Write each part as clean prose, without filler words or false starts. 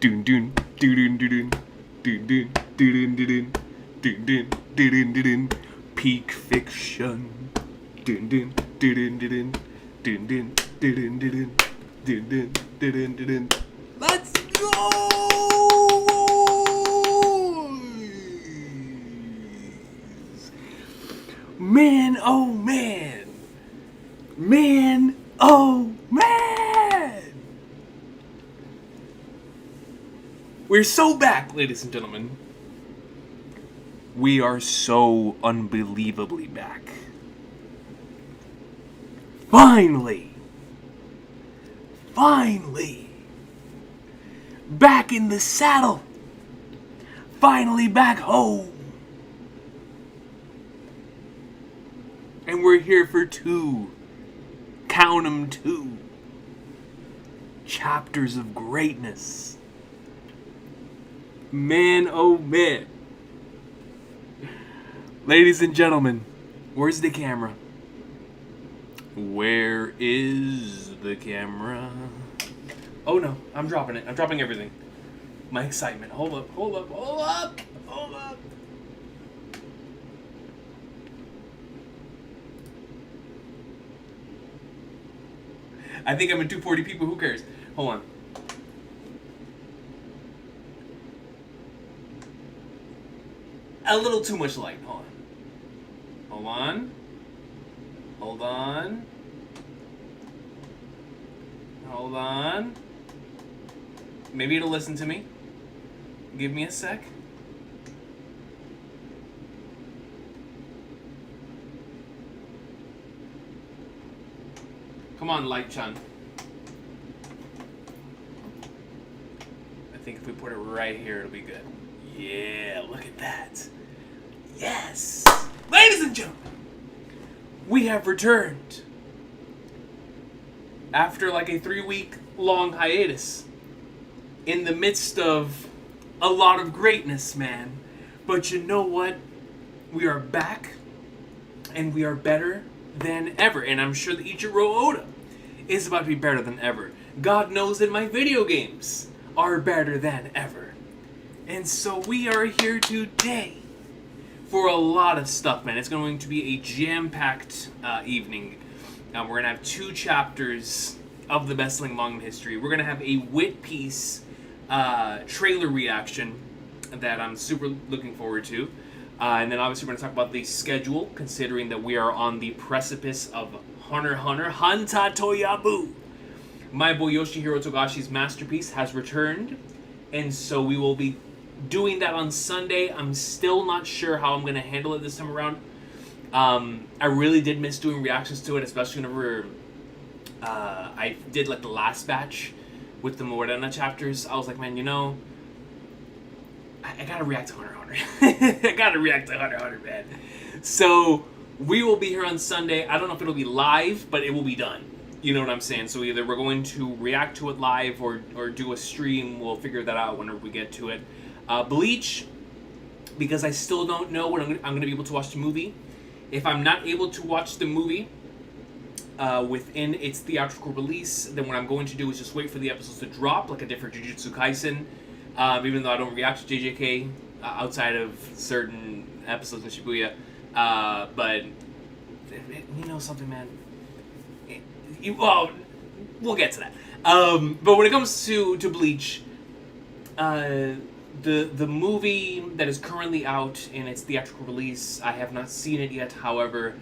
Dun dun dun dun dun dun dun dun dun dun dun dun dun. Peak fiction. Dun dun dun dun dun dun dun dun dun dun dun. Let's go! Man, oh man! Man, oh man! We're so back, ladies and gentlemen. We are so unbelievably back. Finally! Finally! Back in the saddle! Finally back home! And we're here for count 'em, 2 chapters of greatness. Man, oh man. Ladies and gentlemen, where's the camera? Where is the camera? Oh no, I'm dropping it. I'm dropping everything. My excitement. Hold up. I think I'm in 240 people. Who cares? Hold on. A little too much light. Hold on. Maybe it'll listen to me. Give me a sec. Come on, Light-chan. I think if we put it right here, it'll be good. Yeah, look at that. Yes! Ladies and gentlemen, we have returned. After like a 3-week long hiatus. In the midst of a lot of greatness, man. But you know what? We are back. And we are better than ever. And I'm sure that Ichiro Oda is about to be better than ever. God knows that my video games are better than ever. And so we are here today for a lot of stuff, man. It's going to be a jam-packed evening. We're going to have 2 chapters of the best-selling manga in history. We're going to have a Wit Piece trailer reaction that I'm super looking forward to. And then obviously we're going to talk about the schedule, considering that we are on the precipice of Hunter x Hunter, Hanta Toyabu. My boy Yoshihiro Togashi's masterpiece has returned, and so we will be doing that on Sunday. I'm still not sure how I'm going to handle it this time around. I really did miss doing reactions to it, especially whenever I did like the last batch with the Morena chapters. I was like, man, you know, I gotta react to Hunter x Hunter. I gotta react to Hunter x Hunter, man. So we will be here on Sunday. I don't know if it'll be live, but it will be done. You know what I'm saying? So either we're going to react to it live or do a stream. We'll figure that out whenever we get to it. Bleach, because I still don't know when I'm going to be able to watch the movie. If I'm not able to watch the movie within its theatrical release, then what I'm going to do is just wait for the episodes to drop, like a different Jujutsu Kaisen. Even though I don't react to JJK outside of certain episodes of Shibuya. But you know something, man? Well, we'll get to that. But when it comes to Bleach, the movie that is currently out in its theatrical release, I have not seen it yet. However,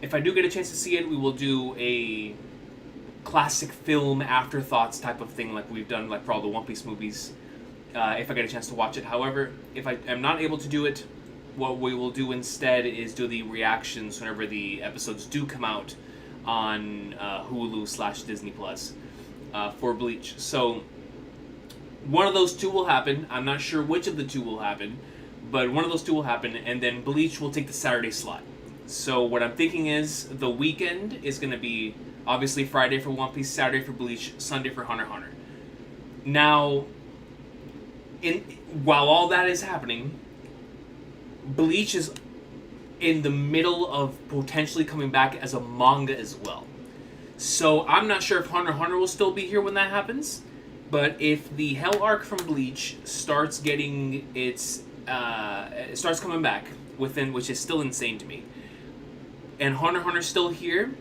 if I do get a chance to see it, we will do a classic film afterthoughts type of thing like we've done like for all the One Piece movies, if I get a chance to watch it. However, if I am not able to do it, what we will do instead is do the reactions whenever the episodes do come out on Hulu/Disney Plus for Bleach. So one of those 2 will happen. I'm not sure which of the 2 will happen, but one of those 2 will happen, and then Bleach will take the Saturday slot. So what I'm thinking is the weekend is going to be obviously Friday for One Piece, Saturday for Bleach, Sunday for Hunter x Hunter. Now, while all that is happening, Bleach is in the middle of potentially coming back as a manga as well. So I'm not sure if Hunter x Hunter will still be here when that happens, But if the Hell arc from Bleach starts getting it starts coming back within, which is still insane to me, and Hunter x Hunter's still here,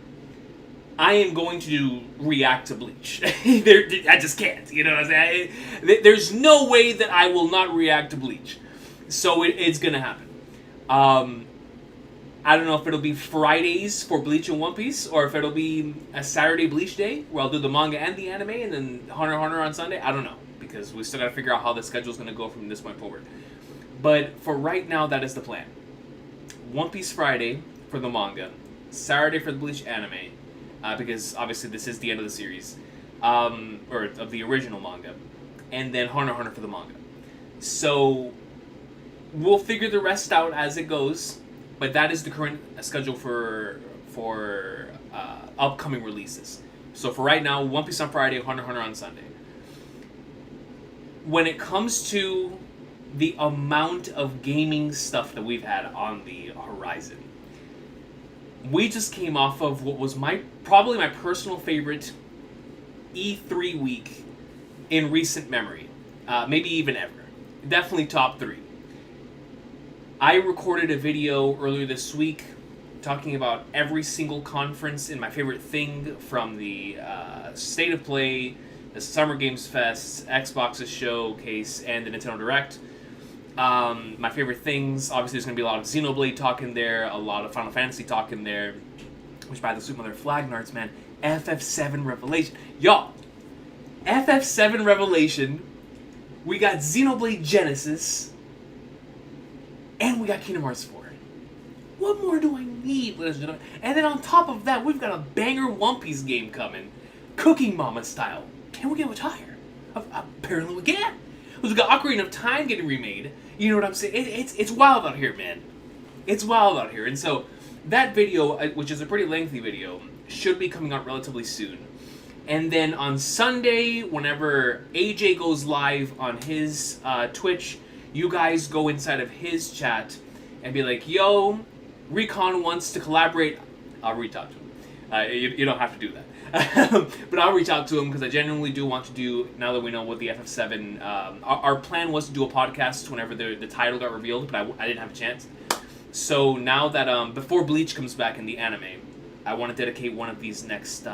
I am going to react to Bleach. I just can't. You know what I'm saying? There's no way that I will not react to Bleach. So it's going to happen. I don't know if it'll be Fridays for Bleach and One Piece, or if it'll be a Saturday Bleach day, where I'll do the manga and the anime, and then Hunter x Hunter on Sunday. I don't know, because we still got to figure out how the schedule's going to go from this point forward. But for right now, that is the plan. One Piece Friday for the manga, Saturday for the Bleach anime, because obviously this is the end of the series, or of the original manga, and then Hunter x Hunter for the manga. So we'll figure the rest out as it goes, but that is the current schedule for upcoming releases. So for right now, One Piece on Friday, Hunter x Hunter on Sunday. When it comes to the amount of gaming stuff that we've had on the horizon, we just came off of what was probably my personal favorite E3 week in recent memory. Maybe even ever. Definitely top 3. I recorded a video earlier this week talking about every single conference and my favorite thing from the State of Play, the Summer Games Fest, Xbox's showcase, and the Nintendo Direct. My favorite things, obviously there's going to be a lot of Xenoblade talk in there, a lot of Final Fantasy talk in there, which by the sweet mother flag nards, man, FF7 Revelation. Y'all, FF7 Revelation, we got Xenoblade Genesis, and we got Kingdom Hearts 4. What more do I need, ladies and gentlemen? And then on top of that, we've got a banger One Piece game coming, Cooking Mama style. Can we get much higher? Apparently we can. We've got Ocarina of Time getting remade. You know what I'm saying? It's wild out here, man. It's wild out here. And so that video, which is a pretty lengthy video, should be coming out relatively soon. And then on Sunday, whenever AJ goes live on his Twitch, you guys go inside of his chat and be like, yo, Recon wants to collaborate. I'll reach out to him. You don't have to do that. But I'll reach out to him because I genuinely do want to do, now that we know what the FF7, our plan was to do a podcast whenever the title got revealed, but I didn't have a chance. So now that, before Bleach comes back in the anime, I want to dedicate one of these next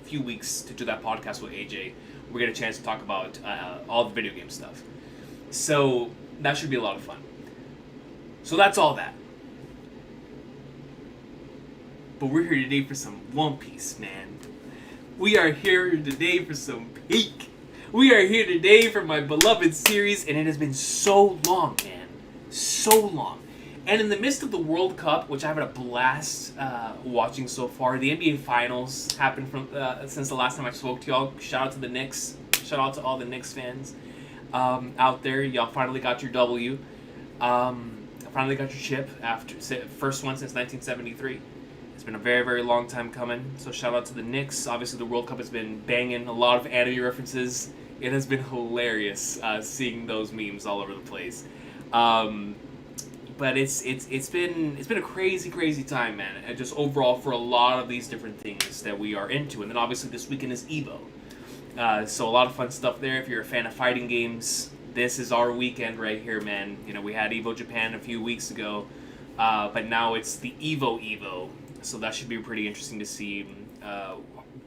few weeks to do that podcast with AJ. We get a chance to talk about all the video game stuff. So that should be a lot of fun. So that's all that. But we're here today for some One Piece, man. We are here today for some peak. We are here today for my beloved series, and it has been so long, man. So long. And in the midst of the World Cup, which I've had a blast watching so far, the NBA Finals happened since the last time I spoke to y'all. Shout out to the Knicks. Shout out to all the Knicks fans out there. Y'all finally got your W. Finally got your chip after first one since 1973. It's been a very, very long time coming. So shout out to the Knicks. Obviously, the World Cup has been banging. A lot of anime references. It has been hilarious seeing those memes all over the place. But it's been a crazy, crazy time, man. And just overall for a lot of these different things that we are into. And then obviously this weekend is EVO. So a lot of fun stuff there. If you're a fan of fighting games, this is our weekend right here, man. You know, we had EVO Japan a few weeks ago, but now it's the EVO. So that should be pretty interesting to see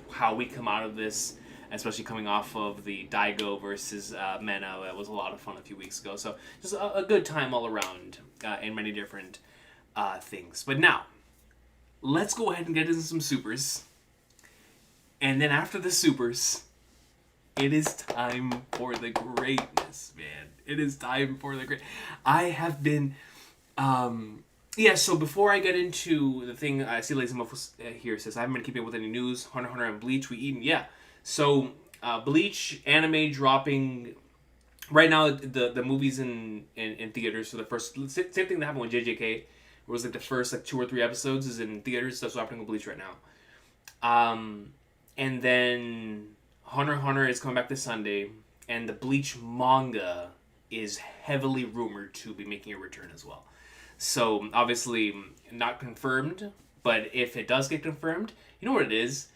how we come out of this, especially coming off of the Daigo versus Mena. That was a lot of fun a few weeks ago. So just a good time all around in many different things. But now, let's go ahead and get into some supers. And then after the supers, it is time for the greatness, man. It is time for the great. I have been... Yeah, so before I get into the thing, I see Lazy Muffles here says, I haven't been keeping up with any news. Hunter x Hunter and Bleach, we eaten. Yeah, so Bleach anime dropping right now. The movies in theaters. So the first same thing that happened with JJK. It was like the first 2 or 3 episodes is in theaters. That's what's happening with Bleach right now. And then Hunter x Hunter is coming back this Sunday, and the Bleach manga is heavily rumored to be making a return as well. So, obviously, not confirmed, but if it does get confirmed, you know what it is?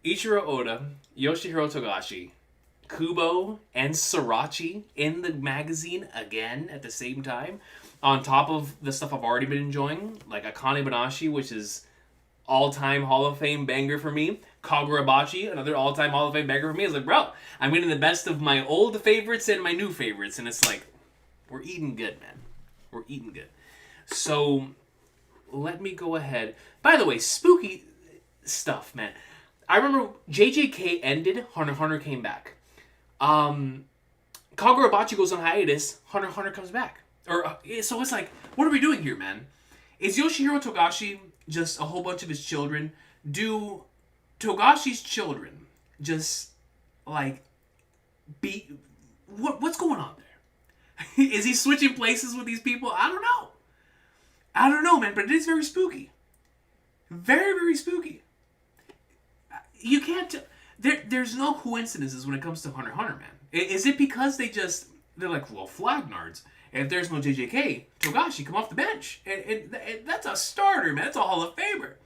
Ichiro Oda, Yoshihiro Togashi, Kubo, and Srirachi in the magazine again at the same time, on top of the stuff I've already been enjoying, like Akane Banashi, which is all-time Hall of Fame banger for me. Kagurabachi, another all-time Hall of Fame banger for me. It's like, bro, I'm getting the best of my old favorites and my new favorites, and it's like, we're eating good, man. We're eating good. So, let me go ahead. By the way, spooky stuff, man. I remember JJK ended, Hunter x Hunter came back. Kagurabachi goes on hiatus, Hunter x Hunter comes back. So it's like, what are we doing here, man? Is Yoshihiro Togashi just a whole bunch of his children? Do Togashi's children just, like, be... What's going on there? Is he switching places with these people? I don't know, man, but it is very spooky. Very, very spooky. You can't... There's no coincidences when it comes to Hunter x Hunter, man. Is it because they're like, well, flagnards. If there's no JJK, Togashi, come off the bench. And that's a starter, man. That's a Hall of Famer.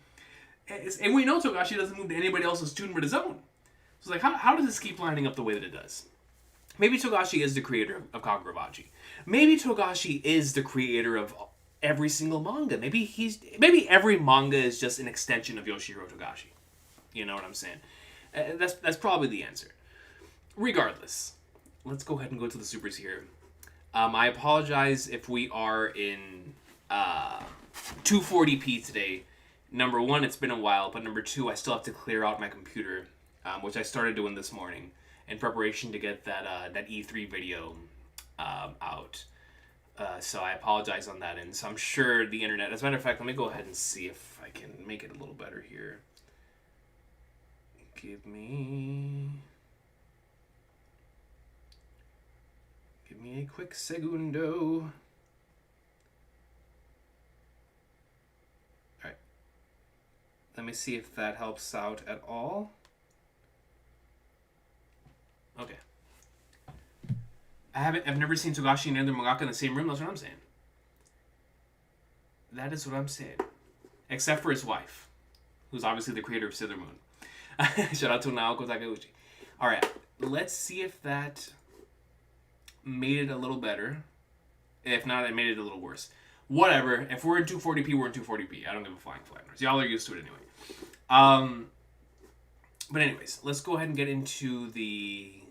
And we know Togashi doesn't move to anybody else's tune but his own. So, like, how does this keep lining up the way that it does? Maybe Togashi is the creator of Kagurabachi. Maybe Togashi is the creator of every single manga. Maybe every manga is just an extension of Yoshihiro Togashi. You know what I'm saying? That's probably the answer. Regardless, let's go ahead and go to the supers here. I apologize if we are in 240p today. Number one, it's been a while, but number two, I still have to clear out my computer, which I started doing this morning in preparation to get that E3 video out. So I apologize on that end. So I'm sure the internet... As a matter of fact, let me go ahead and see if I can make it a little better here. Give me a quick segundo. Alright. Let me see if that helps out at all. Okay. I've never seen Togashi and other mangaka in the same room. That's what I'm saying. That is what I'm saying. Except for his wife, who's obviously the creator of Sailor Moon. Shout out to Naoko Takeuchi. Alright, let's see if that made it a little better. If not, it made it a little worse. Whatever. If we're in 240p, we're in 240p. I don't give a flying flagners. Y'all are used to it anyway. But anyways, let's go ahead and get into the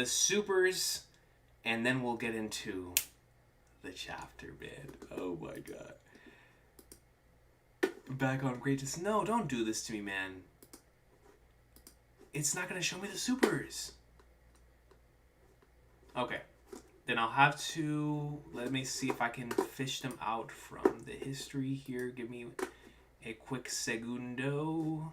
supers, and then we'll get into the chapter, man. Oh my god. Back on greatness. No, don't do this to me, man. It's not going to show me the supers. Okay. Then I'll have to... Let me see if I can fish them out from the history here. Give me a quick segundo.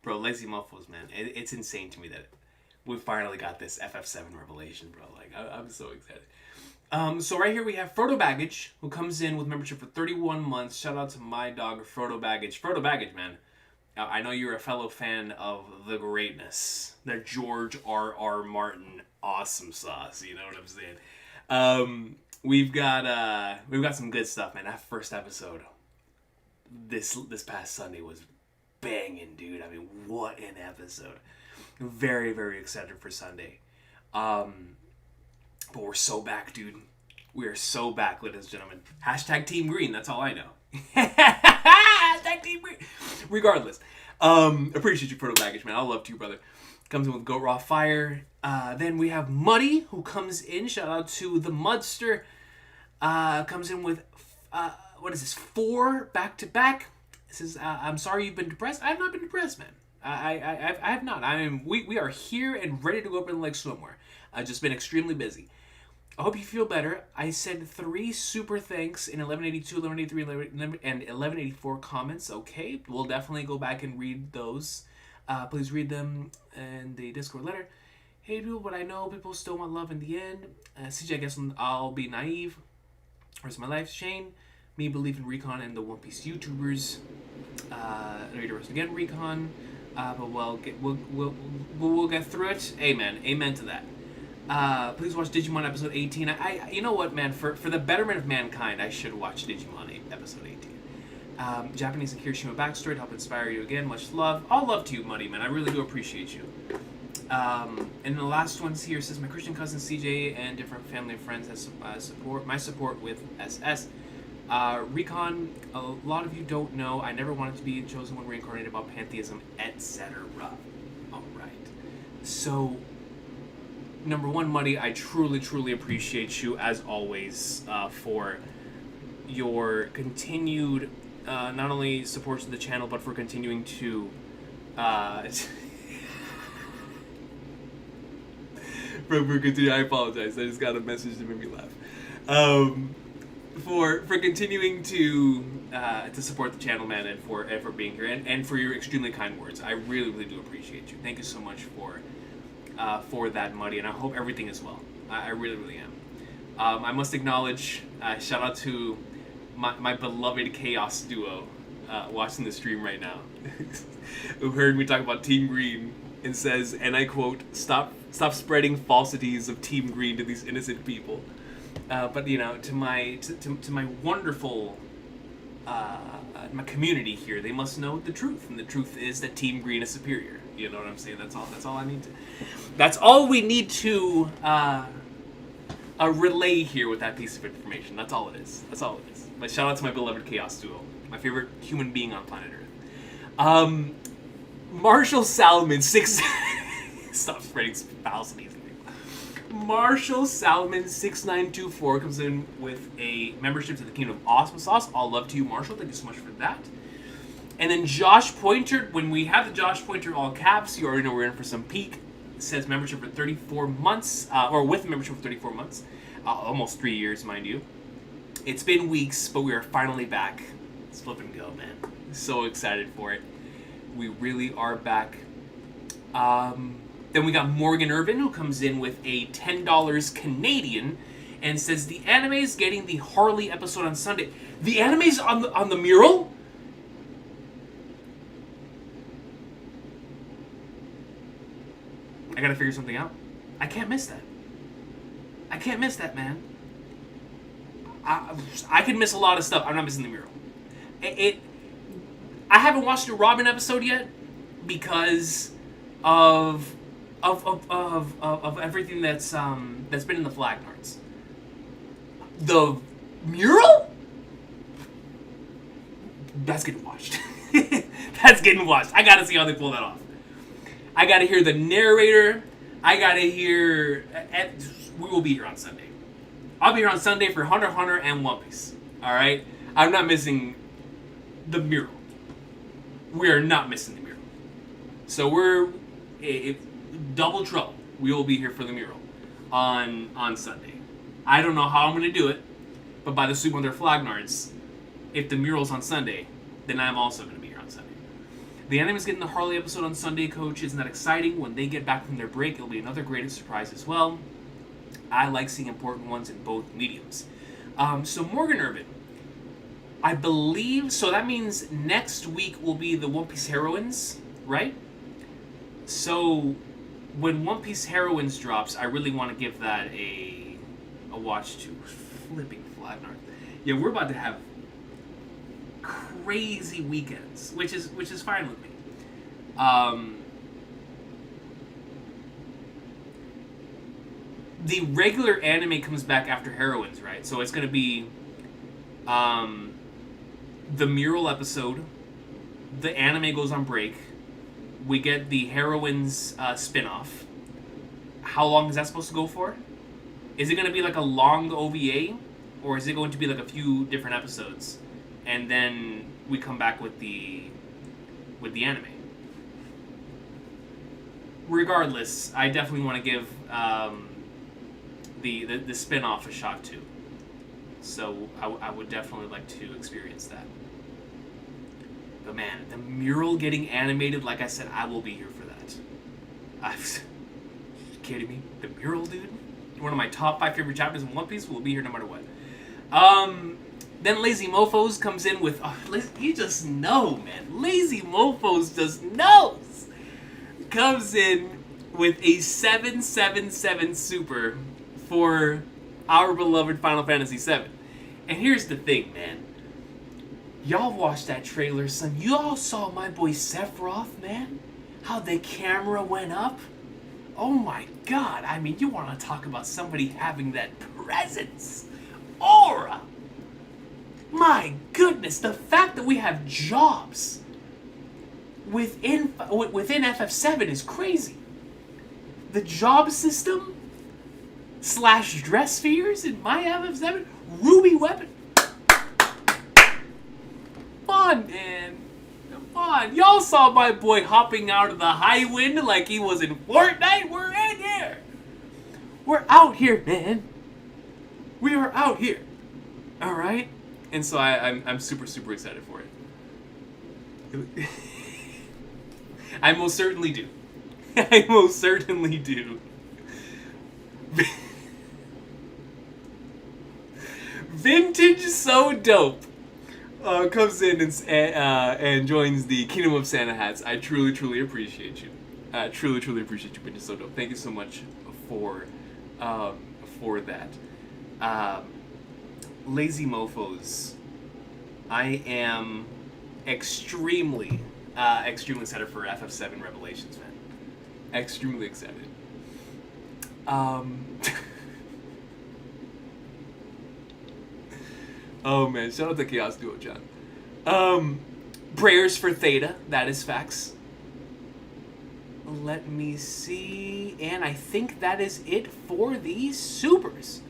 Bro, Lazy Muffles, man. It's insane to me that we finally got this FF7 revelation, bro. Like, I'm so excited. So right here we have Frodo Baggage, who comes in with membership for 31 months. Shout out to my dog, Frodo Baggage. Frodo Baggage, man. I know you're a fellow fan of the greatness. The George R.R. Martin awesome sauce. You know what I'm saying? We've got some good stuff, man. That first episode this past Sunday was banging, dude. I mean, what an episode. Very, very excited for Sunday. But we're so back, dude. We are so back, ladies and gentlemen. Hashtag Team Green, that's all I know. Hashtag Team Green. Regardless. Appreciate you, Proto Baggage, man. I love you, brother. Comes in with Goat Raw Fire. Then we have Muddy, who comes in. Shout out to the Mudster. Comes in with, 4 back-to-back. Says, I'm sorry you've been depressed. I have not been depressed, man. I have not. We are here and ready to go up in the leg swimwear. I've just been extremely busy. I hope you feel better. I said 3 super thanks in 1182, 1183, and 1184 comments. Okay, we'll definitely go back and read those. Please read them in the Discord letter. Hey, people, but I know people still want love in the end. CJ, I guess I'll be naive. Rest of my life, Shane. Me believe in Recon and the One Piece YouTubers. Again, Recon. But we'll get through it. Amen. Amen to that. Please watch Digimon episode 18. You know what, man? For the betterment of mankind, I should watch Digimon episode 18. Japanese and Kirishima backstory to help inspire you again. Much love. All love to you, Muddy, man. I really do appreciate you. And the last one here says, my Christian cousin CJ and different family and friends has support with SS. Recon, a lot of you don't know, I never wanted to be chosen one reincarnated about pantheism, etc. Alright. So, number one, Muddy, I truly appreciate you, as always, for your continued, not only support to the channel, but for continuing to, I apologize. I just got a message that made me laugh. For continuing to support the channel, man, and for being here, and for your extremely kind words. I really do appreciate you. Thank you so much for that, Muddy, and I hope everything is well. I really am. I must acknowledge, shout out to my beloved Chaos duo watching the stream right now, who heard me talk about Team Green and says, and I quote, stop spreading falsities of Team Green to these innocent people. But you know, to my wonderful my community here, they must know the truth, and the truth is that Team Green is superior. You know what I'm saying? That's all I need to. That's all we need to relay here with that piece of information. That's all it is. That's all it is. But shout out to my beloved Chaos duo, my favorite human being on planet Earth. Marshall Salmon 6. Stop spreading falsities. Marshall Salmon 6924 comes in with a membership to the Kingdom of Awesome Sauce. All love to you, Marshall. Thank you so much for that. And then Josh Pointer, when we have the Josh Pointer all caps, you already know we're in for some peak. It says membership for 34 months, or with membership for 34 months. Almost 3 years, mind you. It's been weeks, but we are finally back. Let's flip and go, man. So excited for it. We really are back. Then we got Morgan Irvin, who comes in with a $10 Canadian and says the anime's getting the Harley episode on Sunday. The anime's on the mural? I gotta figure something out. I can't miss that. I can't miss that, man. I can miss a lot of stuff. I'm not missing the mural. I haven't watched a Robin episode yet because of everything that's been in the Flagnards. The mural? That's getting watched. That's getting watched. I gotta see how they pull that off. I gotta hear the narrator. I gotta hear. We will be here on Sunday. I'll be here on Sunday for Hunter x Hunter and One Piece. All right. I'm not missing the mural. We are not missing the mural. So we're double trouble. We will be here for the mural on Sunday. I don't know how I'm gonna do it, but by the Super Wonder Flagnards, if the mural's on Sunday, then I'm also gonna be here on Sunday. The anime is getting the Harley episode on Sunday, Coach. Isn't that exciting? When they get back from their break, it'll be another great surprise as well. I like seeing important ones in both mediums. So Morgan Irvin, I believe, so that means next week will be the One Piece Heroines, right? So when One Piece Heroines drops, I really want to give that a watch to. Flipping Flagnard. Yeah, we're about to have crazy weekends, which is fine with me. The regular anime comes back after Heroines, right? So it's going to be the mural episode. The anime goes on break. We get the Heroines spin-off. How long is that supposed to go for? Is it going to be like a long OVA? Or is it going to be like a few different episodes? And then we come back with the anime. Regardless, I definitely want to give the spin-off a shot too. So I would definitely like to experience that. But man, the mural getting animated, like I said, I will be here for that. Kidding me? The mural, dude? One of my top 5 favorite chapters in One Piece. Will be here no matter what. Then Lazy Mofos comes in with... you just know, man. Lazy Mofos just knows. Comes in with a 777 super for our beloved Final Fantasy VII. And here's the thing, man. Y'all watched that trailer, son. Y'all saw my boy Sephiroth, man? How the camera went up? Oh my god. I mean, you want to talk about somebody having that presence. Aura. My goodness, the fact that we have jobs within FF7 is crazy. The job system / dress spheres in my FF7, Ruby weapon. Come on, man. Come on. Y'all saw my boy hopping out of the high wind like he was in Fortnite. We're in here. We're out here, man. We are out here. All right? And so I'm super, super excited for it. I most certainly do. I most certainly do. Vintage So Dope comes in and joins the Kingdom of Santa Hats. I truly, truly appreciate you. Truly, truly appreciate you, Vintage So Dope. Thank you so much for that. Lazy Mofos. I am extremely excited for FF7 Revelations, man. Extremely excited. Oh man, shout out to Chaos Duo John. Prayers for Theta, that is facts. Let me see, and I think that is it for these supers.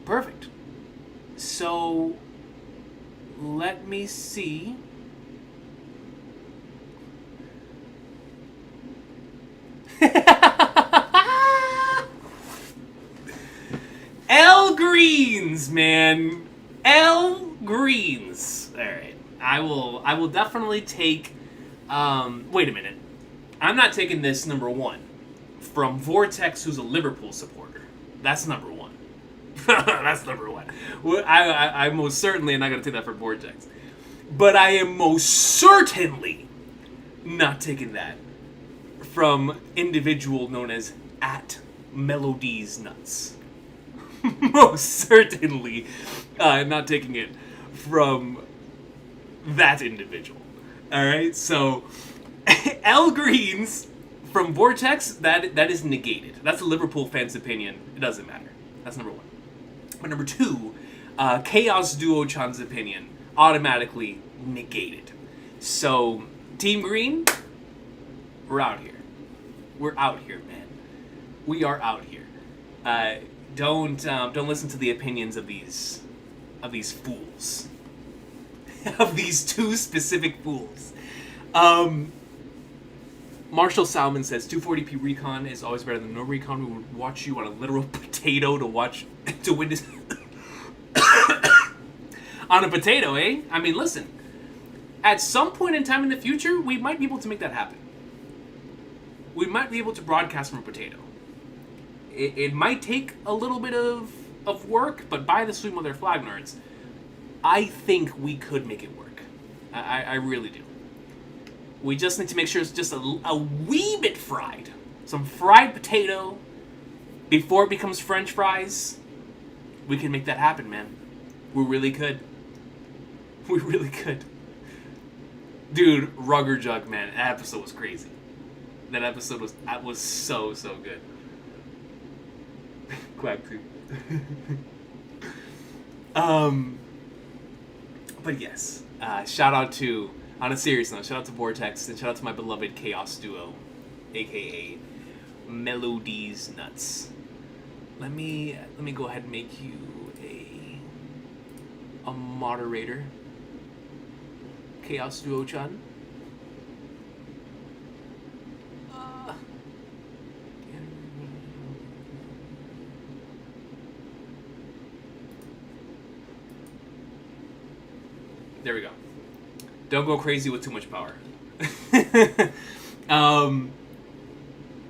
Perfect. So let me see. L Greens, man. L Greens. All right. I will definitely take wait a minute. I'm not taking this number 1 from Vortex, who's a Liverpool supporter. That's number 1. That's number 1. I most certainly am not going to take that from Vortex. But I am most certainly not taking that from individual known as @Melodies Nuts. Most certainly not taking it from that individual. Alright, so L Greens from Vortex, that is negated. That's a Liverpool fan's opinion. It doesn't matter. That's number 1. But number 2, Chaos Duo Chan's opinion, automatically negated. So, Team Green, we're out here. We're out here, man. We are out here. Don't listen to the opinions of these fools. Of these 2 specific fools. Marshall Salmon says 240p Recon is always better than no Recon. We would watch you on a literal potato to witness on a potato, eh? I mean, listen. At some point in time in the future, we might be able to make that happen. We might be able to broadcast from a potato. It might take a little bit of work, but by the sweet mother Flagnards, I think we could make it work. I really do. We just need to make sure it's just a wee bit fried. Some fried potato before it becomes French fries. We can make that happen, man. We really could. We really could. Dude, Rugger Jug, man, that episode was crazy. That episode was so good. Quack too. But yes, shout out to, on a serious note, shout out to Vortex and shout out to my beloved Chaos Duo, aka Melodies Nuts. Let me go ahead and make you a moderator. Chaos Duo Chan. There we go. Don't go crazy with too much power.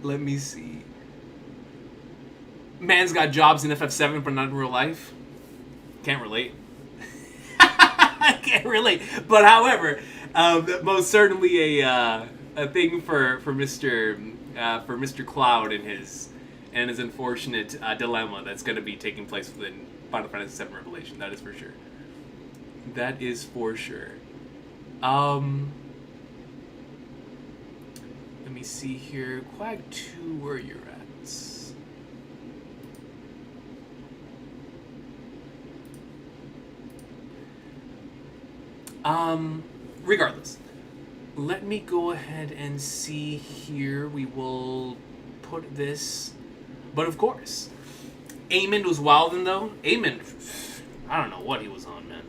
Let me see. Man's got jobs in FF7 but not in real life. Can't relate. I can't relate. But however, most certainly a thing for Mr. for Mr. Cloud and his unfortunate dilemma that's going to be taking place within Final Fantasy VII Revelation. That is for sure. That is for sure. Let me see here. Quag 2, where you're at. Regardless, let me go ahead and see here. We will put this, but of course, Eamon was wildin' though. Eamon, I don't know what he was on, man.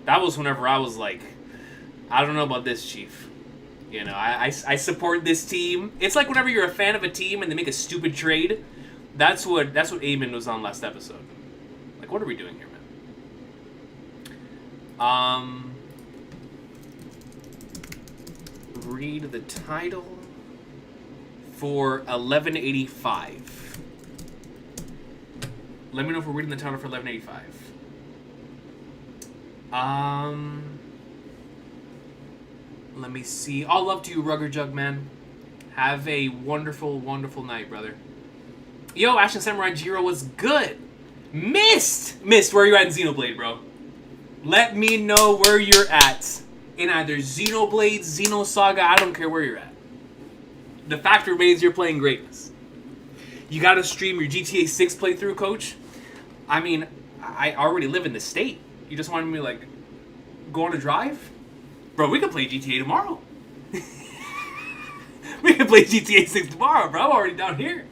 That was whenever I was like, I don't know about this, Chief. You know, I support this team. It's like whenever you're a fan of a team and they make a stupid trade. That's what Eamon was on last episode. Like, what are we doing here, man? Read the title for 1185. Let me know if we're reading the title for 1185. Let me see. All love to you, Rugger Jug, man. Have a wonderful, wonderful night, brother. Yo, Ashen Samurai Jiro was good. Missed, where you at in Xenoblade, bro? Let me know where you're at in either Xenoblade, Xenosaga. I don't care where you're at. The fact remains you're playing greatness. You gotta stream your GTA 6 playthrough, coach. I mean, I already live in the state. You just wanted me to, like, go on a drive? Bro, we can play GTA tomorrow. We can play GTA 6 tomorrow, bro. I'm already down here.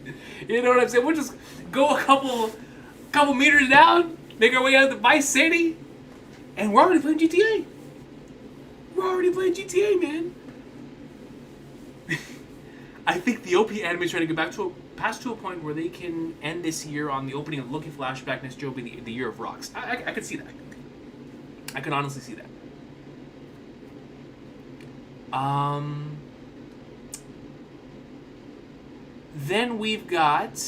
You know what I'm saying? We'll just go a couple meters down, make our way out of the Vice City, and we're already playing GTA. We're already playing GTA, man. I think the OP anime is trying to get back to a point where they can end this year on the opening of Loki Flashback. Next year will be the year of rocks. I could see that. I could honestly see that. Then we've got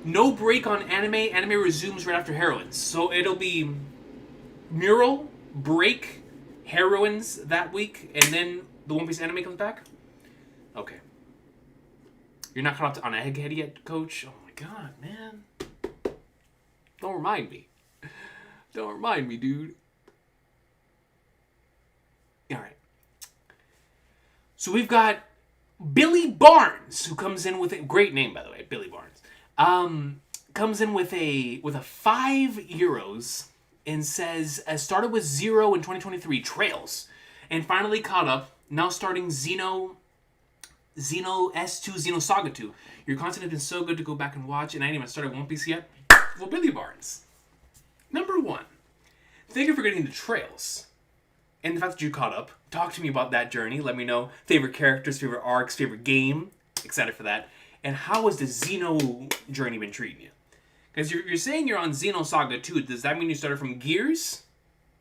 no break on anime. Anime resumes right after Heroines. So it'll be Mural, Break, Heroines that week, and then the One Piece anime comes back? Okay. You're not caught up on Egghead yet, Coach? Oh my god, man. Don't remind me. Don't remind me, dude. Alright. So we've got Billy Barnes, who comes in with a great name, by the way, Billy Barnes. Comes in with a €5 and says, started with 0 in 2023, Trails, and finally caught up. Now starting Xeno S2, Xenosaga 2. Your content has been so good to go back and watch, and I ain't even started One Piece yet. Well, Billy Barnes. Number 1, thank you for getting into Trails. And the fact that you caught up. Talk to me about that journey. Let me know favorite characters, favorite arcs, favorite game. Excited for that. And how has the Xeno journey been treating you? Because you're saying you're on Xenosaga 2. Does that mean you started from Gears?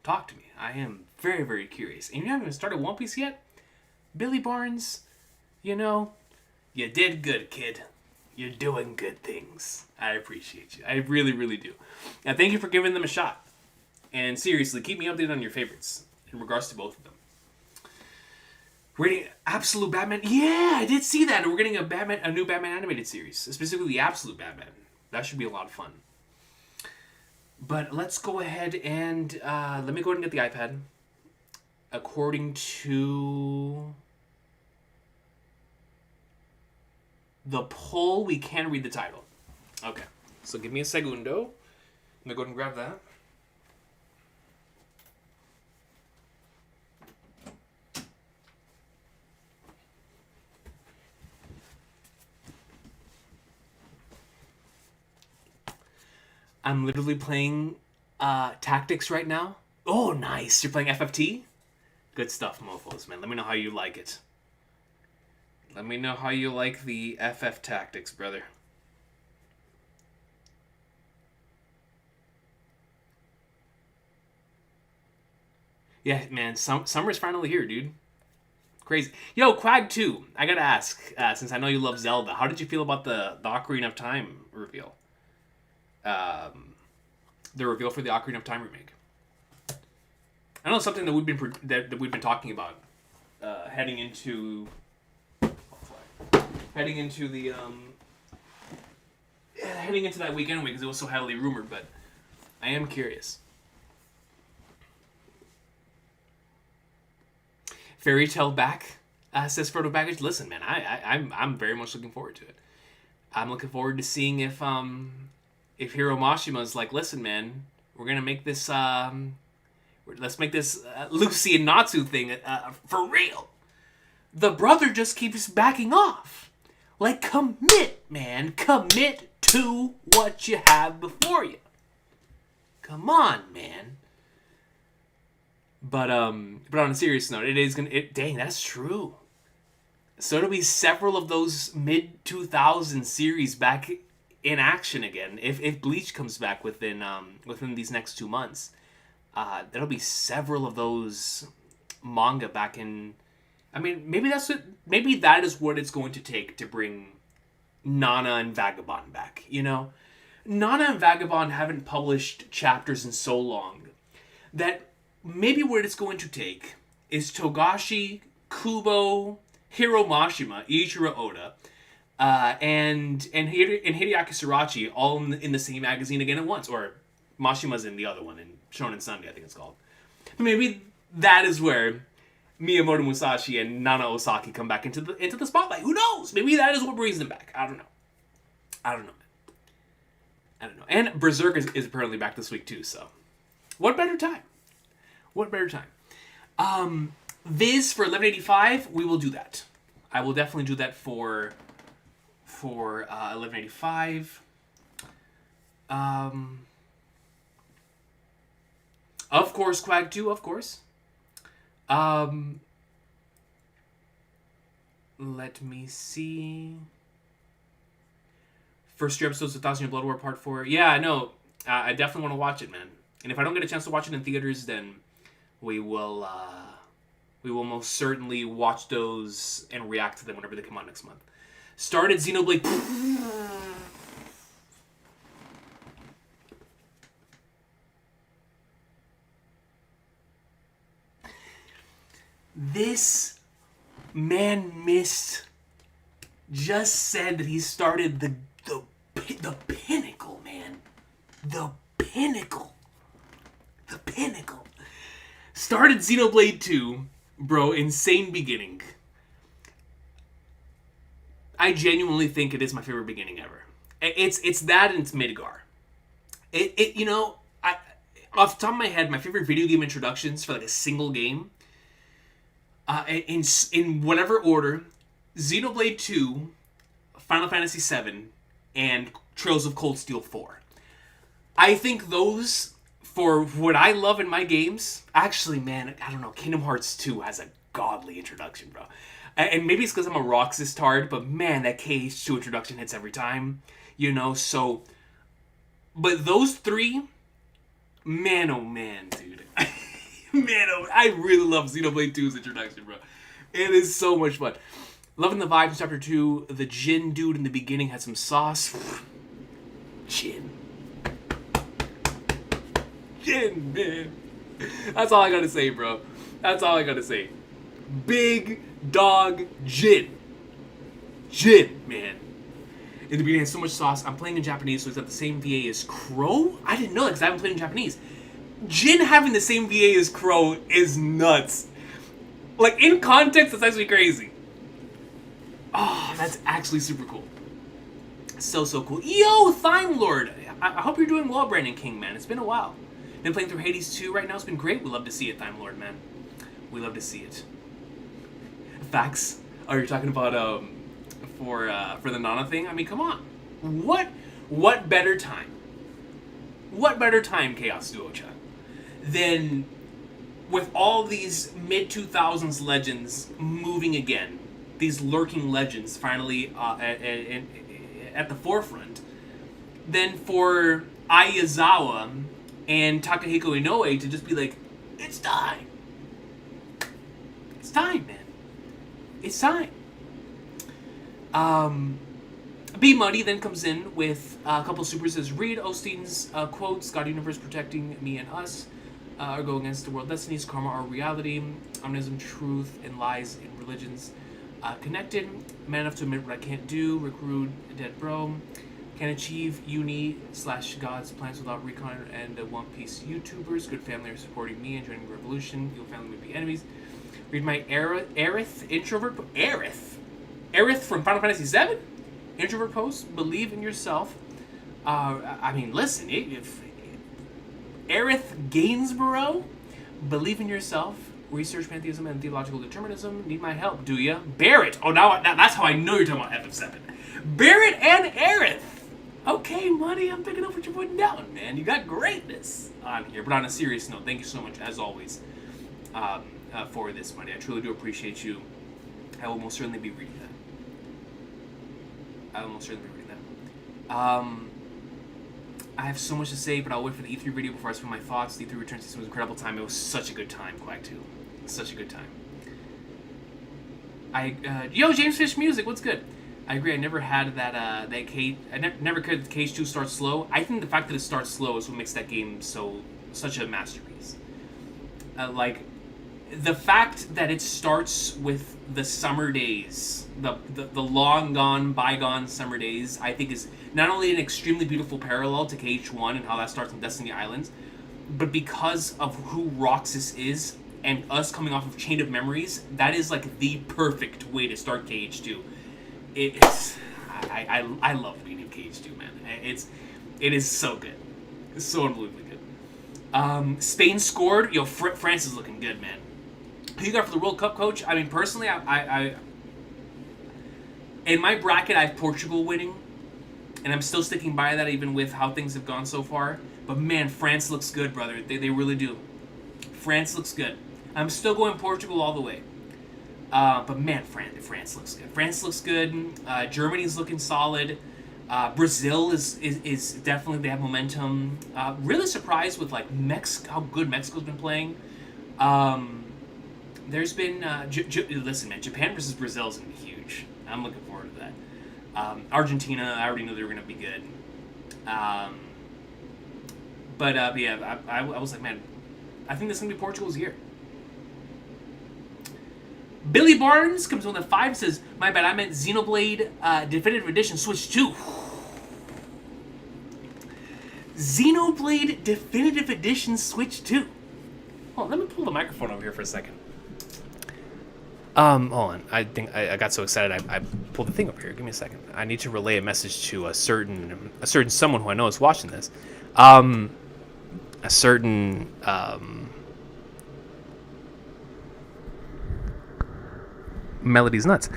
Talk to me. I am very, very curious. And you haven't even started One Piece yet? Billy Barnes, you know, you did good, kid. You're doing good things. I appreciate you. I really, really do. And thank you for giving them a shot. And seriously, keep me updated on your favorites in regards to both of them. We're getting Absolute Batman. Yeah, I did see that. We're getting a new Batman animated series, specifically the Absolute Batman. That should be a lot of fun. But let's go ahead and let me go ahead and get the iPad. According to the poll, we can read the title. Okay, so give me a segundo. I'm gonna go ahead and grab that. I'm literally playing Tactics right now. Oh, nice. You're playing FFT? Good stuff, mofos, man. Let me know how you like it. Let me know how you like the FF Tactics, brother. Yeah, man. Summer's finally here, dude. Crazy. Yo, Quag 2. I gotta ask, since I know you love Zelda, how did you feel about the Ocarina of Time reveal? The reveal for the Ocarina of Time remake. I know it's something that we've been talking about heading into the heading into that weekend because it was so heavily rumored. But I am curious. Fairy Tale back, says Frodo Baggage. Listen, man, I'm very much looking forward to it. I'm looking forward to seeing if Hiro Mashima's like, listen, man, we're gonna make this let's make this Lucy and Natsu thing for real. The brother just keeps backing off. Like, commit, man, commit to what you have before you. Come on, man. But on a serious note, dang, that's true. So it'll be several of those mid-2000s series back in action again. If Bleach comes back within these next 2 months, there'll be several of those manga back in. I mean, maybe that is what it's going to take to bring Nana and Vagabond back. You know, Nana and Vagabond haven't published chapters in so long that. Maybe what it's going to take is Togashi, Kubo, Hiro Mashima, Ichiro Oda, and Hideaki Surachi all in the same magazine again at once. Or Mashima's in the other one, in Shonen Sunday, I think it's called. Maybe that is where Miyamoto Musashi and Nana Osaki come back into the spotlight. Who knows? Maybe that is what brings them back. I don't know. And Berserk is apparently back this week too, so what better time? Viz for 1185, we will do that. I will definitely do that for 1185. Of course, Quag 2, of course. Let me see. First 3 episodes of Thousand Year Blood War Part 4. Yeah, I know. I definitely want to watch it, man. And if I don't get a chance to watch it in theaters, then we will most certainly watch those and react to them whenever they come out next month. Started Xenoblade. This man missed just said that he started the pinnacle, man. The pinnacle. Started Xenoblade 2, bro, insane beginning. I genuinely think it is my favorite beginning ever. It's that and it's Midgar. Off the top of my head, my favorite video game introductions for like a single game, in whatever order, Xenoblade 2, Final Fantasy 7, and Trails of Cold Steel 4. I think those, for what I love in my games, actually, man, I don't know, Kingdom Hearts 2 has a godly introduction, bro. And maybe it's because I'm a Roxas tard, but man, that KH2 introduction hits every time, so... But those 3, man, oh man, dude. I really love Xenoblade 2's introduction, bro. It is so much fun. Loving the vibes in Chapter 2. The Jin dude in the beginning had some sauce. Jin, man. That's all I gotta say, bro. That's all I gotta say. Big dog Jin, man. In the beginning, had so much sauce. I'm playing in Japanese, so it's got the same VA as Crow? I didn't know that because I haven't played in Japanese. Jin having the same VA as Crow is nuts. Like, in context, that's actually crazy. Oh, that's actually super cool. So cool. Yo, Time Lord! I hope you're doing well, Brandon King, man. It's been a while. Been playing through Hades 2 right now. It's been great. We love to see it, Time Lord, man. We love to see it. Facts. Oh, you're talking about, for the Nana thing? I mean, come on. What better time? What better time, Chaos Duo-chan, than with all these mid-2000s legends moving again, these lurking legends finally at the forefront, than for Aizawa and Takahiko Inoue to just be like, it's time. It's time, man. It's time. B Muddy then comes in with a couple supers. Says, read Osteen's quotes, God Universe protecting me and us. or go against the world destinies. Karma are reality. Omnism, truth, and lies in religions. Connected. Man enough to admit what I can't do. Recruit, dead bro. Can achieve uni/God's plans without Recon and the One Piece YouTubers. Good family are supporting me and joining the revolution. Your family may be enemies. Read my Aerith introvert. Aerith from Final Fantasy VII? Introvert post. Believe in yourself. I mean, listen. If Aerith Gainsborough, believe in yourself. Research pantheism and theological determinism. Need my help, do ya? Barrett. Oh, now that's how I know you're talking about FF7. Barrett and Aerith. Okay, buddy, I'm picking up what you're putting down, man. You got greatness on here. But on a serious note, thank you so much, as always, for this, buddy. I truly do appreciate you. I will most certainly be reading that. I have so much to say, but I'll wait for the E3 video before I spend my thoughts. The E3 return system was an incredible time. It was such a good time, Quack 2. Such a good time. Yo, James Fish Music, what's good? I agree. I never had that cage. I never cared that Cage 2 starts slow. I think the fact that it starts slow is what makes that game such a masterpiece. Like the fact that it starts with the summer days, the long gone, bygone summer days, I think is not only an extremely beautiful parallel to Cage 1 and how that starts on Destiny Islands, but because of who Roxas is and us coming off of Chain of Memories, that is like the perfect way to start Cage 2. I love reading Cage 2, man. It is so good. It's so unbelievably good. Spain scored. Yo, France is looking good, man. Who you got for the World Cup, coach? I mean, personally, I in my bracket, I have Portugal winning, and I'm still sticking by that even with how things have gone so far. But man, France looks good, brother. They really do. France looks good. I'm still going Portugal all the way. But man, France looks good. France looks good. Germany's looking solid. Brazil is definitely, they have momentum. Really surprised with like how good Mexico's been playing. There's been listen, man, Japan versus Brazil is gonna be huge. I'm looking forward to that. Argentina, I already knew they were gonna be good. But yeah, I was like, man, I think this is gonna be Portugal's year. Billy Barnes comes on the 5 and says, my bad, I meant Xenoblade Definitive Edition Switch 2. Xenoblade Definitive Edition Switch 2. Hold on, let me pull the microphone over here for a second. Hold on. I think I got so excited I pulled the thing over here. Give me a second. I need to relay a message to a certain someone who I know is watching this. A certain Melody's nuts.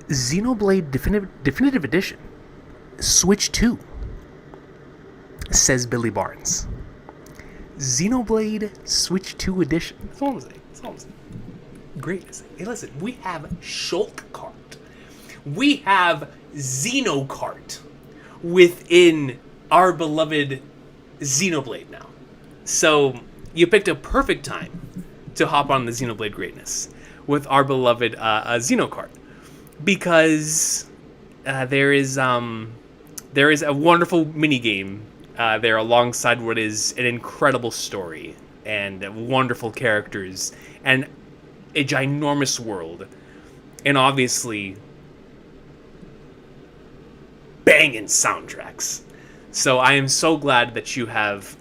Xenoblade Definitive Edition Switch 2, says Billy Barnes. Xenoblade Switch 2 Edition. That's all I'm saying. Great. Hey, listen, we have Shulk Kart. We have Xenokart within our beloved Xenoblade now. So you picked a perfect time to hop on the Xenoblade greatness with our beloved Xenokart, because there is a wonderful minigame there alongside what is an incredible story and wonderful characters and a ginormous world, and obviously banging soundtracks. So I am so glad that you have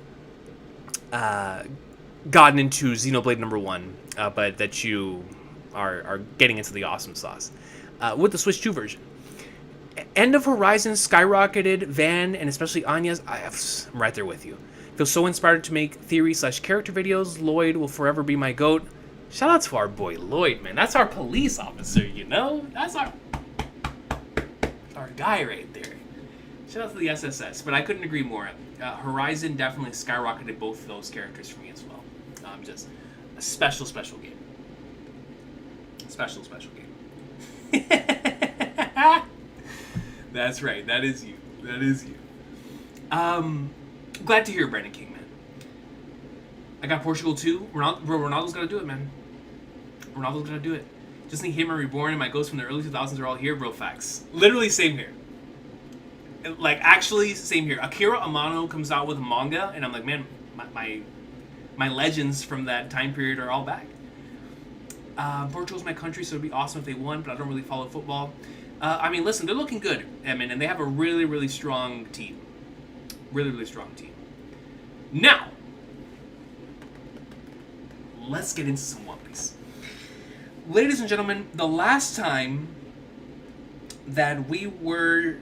gotten into Xenoblade number 1, but that you are getting into the awesome sauce with the Switch 2 version. End of Horizon skyrocketed Van and especially Anya's. I'm right there with you. Feel so inspired to make theory/character videos. Lloyd will forever be my goat. Shout out to our boy Lloyd, man. That's our police officer, you know? That's our guy right there. Shout out to the SSS, but I couldn't agree more. Horizon definitely skyrocketed both of those characters for me as well. Just a special game. Special game. That's right. That is you. Glad to hear, Brandon King, man. I got Portugal too. Ronaldo's got to do it, man. Ronaldo's got to do it. Just need him and Reborn and my ghosts from the early 2000s are all here, bro. Facts. Literally same here. Like, actually, same here. Akira Amano comes out with a manga, and I'm like, man, my legends from that time period are all back. Portugal's my country, so it'd be awesome if they won, but I don't really follow football. I mean, listen, they're looking good, Edmund, and they have a really, really strong team. Really, really strong team. Now, let's get into some One Piece. Ladies and gentlemen, the last time that we had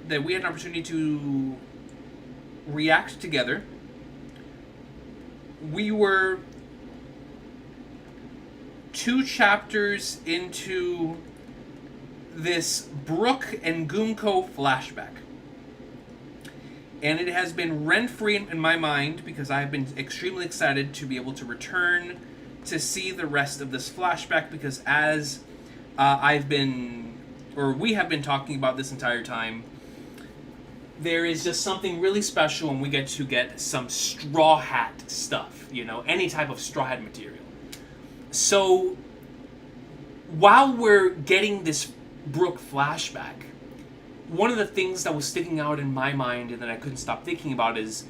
an opportunity to react together, we were 2 chapters into this Brook and Gumko flashback. And it has been rent-free in my mind because I have been extremely excited to be able to return to see the rest of this flashback, because as we have been talking about this entire time, there is just something really special when we get to get some Straw Hat stuff, any type of Straw Hat material. So, while we're getting this Brook flashback, one of the things that was sticking out in my mind and that I couldn't stop thinking about is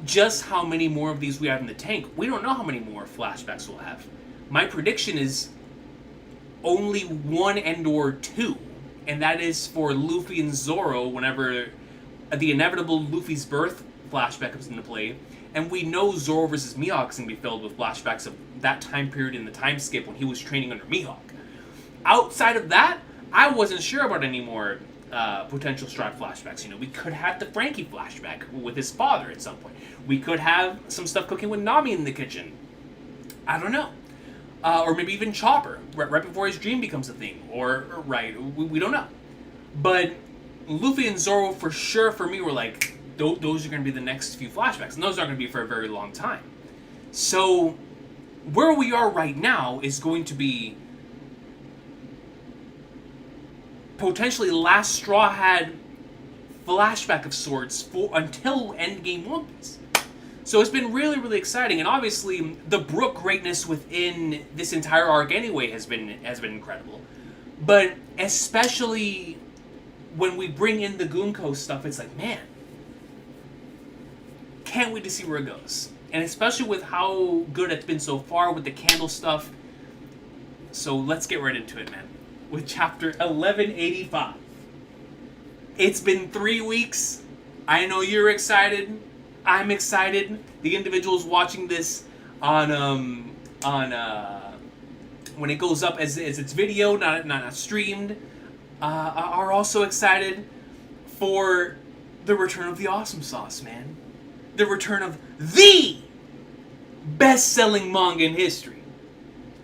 just how many more of these we have in the tank. We don't know how many more flashbacks we'll have. My prediction is only 1 and/or 2, and that is for Luffy and Zoro whenever the inevitable Luffy's birth flashback comes into play. And we know Zoro versus Mihawk is going to be filled with flashbacks of that time period in the time skip when he was training under Mihawk. Outside of that, I wasn't sure about any more potential Strat flashbacks. We could have the Frankie flashback with his father at some point. We could have some stuff cooking with Nami in the kitchen. I don't know. Or maybe even Chopper, right before his dream becomes a thing. We don't know. But Luffy and Zoro, for sure, for me, were like, those are going to be the next few flashbacks. And those aren't going to be for a very long time. So, where we are right now is going to be potentially last Straw Hat flashback of sorts until Endgame One Piece. So it's been really, really exciting, and obviously the Brook greatness within this entire arc anyway has been incredible. But especially when we bring in the Gunko stuff, it's like, man, can't wait to see where it goes. And especially with how good it's been so far with the candle stuff. So let's get right into it, man. With chapter 1185. It's been 3 weeks. I know you're excited. I'm excited. The individuals watching this on when it goes up as its video, not streamed, are also excited for the return of the awesome sauce, man. The return of the best-selling manga in history.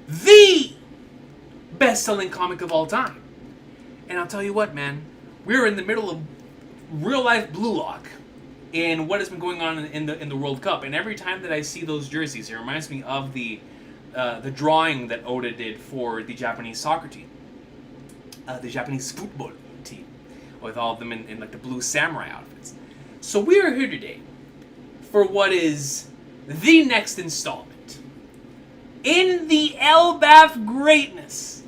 The best-selling comic of all time. And I'll tell you what, man, we're in the middle of real-life Blue Lock in what has been going on in the World Cup. And every time that I see those jerseys, it reminds me of the drawing that Oda did for the Japanese soccer team, the Japanese football team, with all of them in like the blue samurai outfits. So we are here today for what is the next installment in the Elbaf greatness.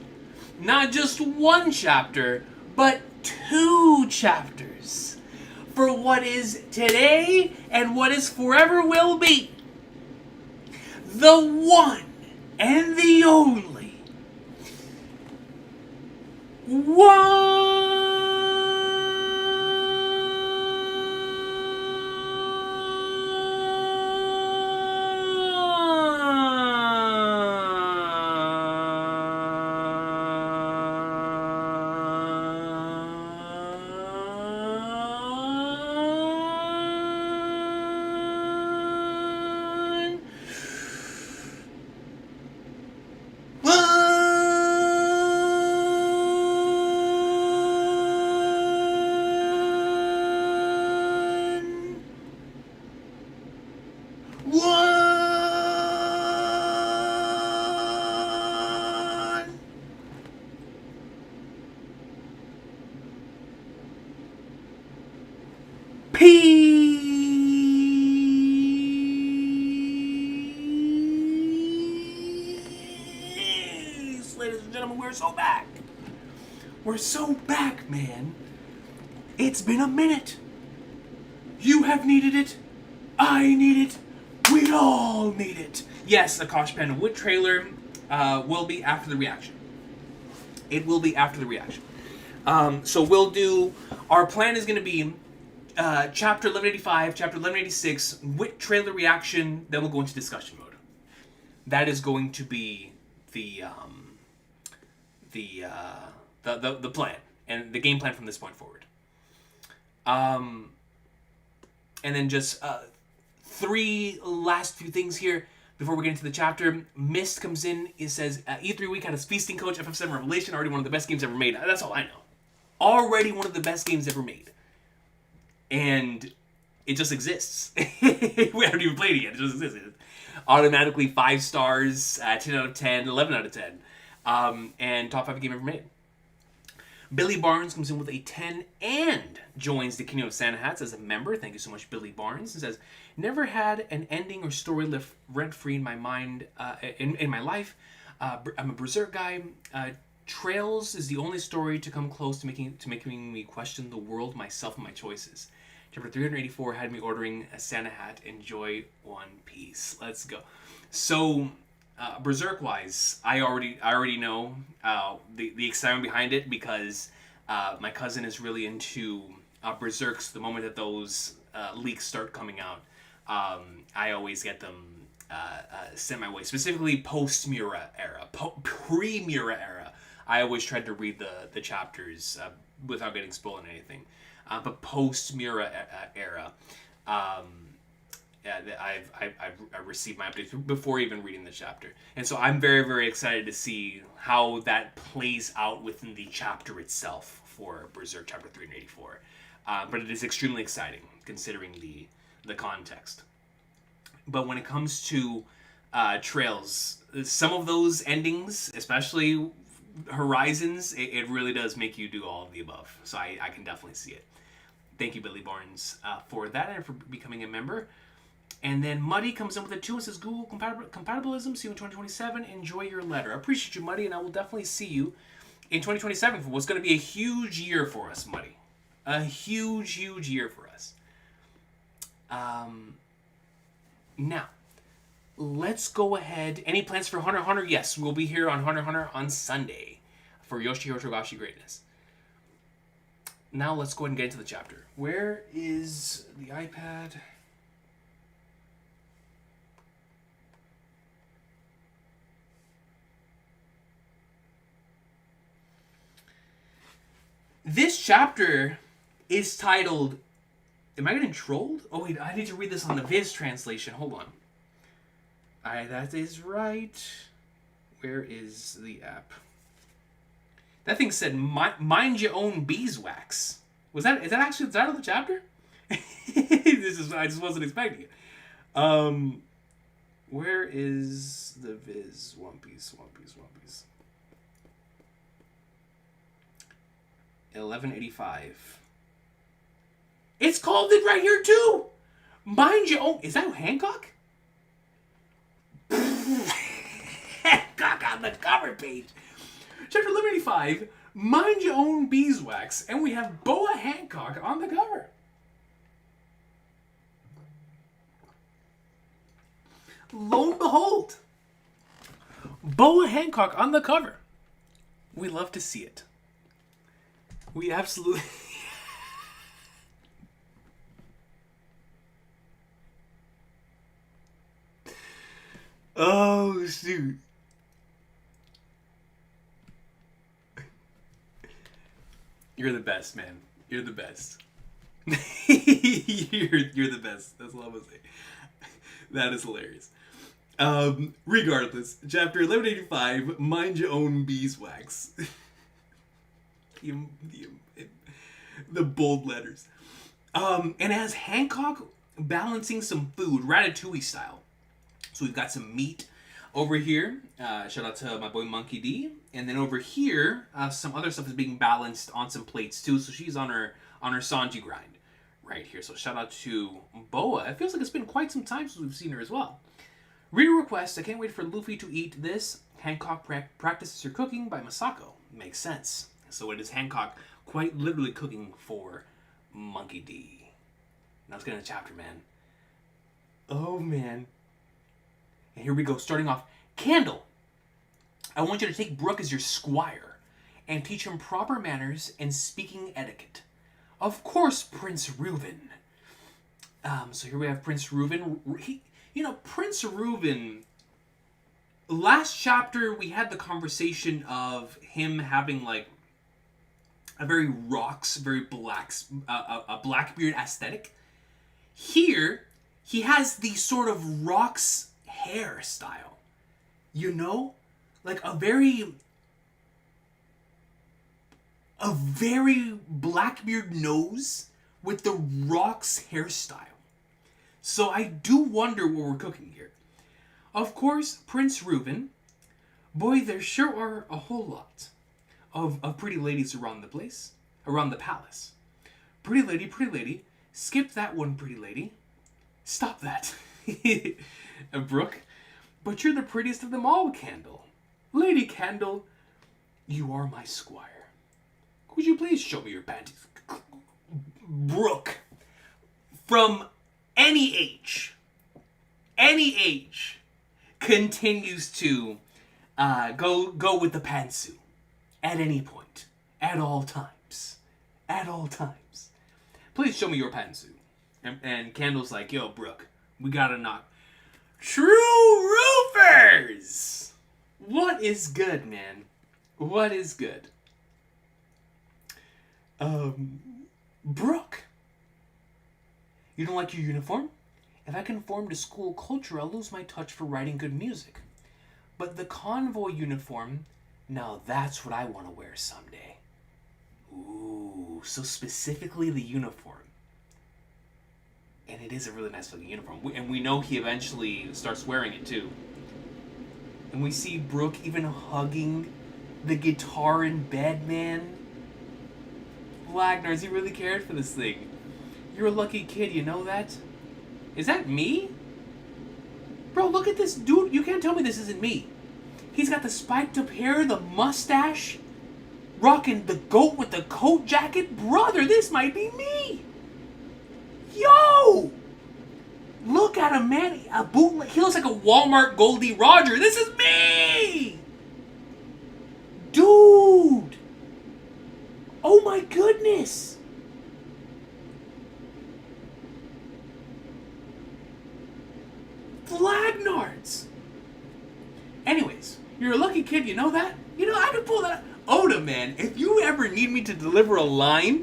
Not just 1 chapter, but 2 chapters for what is today and what is forever will be. The one and the only Ladies and gentlemen, we're so back. We're so back, man. It's been a minute. You have needed it. I need it. We all need it. Yes, Akash Pen Wood trailer will be after the reaction. It will be after the reaction. So we'll do... Our plan is going to be Chapter 1185, Chapter 1186, Wit trailer reaction, then we'll go into discussion mode. That is going to be the plan, and the game plan from this point forward. And then just three last few things here before we get into the chapter. Mist comes in. It says E3 week had a feasting coach. FF7 Revelation, already one of the best games ever made. That's all I know. Already one of the best games ever made, and it just exists. We haven't even played it yet. It just exists. Automatically 5 stars, 10 out of 10, 11 out of 10, and top 5 game ever made. Billy Barnes comes in with a 10 and joins the Kingdom of Santa Hats as a member. Thank you so much, Billy Barnes. And says, never had an ending or story live rent-free in my mind, in my life. I'm a Berserk guy. Trails is the only story to come close to making me question the world, myself, and my choices. Chapter 384 had me ordering a Santa hat. Enjoy One Piece. Let's go. So, Berserk-wise, I already know the excitement behind it, because my cousin is really into Berserks. The moment that those leaks start coming out, I always get them sent my way. Specifically, post-Mura era, pre-Mura era. I always tried to read the chapters without getting spoiled or anything. But post-Mura era, I've received my updates before even reading the chapter. And so I'm very, very excited to see how that plays out within the chapter itself for Berserk Chapter 384. But it is extremely exciting, considering the context. But when it comes to Trails, some of those endings, especially Horizons, it really does make you do all of the above. So I can definitely see it. Thank you, Billy Barnes, for that and for becoming a member. And then Muddy comes in with a 2 and says, Google compatibilism, see you in 2027. Enjoy your letter. I appreciate you, Muddy, and I will definitely see you in 2027 for what's going to be a huge year for us, Muddy. A huge, huge year for us. Now, let's go ahead. Any plans for Hunter x Hunter? Yes, we'll be here on Hunter x Hunter on Sunday for Yoshihiro Togashi Greatness. Now let's go ahead and get into the chapter. Where is the iPad? This chapter is titled... Am I getting trolled? Oh wait, I need to read this on the Viz translation. Hold on. That is right. Where is the app? That thing said, mind your own beeswax. Is that actually the title of the chapter? I just wasn't expecting it. Where is the Viz? One Piece. 1185. It's called it right here too. Mind your own. Is that Hancock? Hancock on the cover page. Chapter 1185. Mind your own beeswax, and we have Boa Hancock on the cover. Lo and behold, Boa Hancock on the cover. We love to see it. We absolutely... Oh, shoot. You're the best, man. You're the best. you're the best. That's all I'm gonna say. That is hilarious. Regardless, chapter 1185, mind your own beeswax. The bold letters. And it has Hancock balancing some food, Ratatouille style. So we've got some meat over here. Shout out to my boy Monkey D. And then over here, some other stuff is being balanced on some plates too. So she's on her Sanji grind right here. So shout out to Boa. It feels like it's been quite some time since we've seen her as well. Reader request, I can't wait for Luffy to eat this. Hancock practices her cooking by Masako. Makes sense. So it is Hancock quite literally cooking for Monkey D. Now let's get into the chapter, man. Oh, man. And here we go, starting off. Candle, I want you to take Brooke as your squire and teach him proper manners and speaking etiquette. Of course, Prince Reuven. So here we have Prince Reuven. Prince Reuven, last chapter we had the conversation of him having like a very Blackbeard aesthetic. Here, he has the sort of rocks hairstyle. Like a very Blackbeard nose with the rocks hairstyle. So I do wonder what we're cooking here. Of course, Prince Reuven. Boy, there sure are a whole lot of pretty ladies around the palace. Pretty lady, skip that one, pretty lady. Stop that. Brooke, but you're the prettiest of them all, Candle. Lady Candle, you are my squire. Could you please show me your panties? Brooke, from any age, continues to go with the pantsuit at any point, at all times. Please show me your pantsuit. And Candle's like, yo, Brooke, we gotta knock. True roofers! What is good, man? What is good? Brooke, you don't like your uniform? If I conform to school culture, I'll lose my touch for writing good music. But the convoy uniform, now that's what I want to wear someday. Ooh, so specifically the uniform. And it is a really nice looking uniform. And we know he eventually starts wearing it too. And we see Brooke even hugging the guitar in bed, man. Blagnars, he really cared for this thing. You're a lucky kid, you know that? Is that me? Bro, look at this dude. You can't tell me this isn't me. He's got the spiked up hair, the mustache, rocking the goat with the coat jacket. Brother, this might be me. Yo! Look at him, man. A bootleg. He looks like a Walmart Goldie Roger. This is me! Dude! Oh my goodness! Flagnards! Anyways, you're a lucky kid, you know that? I can pull that. Oda, man, if you ever need me to deliver a line,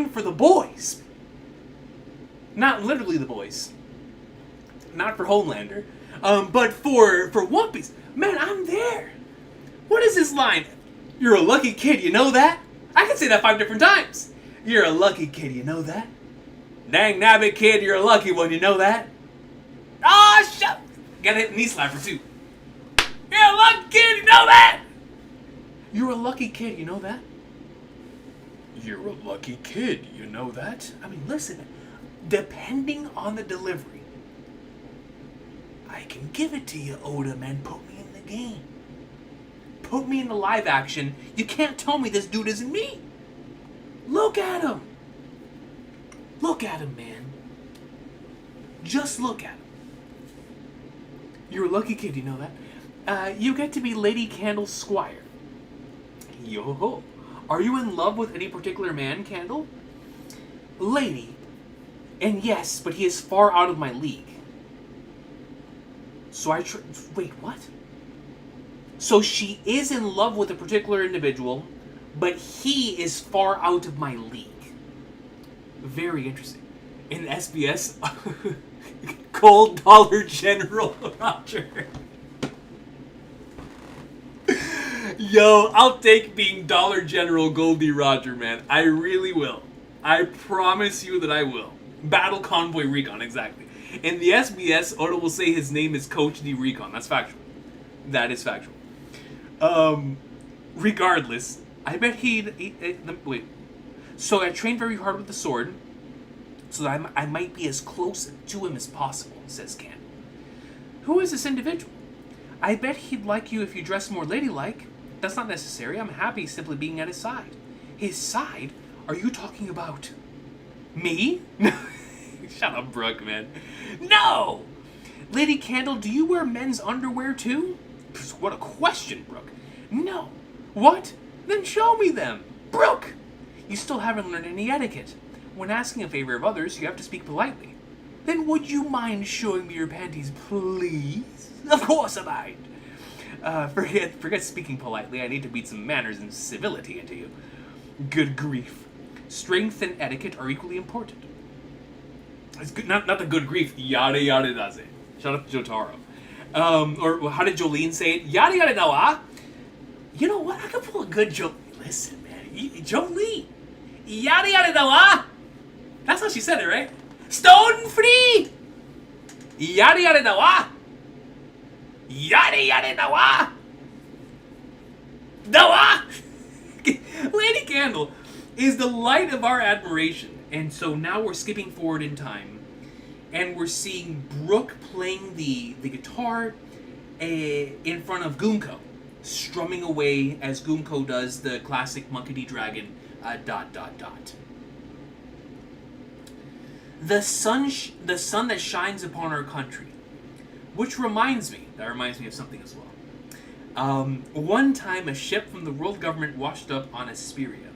for the boys, not literally the boys, not for Homelander, but for One Piece, man, I'm there. What is this line? You're a lucky kid, you know that? I can say that 5 different times. You're a lucky kid, you know that? Dang nabbit kid, you're a lucky one, you know that? Ah, shut. Gotta hit the knee slapper too. You're a lucky kid, you know that? You're a lucky kid, you know that? You're a lucky kid, you know that? I mean, listen, depending on the delivery, I can give it to you, Oda, man. Put me in the game. Put me in the live action. You can't tell me this dude isn't me. Look at him. Look at him, man. Just look at him. You're a lucky kid, you know that? You get to be Lady Candle's squire. Yo-ho. Are you in love with any particular man, Candle? Lady. And yes, but he is far out of my league. So wait, what? So she is in love with a particular individual, but he is far out of my league. Very interesting. In SBS, Cold Dollar General Roger. Yo, I'll take being Dollar General Goldie Roger, man. I really will. I promise you that I will. Battle Convoy Recon, exactly. In the SBS, Oda will say his name is Coach D Recon. That's factual. That is factual. Regardless, I bet wait. So I trained very hard with the sword, so that I might be as close to him as possible, says Ken. Who is this individual? I bet he'd like you if you dress more ladylike. That's not necessary. I'm happy simply being at his side. His side? Are you talking about me? Shut up, Brooke, man. No! Lady Candle, do you wear men's underwear too? What a question, Brooke. No. What? Then show me them. Brooke! You still haven't learned any etiquette. When asking a favor of others, you have to speak politely. Then would you mind showing me your panties, please? Of course I mind. Forget speaking politely. I need to beat some manners and civility into you. Good grief. Strength and etiquette are equally important. It's good, not the good grief. Yada yada does it. Shout out to Jotaro. Or how did Jolene say it? Yada yada dawa. You know what? I could pull a good Jolene. Listen, man. Jolene. Yada yada dawa. That's how she said it, right? Stone free. Yada yada dawa. Yada yada dawa. Dawa. Lady Candle is the light of our admiration. And so now we're skipping forward in time, and we're seeing Brooke playing the guitar in front of Gunko, strumming away as Gunko does the classic Monkey D. Dragon ... The sun that shines upon our country, which reminds me of something as well. One time a ship from the world government washed up on Asperia,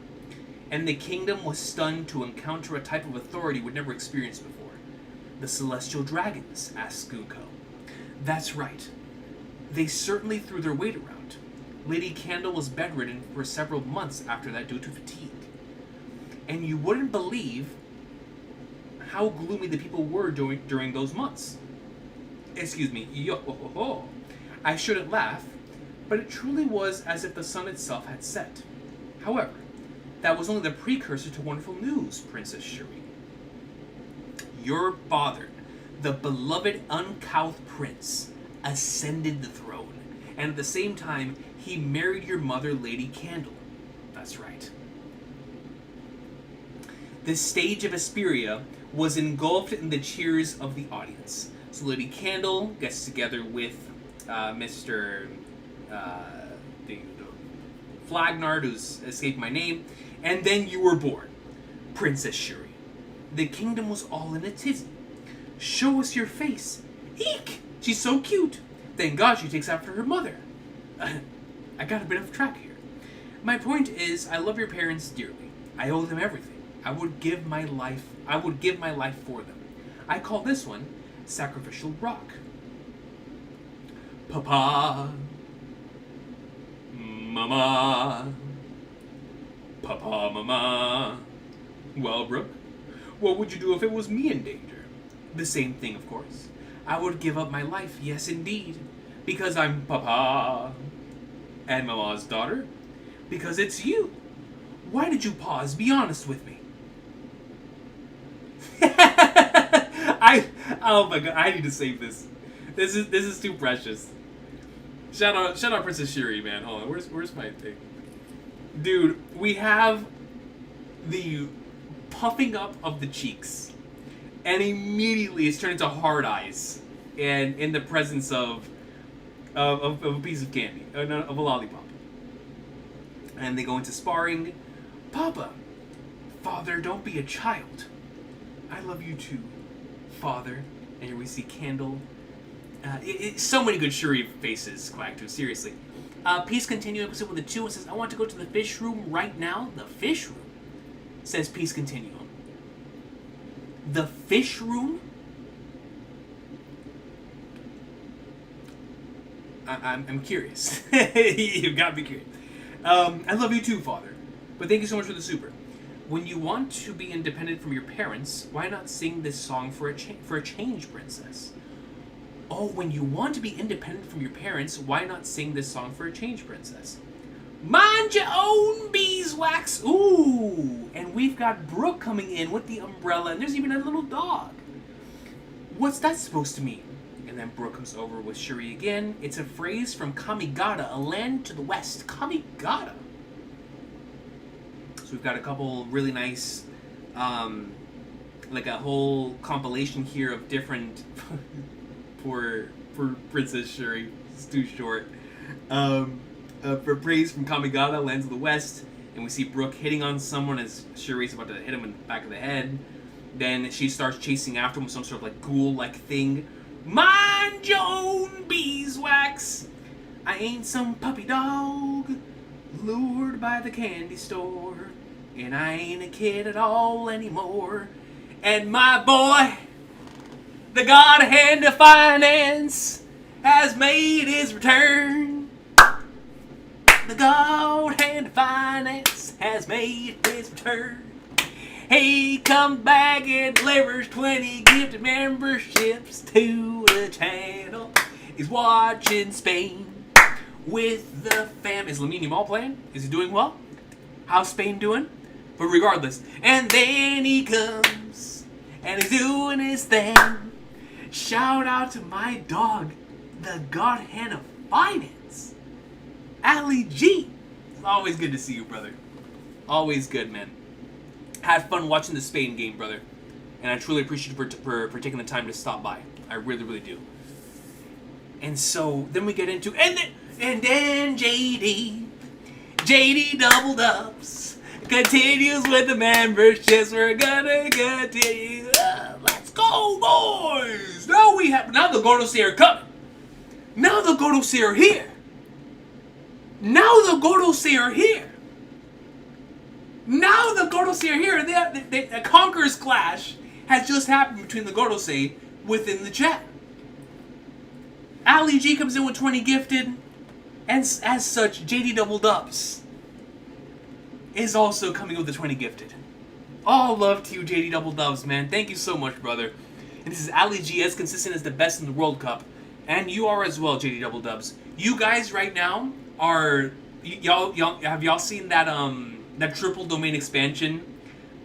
and the kingdom was stunned to encounter a type of authority we'd never experienced before. The celestial dragons, asked Gunko. That's right. They certainly threw their weight around. Lady Candle was bedridden for several months after that due to fatigue. And you wouldn't believe how gloomy the people were during those months. Excuse me, I shouldn't laugh, but it truly was as if the sun itself had set. However, that was only the precursor to wonderful news, Princess Shuri. Your father, the beloved uncouth prince, ascended the throne, and at the same time, he married your mother, Lady Candle. That's right. The stage of Asperia was engulfed in the cheers of the audience. So Lady Candle gets together with Mr. The Flagnard, who's escaped my name, and then you were born, Princess Shuri. The kingdom was all in a tizzy. Show us your face. Eek! She's so cute. Thank God she takes after her mother. I got a bit off track here. My point is, I love your parents dearly. I owe them everything. I would give my life for them. I call this one Sacrificial Rock. Papa. Mama. Papa, Mama. Well, Brooke, what would you do if it was me in danger? The same thing, of course. I would give up my life, yes indeed. Because I'm Papa. And Mama's daughter. Because it's you. Why did you pause? Be honest with me. Oh my god, I need to save this. This is too precious. Shout out Princess Shuri, man. Hold on, where's my thing? Dude, we have the puffing up of the cheeks, and immediately it's turned into hard eyes, and in the presence of a piece of candy, of a lollipop. And they go into sparring. Papa, Father, don't be a child. I love you too, Father. And here we see Candle. So many good Shuri faces, Quack, seriously. Peace continue episode with the 2 and says, I want to go to the fish room right now. The fish room? Says Peace Continuum. The fish room? I'm curious. You've got to be curious. I love you too, Father. But thank you so much for the super. When you want to be independent from your parents, why not sing this song for a change, Princess? Oh, when you want to be independent from your parents, why not sing this song for a change, Princess? Mind your own beeswax! Ooh! And we've got Brooke coming in with the umbrella, and there's even a little dog. What's that supposed to mean? And then Brooke comes over with Shuri again. It's a phrase from Kamigata, a land to the west. Kamigata! So we've got a couple really nice, like a whole compilation here of different... for Princess Shuri. It's too short. For praise from Kamigata, lands of the west. And we see Brooke hitting on someone as Shuri's about to hit him in the back of the head. Then she starts chasing after him with some sort of like ghoul-like thing. Mind your own beeswax. I ain't some puppy dog lured by the candy store. And I ain't a kid at all anymore. And my boy, the god hand of finance, has made his return. The god hand of finance has made his return. He come back and delivers 20 gifted memberships to the channel. He's watching Spain with the fam. Is Lamine Yamal playing? Is he doing well? How's Spain doing? But regardless, and then he comes and he's doing his thing. Shout out to my dog, the god hand of finance, Ali G. It's always good to see you, brother. Always good, man. Had fun watching the Spain game, brother. And I truly appreciate you for taking the time to stop by. I really, really do. And so then we get into and then JD doubled ups. Continues with the memberships. We're gonna continue. Let's go, boys! Now the Gordos are coming. Now the Gordos are here. Now the Gordos are here. Now the Gordos are here. A Conqueror's Clash has just happened between the Gordos within the chat. Ali G comes in with 20 gifted, and as such, JD doubled ups is also coming with the 20 gifted. All love to you, JD Double Dubs, man. Thank you so much, brother. And this is Ali G, as consistent as the best in the World Cup. And you are as well, JD Double Dubs. You guys right now are... Have y'all seen that triple domain expansion?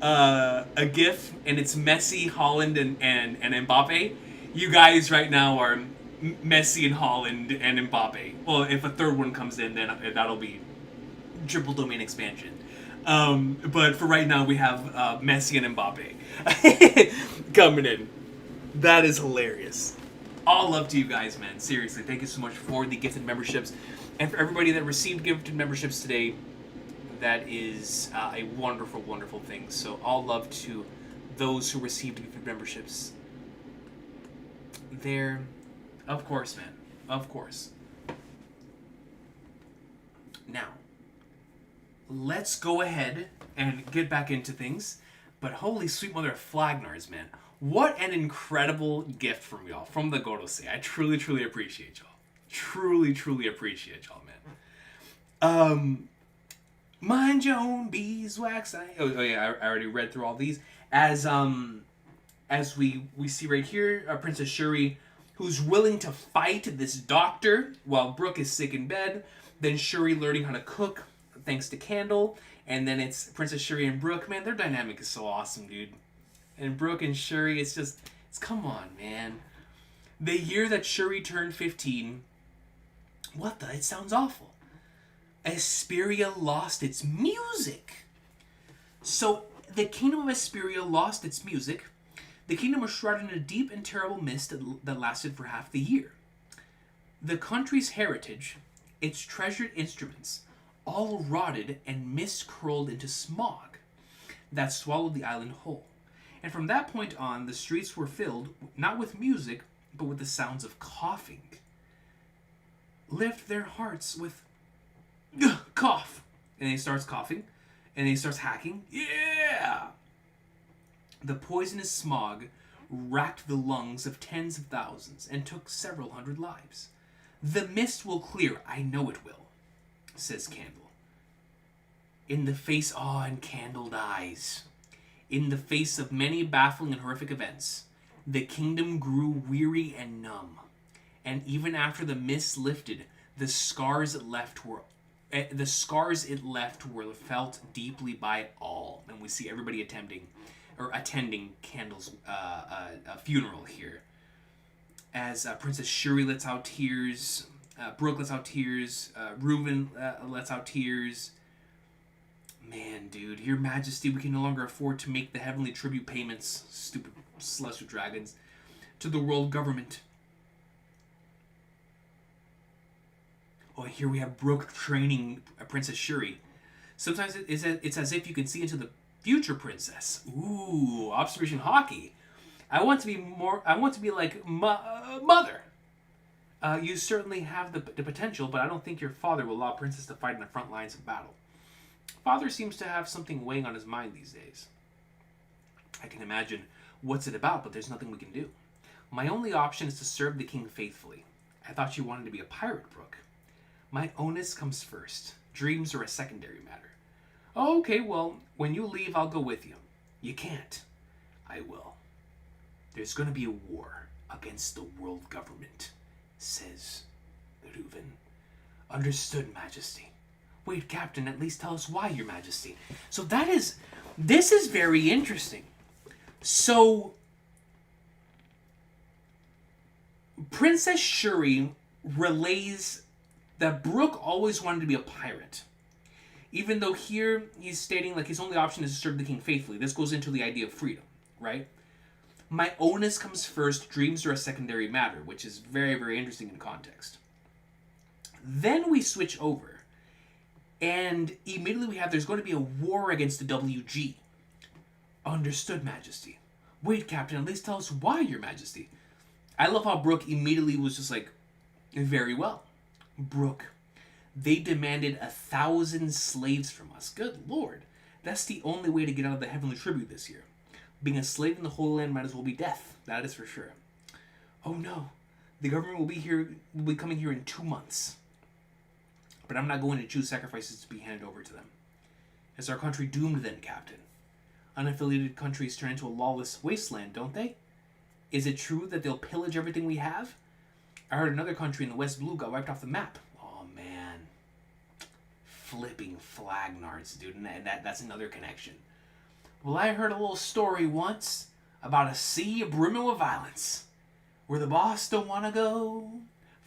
A GIF, and it's Messi, Holland, and Mbappe. You guys right now are Messi and Holland and Mbappe. Well, if a third one comes in, then that'll be triple domain expansion. But for right now, we have Messi and Mbappe coming in. That is hilarious. All love to you guys, man. Seriously, thank you so much for the gifted memberships. And for everybody that received gifted memberships today, that is a wonderful, wonderful thing. So all love to those who received gifted memberships. There, of course, man. Of course. Now, let's go ahead and get back into things. But holy sweet mother of Flagnars, man. What an incredible gift from y'all, from the Gorosei. I truly, truly appreciate y'all. Truly, truly appreciate y'all, man. Mind your own beeswax. Oh yeah, I already read through all these. As we see right here, Princess Shuri, who's willing to fight this doctor while Brooke is sick in bed. Then Shuri learning how to cook, thanks to Candle. And then it's Princess Shuri and Brooke. Man, their dynamic is so awesome, dude. And Brooke and Shuri, it's come on, man. The year that Shuri turned 15, it sounds awful. Asperia lost its music. So, the kingdom of Asperia lost its music. The kingdom was shrouded in a deep and terrible mist that lasted for half the year. The country's heritage, its treasured instruments, all rotted and mist curled into smog that swallowed the island whole. And from that point on, the streets were filled not with music, but with the sounds of coughing. Lift their hearts with cough. And he starts coughing, and he starts hacking. Yeah! The poisonous smog racked the lungs of tens of thousands and took several hundred lives. The mist will clear, I know it will, says Candle. In the face, and Candle dies. In the face of many baffling and horrific events, the kingdom grew weary and numb. And even after the mist lifted, the scars it left were felt deeply by all. And we see everybody attending Candle's funeral here. As Princess Shuri lets out tears, Brooke lets out tears, Reuven lets out tears. Man, dude, Your Majesty, we can no longer afford to make the heavenly tribute payments, stupid celestial dragons, to the world government. Oh, here we have Brooke training Princess Shuri. Sometimes it's as if you can see into the future, princess. Ooh, observation hockey. I want to be more. I want to be like mother. You certainly have the potential, but I don't think your father will allow princess to fight in the front lines of battle. Father seems to have something weighing on his mind these days. I can imagine what's it about, but there's nothing we can do. My only option is to serve the king faithfully. I thought you wanted to be a pirate, Brooke. My onus comes first. Dreams are a secondary matter. Oh, okay, well, when you leave, I'll go with you. You can't. I will. There's going to be a war against the world government, says Reuven. Understood, Majesty. Wait, Captain, at least tell us why, Your Majesty. So this is very interesting. So, Princess Shuri relays that Brooke always wanted to be a pirate. Even though here he's stating like his only option is to serve the king faithfully. This goes into the idea of freedom, right? My onus comes first, dreams are a secondary matter, which is very, very interesting in context. Then we switch over, and immediately we have there's going to be a war against the WG. Understood, Majesty. Wait, Captain, at least tell us why, Your Majesty. I love how Brooke immediately was just like, very well. Brooke, they demanded 1,000 slaves from us. Good Lord. That's the only way to get out of the heavenly tribute this year. Being a slave in the Holy Land might as well be death. That is for sure. Oh no. The government will be coming here in 2 months. But I'm not going to choose sacrifices to be handed over to them. Is our country doomed then, Captain? Unaffiliated countries turn into a lawless wasteland, don't they? Is it true that they'll pillage everything we have? I heard another country in the West Blue got wiped off the map. Oh, man. Flipping flagnards, dude. And that's another connection. Well, I heard a little story once about a sea brimming with violence. Where the boss don't want to go.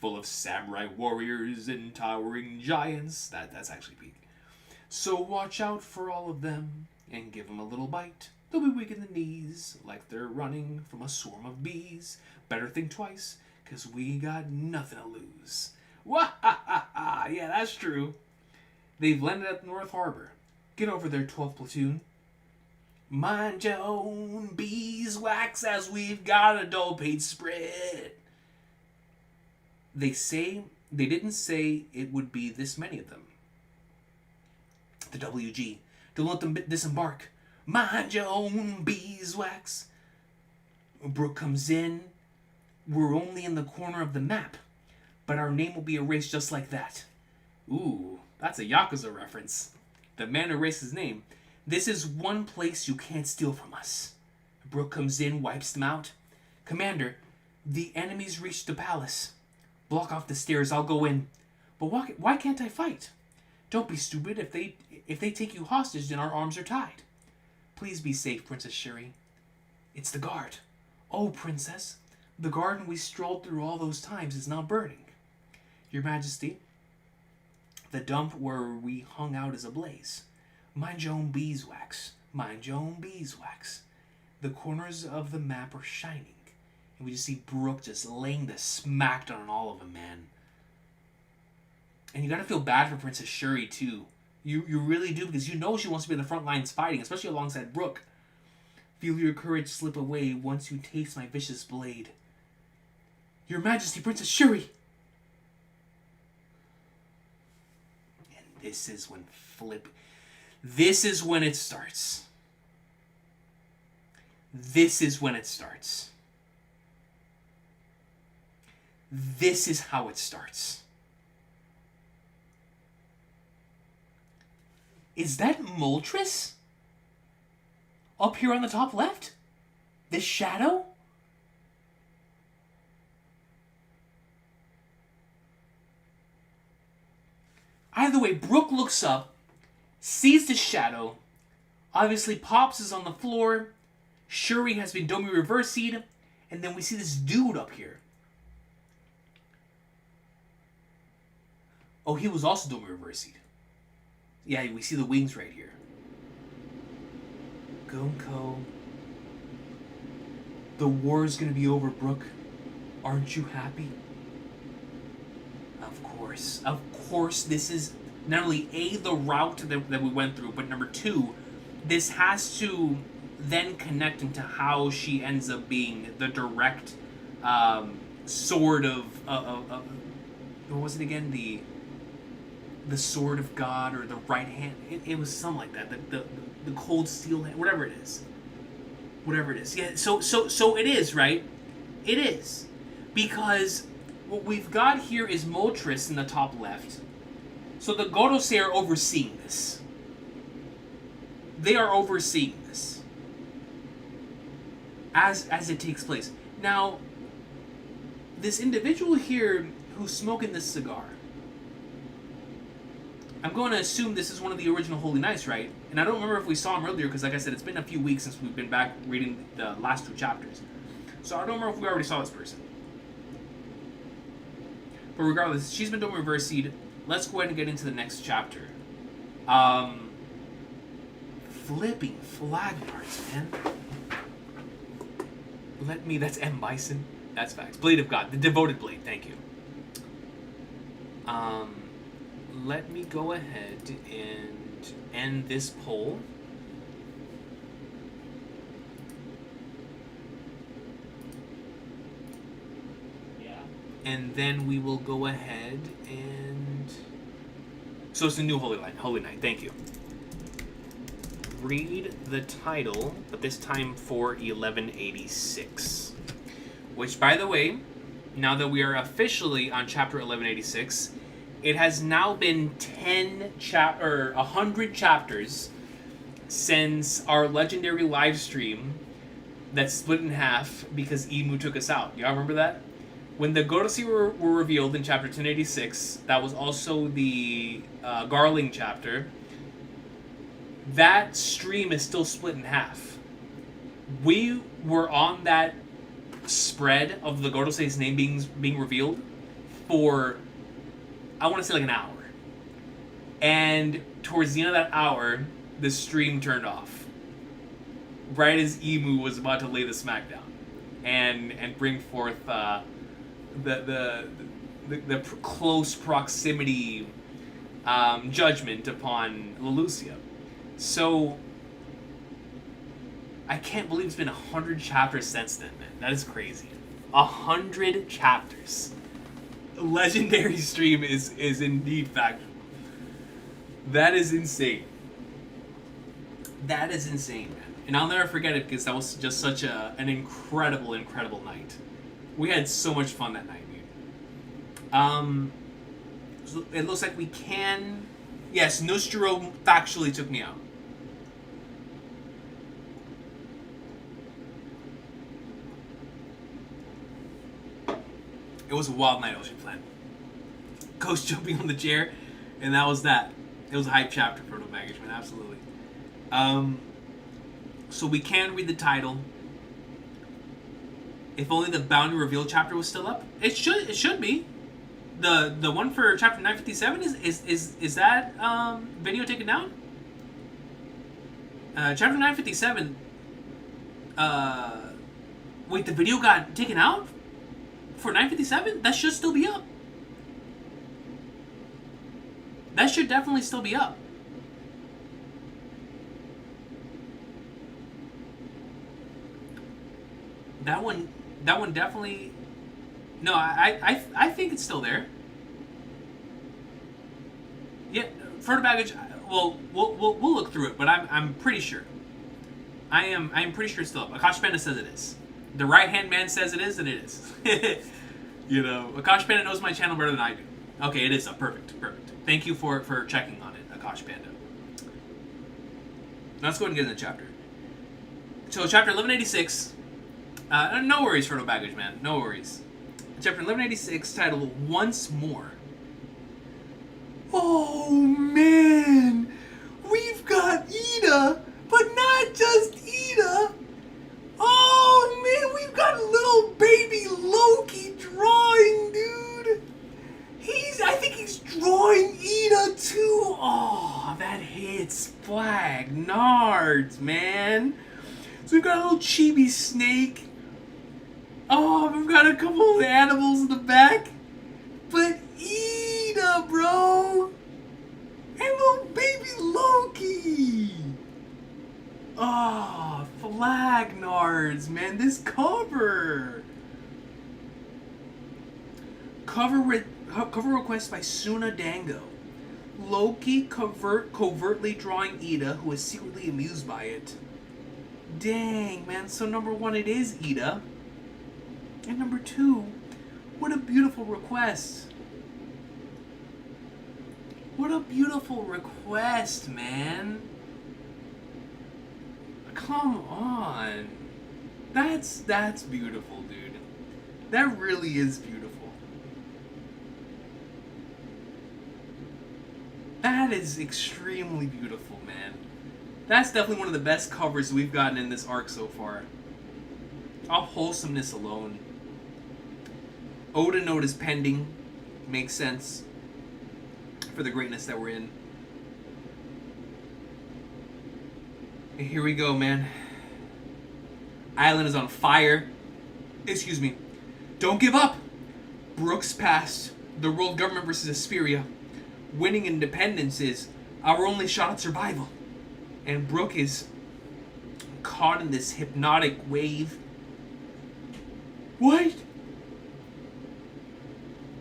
Full of samurai warriors and towering giants. That's actually peak. So watch out for all of them and give them a little bite. They'll be weak in the knees, like they're running from a swarm of bees. Better think twice, because we got nothing to lose. Wah-ha-ha-ha! Yeah, that's true. They've landed at North Harbor. Get over there, 12th Platoon. Mind your own beeswax, as we've got a dull-paid spread. They didn't say it would be this many of them. The WG. Don't let them disembark. Mind your own beeswax. Brooke comes in. We're only in the corner of the map, but our name will be erased just like that. Ooh, that's a Yakuza reference. The man erased his name. This is one place you can't steal from us. Brooke comes in, wipes them out. Commander, the enemies reached the palace. Block off the stairs, I'll go in. But why can't I fight? Don't be stupid. If they take you hostage, then our arms are tied. Please be safe, Princess Shuri. It's the guard. Oh, Princess, the garden we strolled through all those times is now burning. Your Majesty, the dump where we hung out is ablaze. Mind your own beeswax. Mind your own beeswax. The corners of the map are shining. And we just see Brooke just laying the smack on all of them, man. And you gotta feel bad for Princess Shuri, too. You really do, because you know she wants to be in the front lines fighting, especially alongside Brooke. Feel your courage slip away once you taste my vicious blade. Your Majesty, Princess Shuri! And this is when This is when it starts. This is when it starts. This is how it starts. Is that Moltres? Up here on the top left? This shadow? Either way, Brooke looks up, sees the shadow. Obviously, Pops is on the floor. Shuri has been Domi reversi'd. And then we see this dude up here. Oh, he was also Domi reversi'd. Yeah, we see the wings right here. Gonko. The war is going to be over, Brooke. Aren't you happy? Of course. Of course, this is not only the route that we went through, but number two, this has to then connect into how she ends up being the direct sword of what was it again, the sword of God, or the right hand. It was something like that. The cold steel hand, whatever it is. Yeah. So it is, right. It is, because what we've got here is Moltres in the top left. So the Gorosei are overseeing this. They are overseeing this as it takes place. Now, this individual here who's smoking this cigar, I'm going to assume this is one of the original Holy Knights, right? And I don't remember if we saw him earlier, because like I said, it's been a few weeks since we've been back reading the last two chapters. So I don't remember if we already saw this person. But regardless, she's been doing reverse seed. Let's go ahead and get into the next chapter. Flipping flag marks, man. That's M. Bison. That's facts. Blade of God. The devoted blade. Thank you. Let me go ahead and end this poll. Yeah. And then we will go ahead and... So it's a new Holy Knight. Thank you. Read the title, but this time for 1186. Which, by the way, now that we are officially on chapter 1186, it has now been 100 chapters since our legendary live stream that split in half because Emu took us out. Y'all remember that? When the Gorosei were revealed in chapter 1086, that was also the Garling chapter. That stream is still split in half. We were on that spread of the Gorosei's name being revealed for, I want to say, like an hour. And towards the end of that hour, the stream turned off. Right as Emu was about to lay the smackdown and bring forth the close proximity judgment upon Lelucia. So I can't believe it's been 100 chapters since then, man. That is crazy. 100 chapters. Legendary stream is indeed factual. That is insane. That is insane, man. And I'll never forget it, because that was just such an incredible night. We had so much fun that night, dude. So it looks like we can... Yes, Nostro factually took me out. It was a wild night, Ocean Plan. Ghost jumping on the chair, and that was that. It was a hype chapter for No Baggage, man, absolutely. So we can read the title. If only the Bounty Reveal chapter was still up. It should be. The one for chapter 957 is that video taken down? Chapter 957. Wait, the video got taken out for 957? That should still be up. That should definitely still be up. That one definitely. No, I think it's still there. Yeah, for the baggage. Well, we'll look through it, but I'm pretty sure. I'm pretty sure it's still up. Akash Panda says it is. The right hand man says it is, and it is. You know, Akash Panda knows my channel better than I do. Okay, it is up. Perfect. Thank you for checking on it, Akash Panda. Now let's go ahead and get into the chapter. So chapter 1186. No worries for No Baggage, man. No worries. Chapter 1186, titled Once More. Oh, man. We've got Ida, but not just Ida. Oh, man, we've got little baby Loki drawing, dude. I think he's drawing Ida, too. Oh, that hits flag. Nards, man. So we've got a little chibi snake. Oh, we've got a couple of animals in the back. But Ida, bro. Loki! Ah, flag nards, man. This cover. Cover request by Suna Dango. Loki covertly drawing Ida, who is secretly amused by it. Dang, man. So number one, it is Ida. And number two, what a beautiful request. What a beautiful request, man. Come on. That's beautiful, dude. That really is beautiful. That is extremely beautiful, man. That's definitely one of the best covers we've gotten in this arc so far. Off wholesomeness alone. Oda note is pending. Makes sense for the greatness that we're in. And here we go, man. Island is on fire. Excuse me. Don't give up. Brooks passed. The world government versus Asperia. Winning independence is our only shot at survival. And Brooke is caught in this hypnotic wave. What?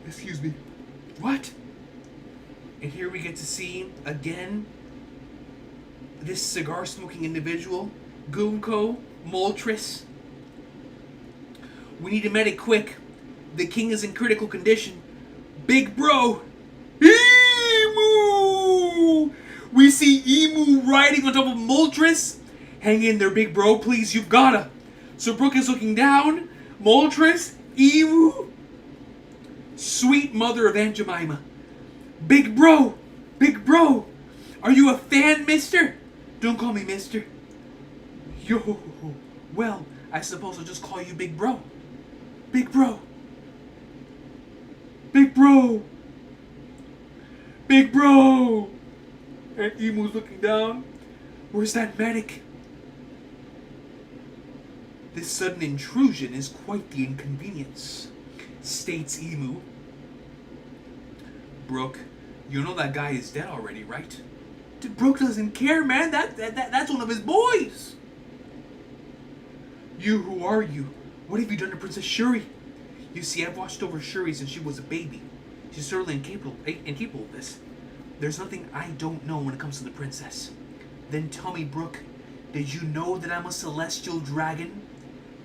Excuse me. What? And here we get to see, again, this cigar-smoking individual, Gunko, Moltres. We need a medic quick. The king is in critical condition. Big bro! Emu! We see Emu riding on top of Moltres. Hang in there, big bro, please, you've gotta. So Brooke is looking down. Moltres, Emu. Sweet mother of Aunt Jemima. Big bro! Big bro! Are you a fan, mister? Don't call me mister. Yo, well, I suppose I'll just call you Big Bro. Big Bro! Big Bro! Big Bro! And Emu's looking down. Where's that medic? This sudden intrusion is quite the inconvenience, states Emu. Brooke, you know that guy is dead already, right? Brooke doesn't care, man. That's one of his boys. You, who are you? What have you done to Princess Shuri? You see, I've watched over Shuri since she was a baby. She's certainly incapable of this. There's nothing I don't know when it comes to the princess. Then tell me, Brooke, did you know that I'm a celestial dragon?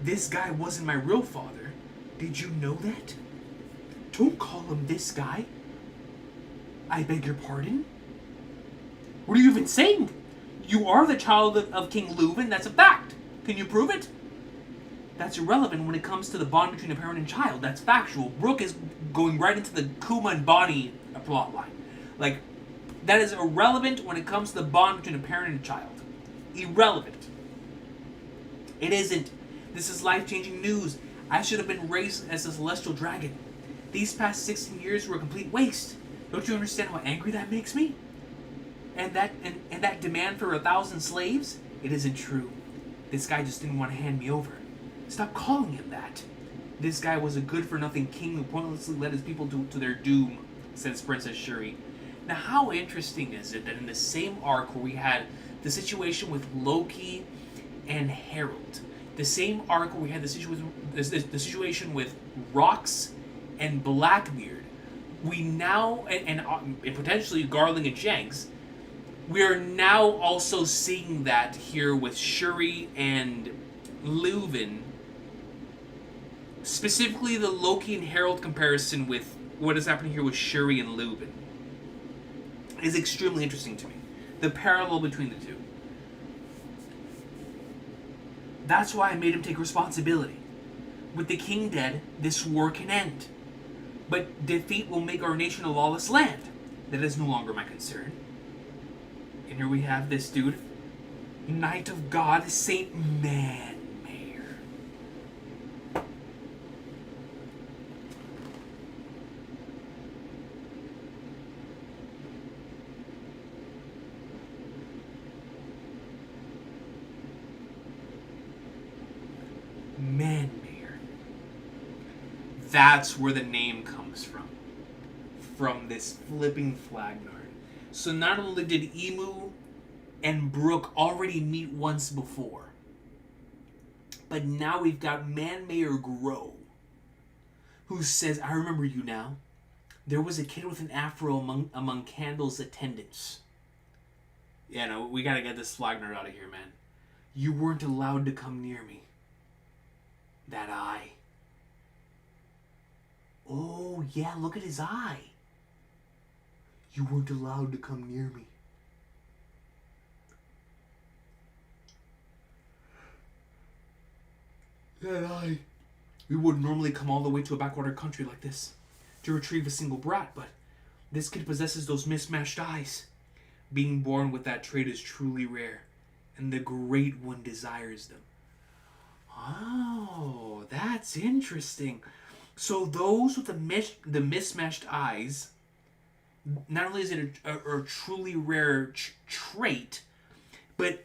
This guy wasn't my real father. Did you know that? Don't call him this guy. I beg your pardon? What are you even saying? You are the child of King Leuven, that's a fact. Can you prove it? That's irrelevant when it comes to the bond between a parent and child. That's factual. Brooke is going right into the Kuma and Bonnie plot line. Like, that is irrelevant when it comes to the bond between a parent and a child. Irrelevant. It isn't. This is life-changing news. I should have been raised as a celestial dragon. These past 16 years were a complete waste. Don't you understand how angry that makes me? And that demand for 1,000 slaves? It isn't true. This guy just didn't want to hand me over. Stop calling him that. This guy was a good-for-nothing king who pointlessly led his people to their doom, says Princess Shuri. Now, how interesting is it that in the same arc where we had the situation with Loki and Harold, the same arc where we had the situation with Rox and Blackbeard, we now, and potentially Garling and Shanks, we are now also seeing that here with Shuri and Leuven. Specifically, the Loki and Harold comparison with what is happening here with Shuri and Leuven is extremely interesting to me. The parallel between the two. That's why I made him take responsibility. With the king dead, this war can end. But defeat will make our nation a lawless land. That is no longer my concern. And here we have this dude, Knight of God, Saint Manmayer. Manmayer. That's where the name comes from. From this flipping flagnard. So not only did Emu and Brooke already meet once before. But now we've got Man-Mayor Grow, who says, I remember you now. There was a kid with an afro among Candle's attendants. Yeah, no, we gotta get this flag nerd out of here, man. You weren't allowed to come near me. That eye. Oh, yeah, look at his eye. You weren't allowed to come near me. That eye. We wouldn't normally come all the way to a backwater country like this to retrieve a single brat, but this kid possesses those mismatched eyes. Being born with that trait is truly rare, and the Great One desires them. Oh, that's interesting. So those with the mismatched eyes, not only is it a truly rare trait, but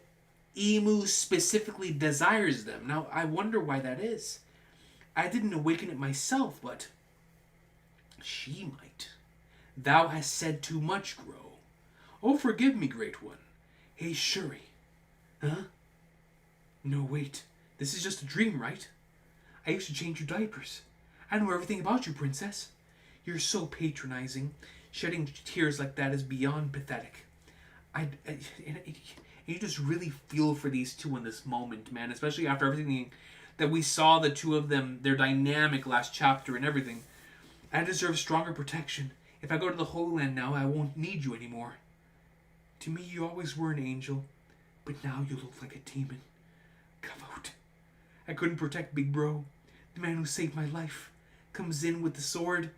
Emu specifically desires them. Now, I wonder why that is. I didn't awaken it myself, but she might. Thou hast said too much, Grow. Oh, forgive me, Great One. Hey, Shuri. Huh? No, wait. This is just a dream, right? I used to change your diapers. I know everything about you, Princess. You're so patronizing. Shedding tears like that is beyond pathetic. You just really feel for these two in this moment, man. Especially after everything that we saw the two of them, their dynamic last chapter and everything. I deserve stronger protection. If I go to the Holy Land now, I won't need you anymore. To me, you always were an angel, but now you look like a demon. Come out. I couldn't protect Big Bro. The man who saved my life comes in with the sword.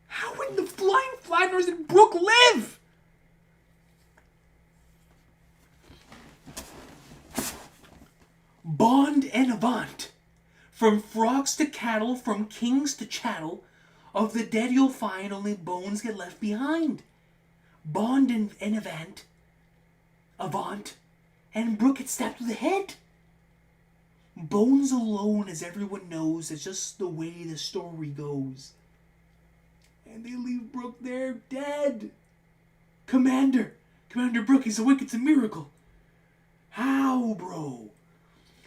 How in the flying flaggers did Brooke live? Bond and Avant. From frogs to cattle, from kings to chattel, of the dead you'll find only bones get left behind. Bond and Avant, and Brooke get stabbed through the head. Bones alone, as everyone knows, is just the way the story goes. And they leave Brooke there dead. Commander Brooke, he's awake, it's a miracle. How, bro?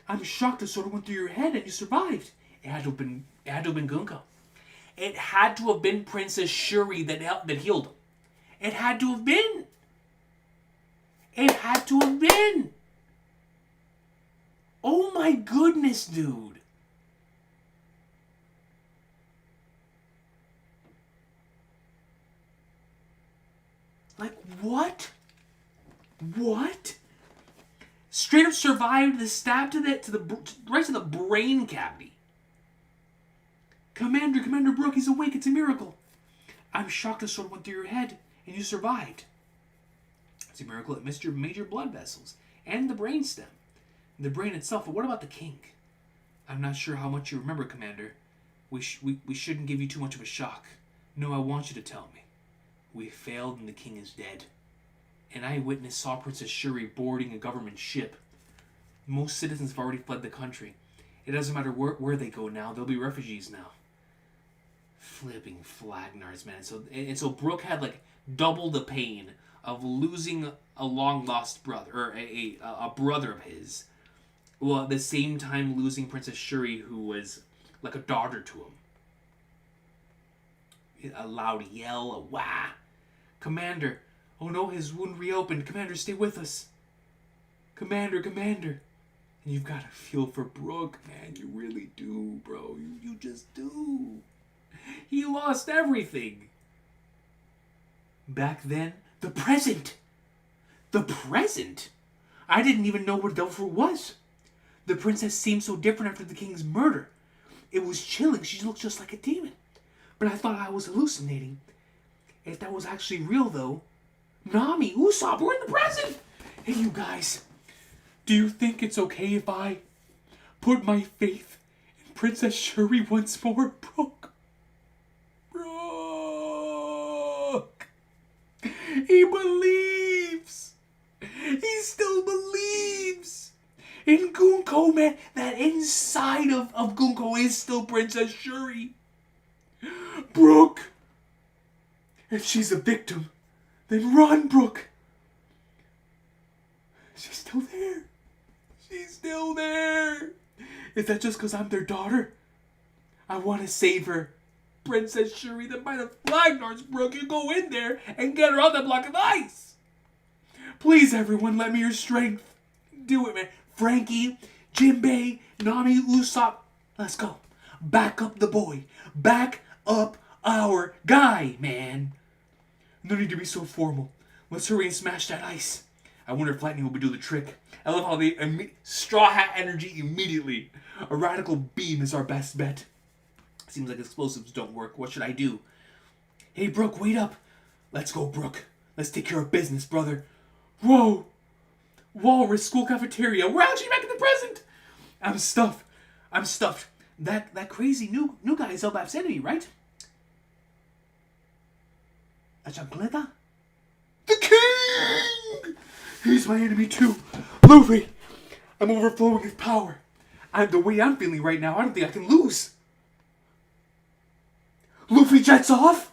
I'm shocked the sword went through your head and you survived. It had to have been Gunko. It had to have been Princess Shuri that healed him. It had to have been. It had to have been. Oh my goodness, dude. Like, what? What? Straight up survived the stab right to the brain cavity. Commander Brooke, he's awake. It's a miracle. I'm shocked the sword went through your head and you survived. It's a miracle it missed your major blood vessels and the brain stem, the brain itself. But what about the king? I'm not sure how much you remember, Commander. We shouldn't give you too much of a shock. No, I want you to tell me. We failed and the king is dead. An eyewitness saw Princess Shuri boarding a government ship. Most citizens have already fled the country. It doesn't matter where they go now. They'll be refugees now. Flipping Flagnars, man. So Brooke had like double the pain of losing a long lost brother, or a brother of his, while at the same time losing Princess Shuri, who was like a daughter to him. A loud yell, a wah. Commander, oh no, his wound reopened. Commander, stay with us. Commander. And you've got to feel for Brooke, man. You really do, bro. You just do. He lost everything. Back then, the present. The present? I didn't even know what Devil Fruit was. The princess seemed so different after the king's murder. It was chilling. She looked just like a demon. But I thought I was hallucinating. If that was actually real, though, Nami, Usopp, we're in the present! Hey, you guys, do you think it's okay if I put my faith Princess Shuri once more, Brooke. Brooke. He believes. He still believes. In Gunko, man, that inside of Gunko is still Princess Shuri. Brooke. If she's a victim, then run, Brooke. She's still there. She's still there. Is that just because I'm their daughter? I want to save her. Princess Shuri, the Might of Flagnar's Brooke, you go in there and get her on the block of ice. Please, everyone, lend me your strength. Do it, man. Frankie, Jinbei, Nami, Usopp. Let's go. Back up the boy. Back up our guy, man. No need to be so formal. Let's hurry and smash that ice. I wonder if lightning will do the trick. I love how they straw hat energy immediately. A radical beam is our best bet. Seems like explosives don't work. What should I do? Hey, Brooke, wait up. Let's go, Brooke. Let's take care of business, brother. Whoa. Walrus school cafeteria. We're actually back in the present. I'm stuffed. That crazy new guy is Elbaf's enemy, right? A chancleta? The king! He's my enemy too. Luffy, I'm overflowing with power. The way I'm feeling right now, I don't think I can lose. Luffy jets off?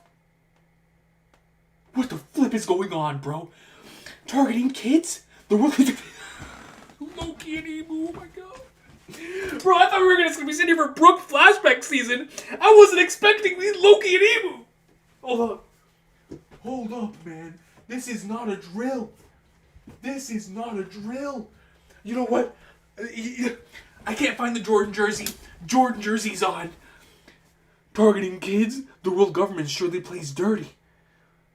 What the flip is going on, bro? Targeting kids? The world is... Loki and Emu, oh my god. Bro, I thought we were going to be sitting here for Brooke flashback season. I wasn't expecting Loki and Emu. Hold up, man. This is not a drill. This is not a drill. You know what? I can't find the Jordan jersey. Jordan jersey's on. Targeting kids? The world government surely plays dirty.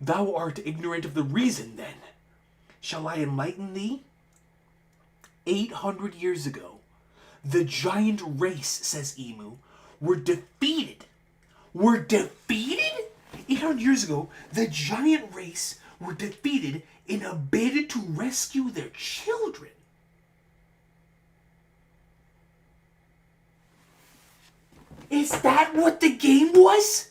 Thou art ignorant of the reason, then. Shall I enlighten thee? 800 years ago, the giant race, says Emu, were defeated. Were defeated? 800 years ago, the giant race were defeated in a bid to rescue their children. Is that what the game was?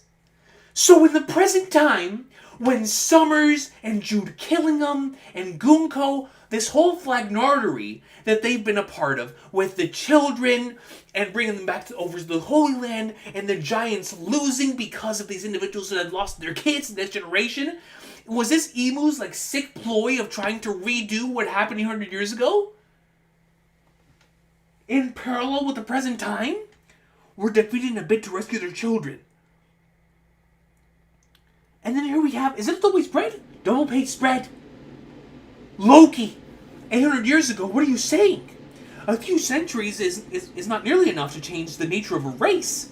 So in the present time, when Summers and Jude Killingham and Gunko, this whole Flagnardery that they've been a part of, with the children and bringing them back over to the Holy Land, and the Giants losing because of these individuals that had lost their kids in this generation, was this Emu's sick ploy of trying to redo what happened 100 years ago? In parallel with the present time? We're defeated in a bid to rescue their children. And then here we have, is it a double spread? Double page spread. Loki, 800 years ago, what are you saying? A few centuries is not nearly enough to change the nature of a race.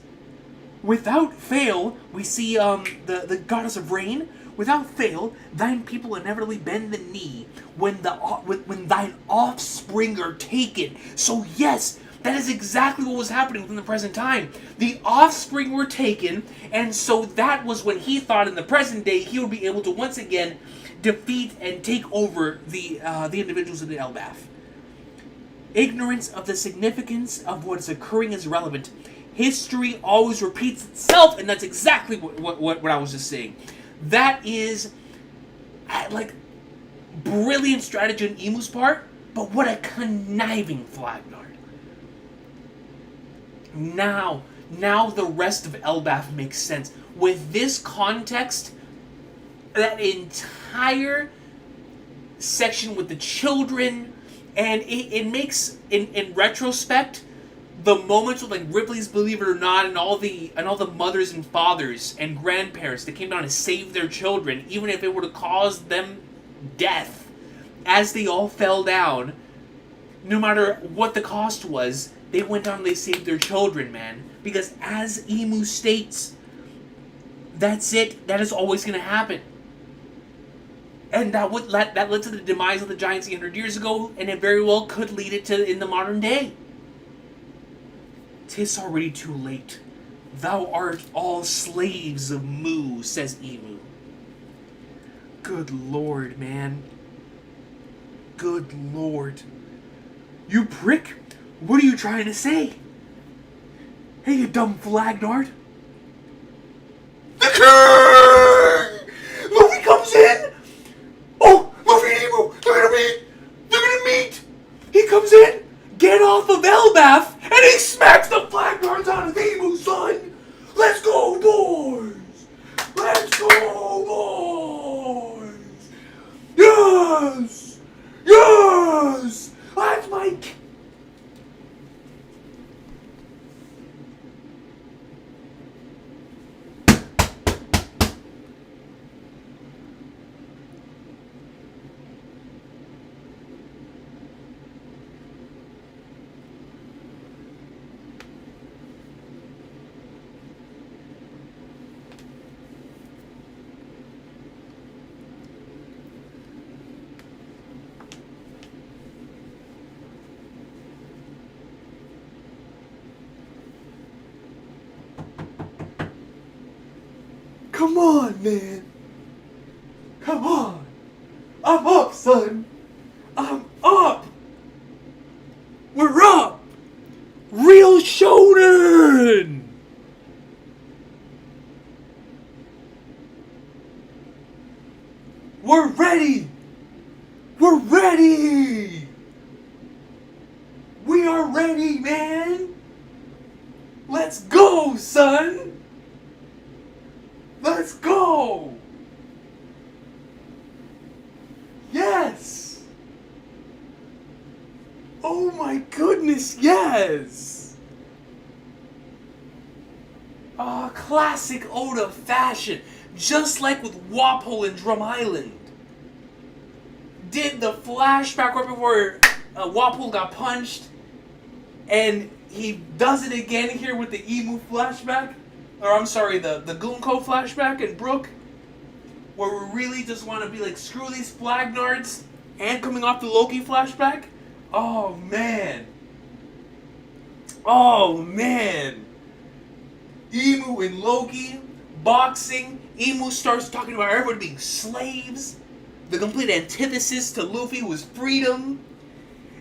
Without fail, we see the goddess of rain. Without fail, thine people inevitably bend the knee when thine offspring are taken. So yes, that is exactly what was happening within the present time. The offspring were taken, and so that was when he thought in the present day he would be able to once again defeat and take over the individuals in the Elbaf. Ignorance of the significance of what is occurring is relevant. History always repeats itself, and that's exactly what I was just saying. That is, brilliant strategy on Emu's part, but what a conniving Flagnard. Now the rest of Elbaf makes sense. With this context, that entire section with the children, and it makes, in retrospect, the moments with Ripley's Believe It or Not, and all the mothers and fathers and grandparents that came down to save their children, even if it would have caused them death, as they all fell down, no matter what the cost was, they went down and they saved their children, man. Because as Emu states, that's it. That is always going to happen. And that led to the demise of the Giants 800 years ago, and it very well could lead it to in the modern day. 'Tis already too late. Thou art all slaves of Mu, says Emu. Good lord, man. Good lord. You prick! What are you trying to say? Hey, you dumb flagnard. The king! Luffy comes in! Oh, Luffy and Emu! They're gonna meet! They're gonna meet! He comes in, get off of Elbaf, and he smacks the flagnards out of Emu, son! Let's go, boys! Let's go, boys! Yes! Yes! That's my... Come on, man. Come on. I'm up, son. I'm up. We're up. Real shonen. We're ready. We're ready. We are ready, man. Let's go, son. Let's go! Yes! Oh my goodness, yes! Ah, classic Oda fashion. Just like with Walpole and Drum Island. Did the flashback right before Walpole got punched. And he does it again here with the Emu flashback. Or I'm sorry, the Goonko flashback and Brook, where we really just want to be like, screw these flagnards, and coming off the Loki flashback. Oh man. Oh man. Emu and Loki, boxing. Emu starts talking about everyone being slaves. The complete antithesis to Luffy was freedom.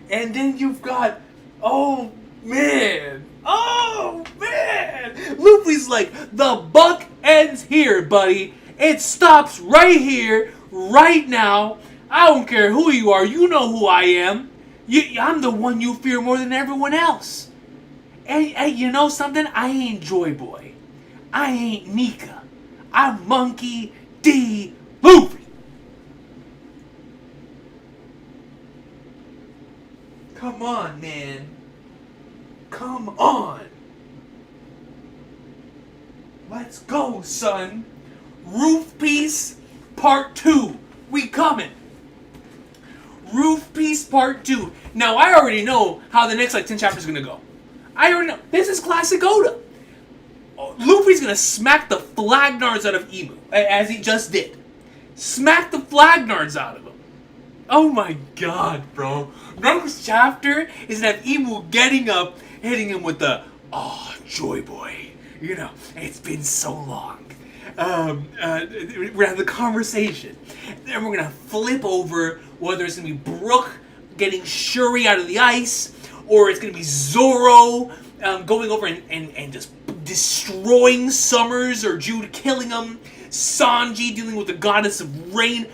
And then you've got, oh man. Oh man! Luffy's like, the buck ends here, buddy. It stops right here, right now. I don't care who you are. You know who I am. I'm the one you fear more than everyone else. And you know something? I ain't Joy Boy. I ain't Nika. I'm Monkey D. Luffy. Come on, man. Come on. Let's go, son. Roof Piece Part 2. We coming. Roof Piece Part 2. Now, I already know how the next, 10 chapters are going to go. I already know. This is classic Oda. Luffy's going to smack the flagnards out of Emu, as he just did. Smack the flagnards out of him. Oh my god, bro. Next chapter is that Emu getting up, hitting him with the, oh, Joy Boy. You know, it's been so long. We're gonna have the conversation. Then we're gonna flip over whether it's gonna be Brook getting Shuri out of the ice, or it's gonna be Zoro going over and just destroying Summers, or Jude killing him, Sanji dealing with the goddess of rain.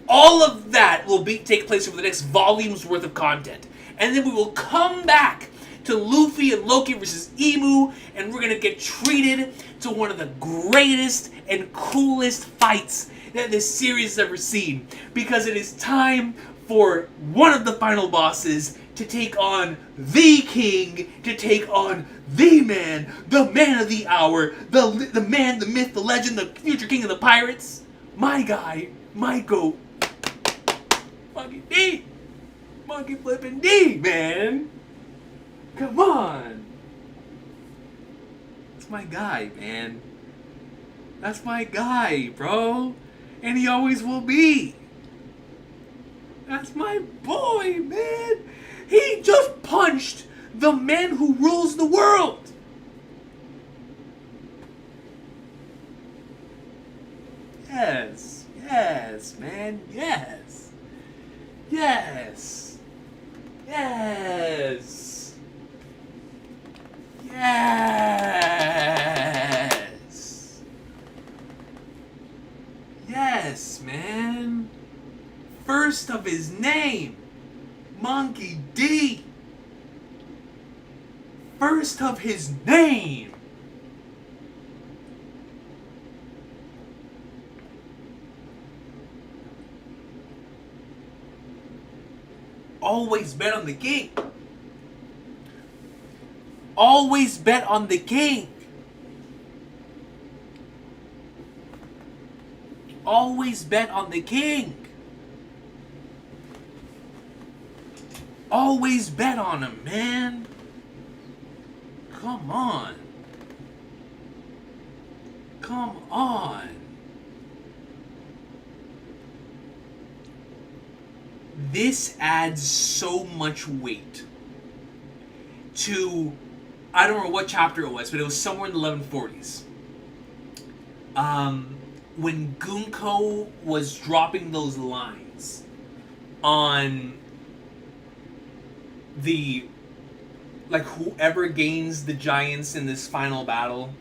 All of that will take place over the next volume's worth of content. And then we will come back to Luffy and Loki versus Emu, and we're going to get treated to one of the greatest and coolest fights that this series has ever seen. Because it is time for one of the final bosses to take on the king, to take on the man of the hour, the man, the myth, the legend, the future king of the pirates, my guy, my goat, Monkey D! Monkey flippin' D, man! Come on! That's my guy, man. That's my guy, bro. And he always will be. That's my boy, man. He just punched the man who rules the world. Yes. Yes, man. Yes. Yes. Yes. Yes. Yes, man. First of his name. Monkey D. First of his name. Always bet on the king. Always bet on the king. Always bet on the king. Always bet on him, man. Come on. Come on. This adds so much weight to, I don't know what chapter it was, but it was somewhere in the 1140s. When Gunko was dropping those lines on the, like, whoever gains the giants in this final battle,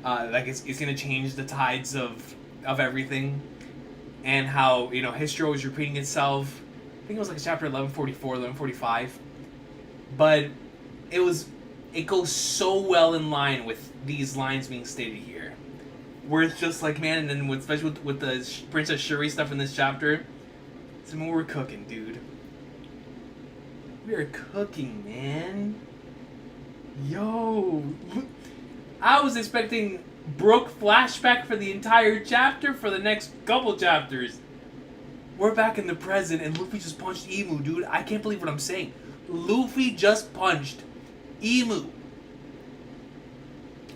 like it's gonna change the tides of everything, and how, you know, history was repeating itself. I think it was like chapter 1144, 1145, but it goes so well in line with these lines being stated here, where it's just like, man, and then especially with the Princess Shuri stuff in this chapter, it's, I mean, we're cooking, dude. We are cooking, man. Yo, I was expecting Brooke flashback for the entire chapter for the next couple chapters. We're back in the present, and Luffy just punched Emu, dude. I can't believe what I'm saying. Luffy just punched Emu.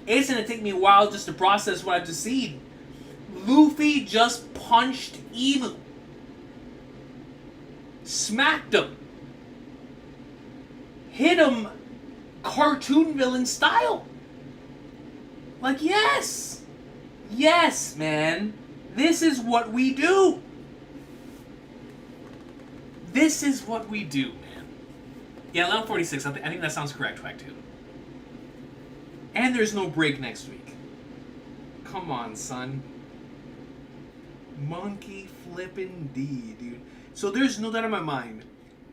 It's gonna take me a while just to process what I've just seen. Luffy just punched Emu. Smacked him. Hit him cartoon villain style. Like, yes. Yes, man. This is what we do. This is what we do, man. Yeah, 1146. I think that sounds correct, Wack 2. And there's no break next week. Come on, son. Monkey flippin' D, dude. So there's no doubt in my mind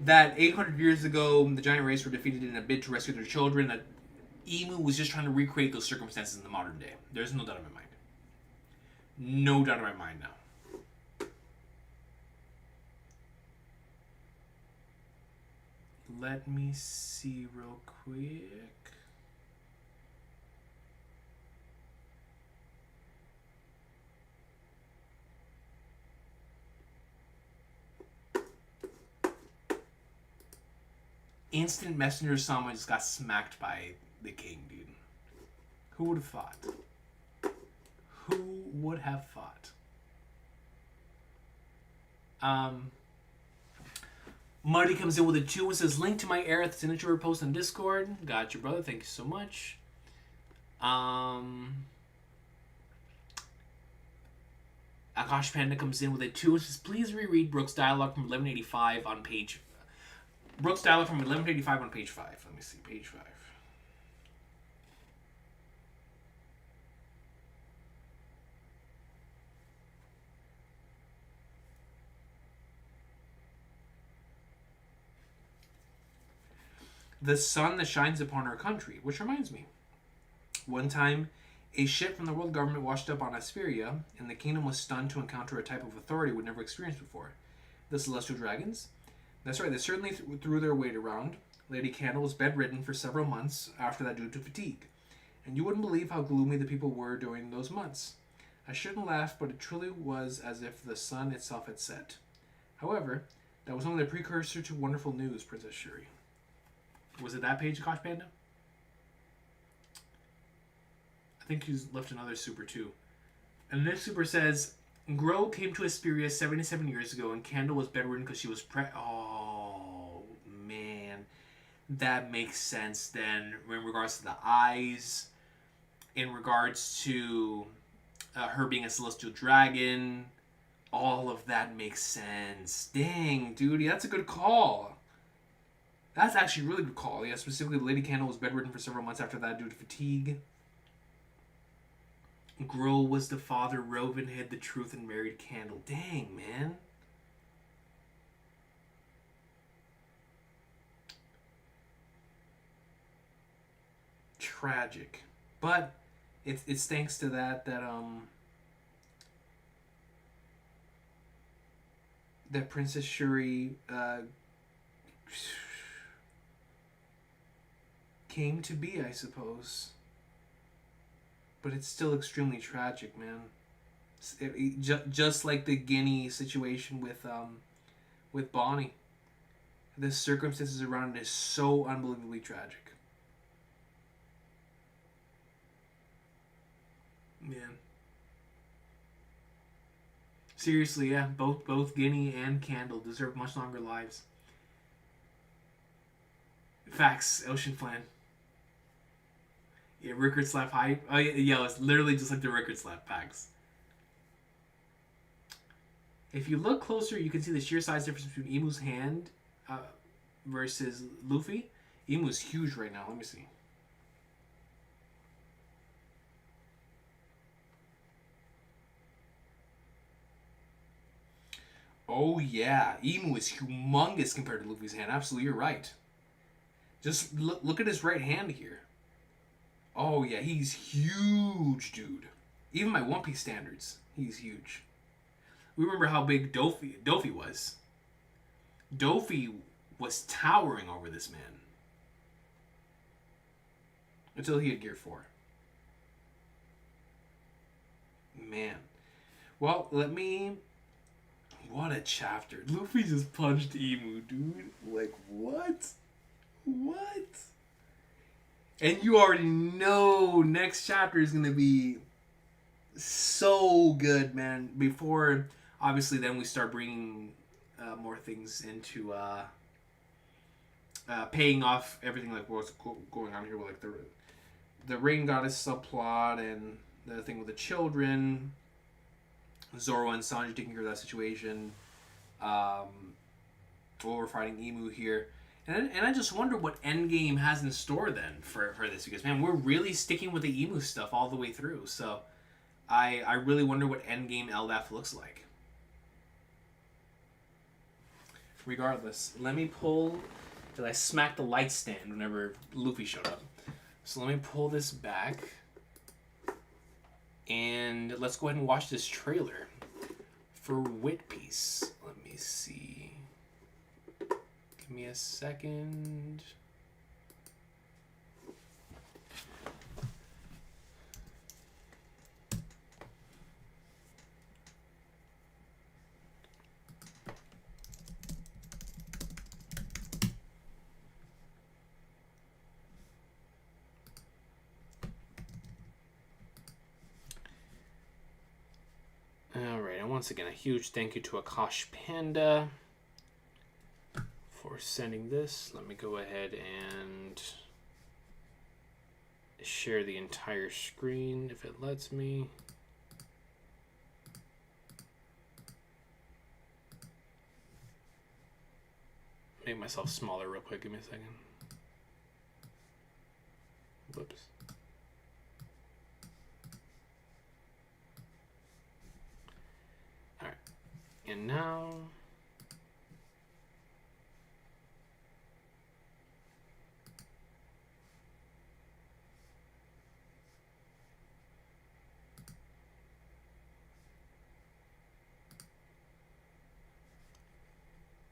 that 800 years ago, the giant race were defeated in a bid to rescue their children, that Emu was just trying to recreate those circumstances in the modern day. There's no doubt in my mind. No doubt in my mind now. Let me see real quick. Instant Messenger Sama just got smacked by the king, dude. Who would have thought? Who would have thought? Marty comes in with a 2 and says, link to my Aerith signature post on Discord. Got you, brother. Thank you so much. Akash Panda comes in with a 2 and says, please reread Brooks' dialogue from 1185 on page... Brooks' dialogue from 1185 on page 5. Let me see, page 5. The sun that shines upon our country, which reminds me. One time, a ship from the world government washed up on Asperia, and the kingdom was stunned to encounter a type of authority we'd never experienced before. The Celestial Dragons? That's right, they certainly threw their weight around. Lady Candle was bedridden for several months after that due to fatigue. And you wouldn't believe how gloomy the people were during those months. I shouldn't laugh, but it truly was as if the sun itself had set. However, that was only the precursor to wonderful news, Princess Shuri. Was it that page, Kosh Panda? I think he's left another super too. And this super says, Gro came to Asperia 77 years ago, and Candle was bedridden because she was Oh, man. That makes sense then, in regards to the eyes, in regards to her being a celestial dragon. All of that makes sense. Dang, dude, that's a good call. That's actually a really good call. Yeah, specifically, Lady Candle was bedridden for several months after that due to fatigue. Gruel was the father, Roven hid the truth and married Candle. Dang, man. Tragic. But it's thanks to that Princess Shuri came to be, I suppose. But it's still extremely tragic, man. Just like the Guinea situation with Bonnie, the circumstances around it is so unbelievably tragic. Man. Seriously, yeah, both Guinea and Candle deserve much longer lives. Facts, Ocean Flan. Yeah, Rickard slap high. Oh yeah, it's literally just like the Rickard slap packs. If you look closer, you can see the sheer size difference between Emu's hand versus Luffy. Emu's huge right now. Let me see. Oh yeah, Emu is humongous compared to Luffy's hand. Absolutely, you're right. Just look at his right hand here. Oh yeah, he's huge, dude. Even by One Piece standards, he's huge. We remember how big Dofi was. Dofi was towering over this man. Until he had Gear 4. Man. Well, let me... What a chapter. Luffy just punched Emu, dude. Like, what? What? And you already know next chapter is going to be so good, man. Before, obviously, then we start bringing more things into paying off everything like what's going on here with like the Rain Goddess subplot and the thing with the children, Zoro and Sanji taking care of that situation. While we're fighting Emu here. And I just wonder what Endgame has in store then for this. Because, man, we're really sticking with the Emu stuff all the way through. So, I really wonder what Endgame LDAF looks like. Regardless, let me pull... Because I smacked the light stand whenever Luffy showed up. So let me pull this back. And let's go ahead and watch this trailer for Wit Piece. Let me see. Give me a second. Alright, and once again, a huge thank you to Akash Panda for sending this. Let me go ahead and share the entire screen if it lets me. Make myself smaller real quick. Give me a second. Whoops. Alright. And now...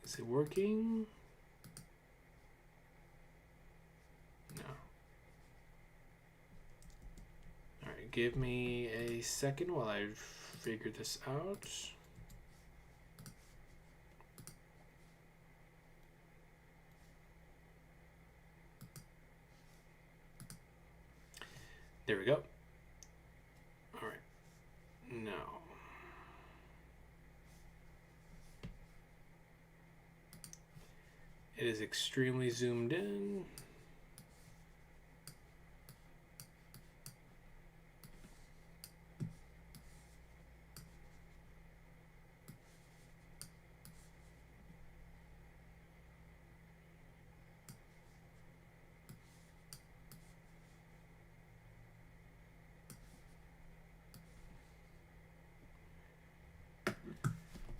Is it working? No. Alright, give me a second while I figure this out. There we go. Alright. Now. It is extremely zoomed in.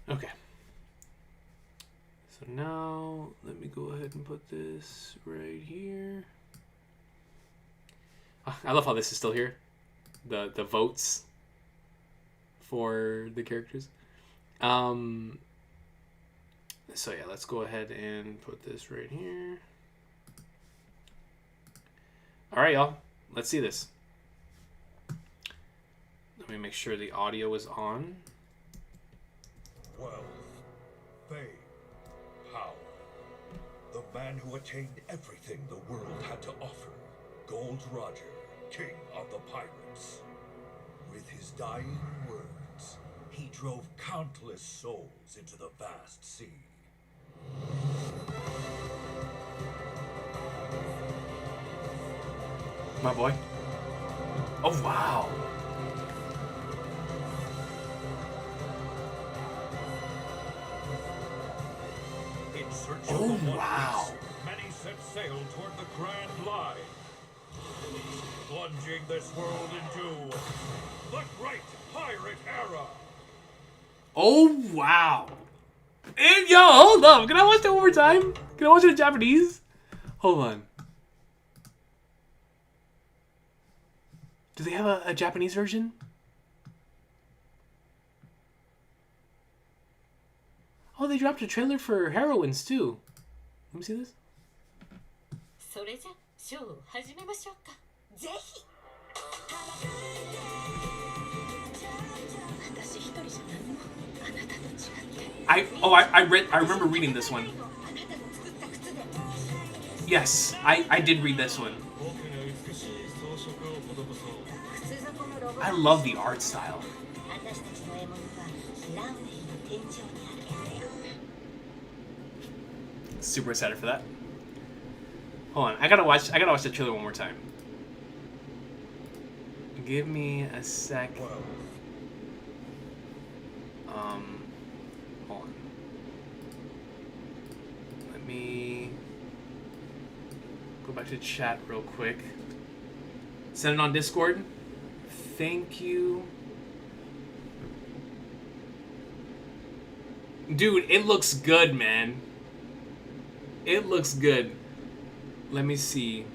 Okay. So now, let me go ahead and put this right here. I love how this is still here. The votes for the characters. So yeah, let's go ahead and put this right here. All right, y'all. Let's see this. Let me make sure the audio is on. Wealth, fame, power. The man who attained everything the world had to offer. Gold Roger, king of the pirates. With his dying words, he drove countless souls into the vast sea. My boy. Oh, wow. In search of Oh, the One wow. Piece, many set sail toward the Grand Line, plunging this world into the Great Pirate Era. Oh, wow. And yo, hold up. Can I watch that one more time? Can I watch it in Japanese? Hold on. Do they have a Japanese version? Oh, they dropped a trailer for Heroines too. Let me see this. それじゃショーを始めましょうか。ぜひ。私一人じゃ何もあなたと違って。I remember reading this one. Yes, I did read this one. I love the art style. Super excited for that. Hold on, I gotta watch the trailer one more time. Give me a sec. Hold on. Let me go back to chat real quick. Send it on Discord. Thank you. Dude, it looks good, man. It looks good. Let me see.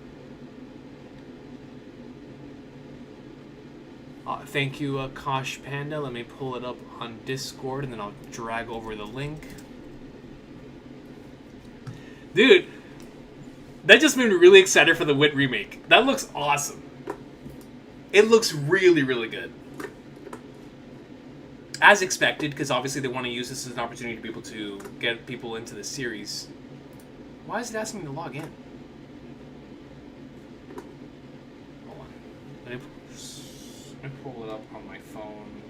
Thank you, Kosh Panda. Let me pull it up on Discord, and then I'll drag over the link. Dude, that just made me really excited for the Wit remake. That looks awesome. It looks really, really good. As expected, because obviously they want to use this as an opportunity to be able to get people into the series. Why is it asking me to log in? Hold on. Let me pull it up on my phone.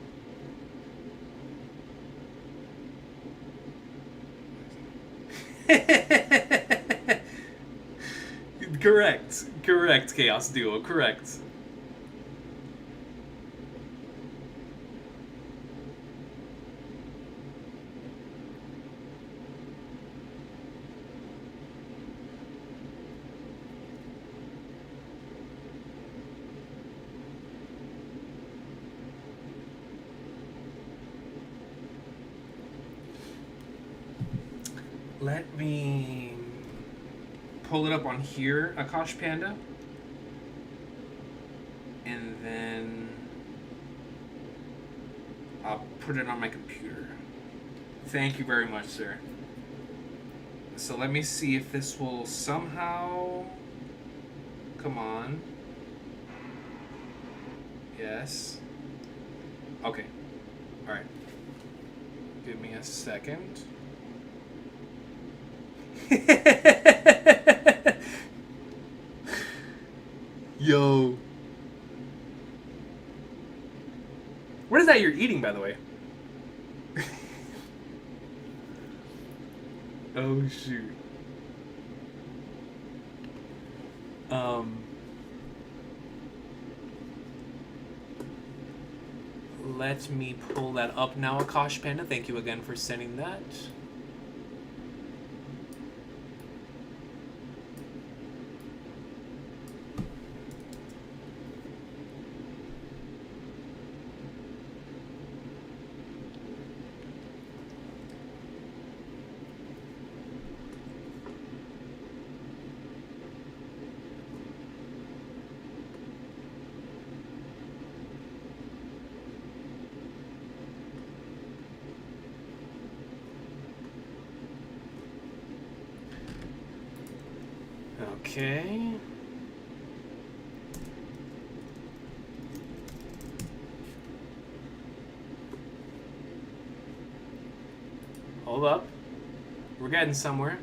Correct, Chaos Duo, correct. Let me pull it up on here, Akash Panda. And then I'll put it on my computer. Thank you very much, sir. So let me see if this will somehow... Come on. Yes. Okay. Alright. Give me a second. Yo. What is that you're eating, by the way? Oh, shoot. Let me pull that up now, Akash Panda. Thank you again for sending that. Okay. Hold up. We're getting somewhere.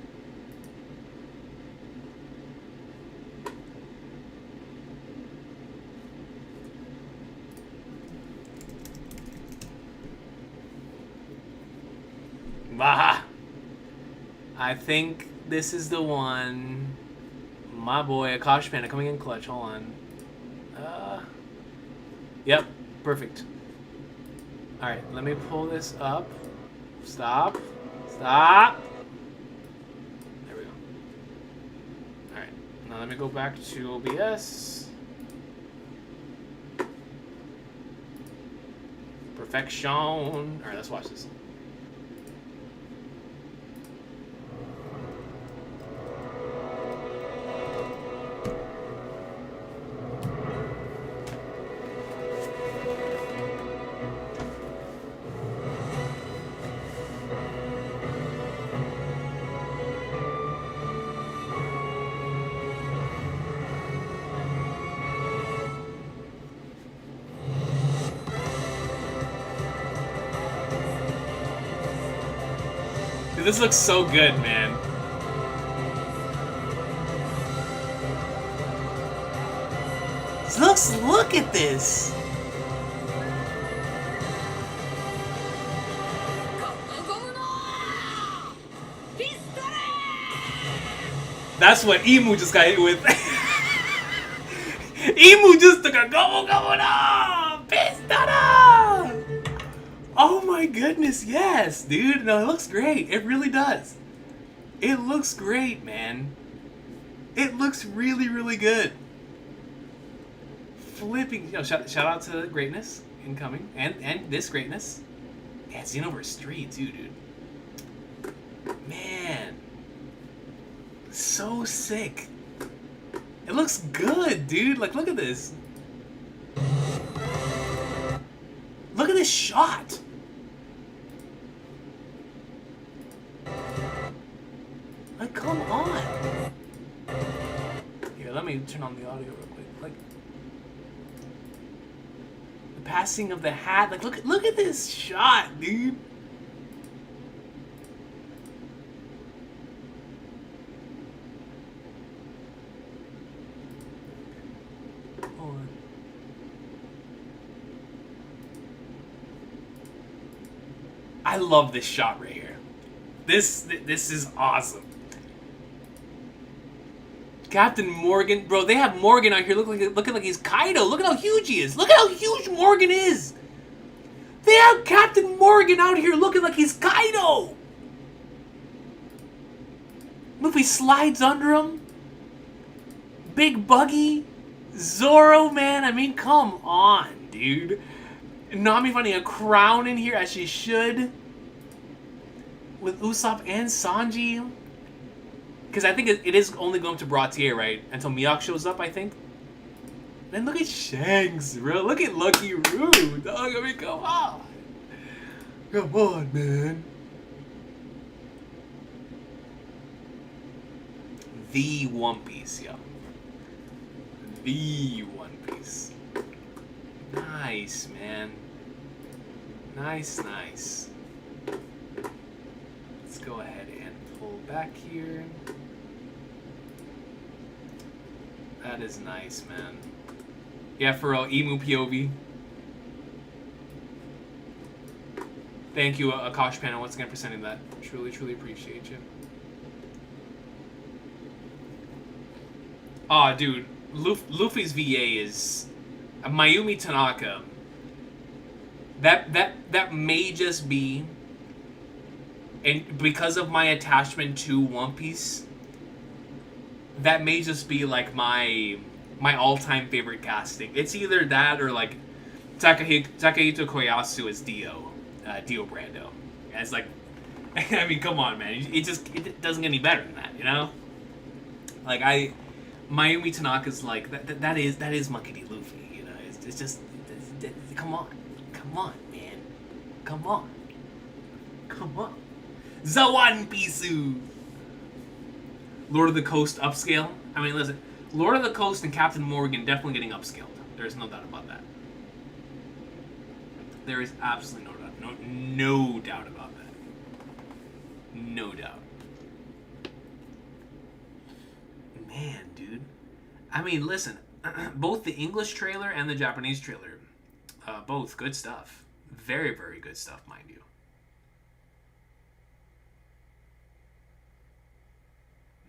Bah! I think this is the one. My boy, Akash Panda coming in clutch. Hold on. Yep, perfect. Alright, let me pull this up. Stop. Stop! There we go. Alright, now let me go back to OBS. Perfection. Alright, let's watch this. Dude, this looks so good, man. Look at this. That's what Emu just got hit with. Emu just took a go no! Pistol! Oh my goodness, yes, dude. No, it looks great. It really does. It looks great, man. It looks really, really good. Flipping, you know, shout out to Greatness incoming and this Greatness. Yeah, Xenoverse 3 too, dude. Man, so sick. It looks good, dude. Like, look at this. Look at this shot. Like, come on. Here, let me turn on the audio real quick. Like, the passing of the hat. Like, look at this shot, dude. Hold on. I love this shot right here. This is awesome. Captain Morgan, bro, they have Morgan out here looking like he's Kaido. Look at how huge he is. Look at how huge Morgan is. They have Captain Morgan out here looking like he's Kaido. Luffy slides under him. Big Buggy. Zoro, man. I mean, come on, dude. Nami finding a crown in here as she should. With Usopp and Sanji. Because I think it is only going to Brautier, right? Until Mihawk shows up, I think. Then look at Shanks, bro. Look at Lucky Roo, dog. I mean, come on. Come on, man. The One Piece, yo. The One Piece. Nice, man. Nice, nice. Let's go ahead and pull back here. That is nice, man. Yeah, for real, Emu POV. Thank you, Akash Panda, once again for sending that. Truly, truly appreciate you. Aw, dude. Luffy's VA is... Mayumi Tanaka. That may just be... And because of my attachment to One Piece... That may just be like my all-time favorite casting. It's either that or like Takahito Koyasu as Dio Brando. And it's like, I mean, come on, man. It doesn't get any better than that, you know? Like Mayumi Tanaka's like that is Muckety Luffy, you know? It's just come on, man, come on. The One Piece. Lord of the Coast upscale. I mean, listen, Lord of the Coast and Captain Morgan definitely getting upscaled. There's no doubt about that. There is absolutely no doubt about that. No doubt. Man, dude. I mean, listen, both the English trailer and the Japanese trailer, both good stuff. Very, very good stuff, mind you.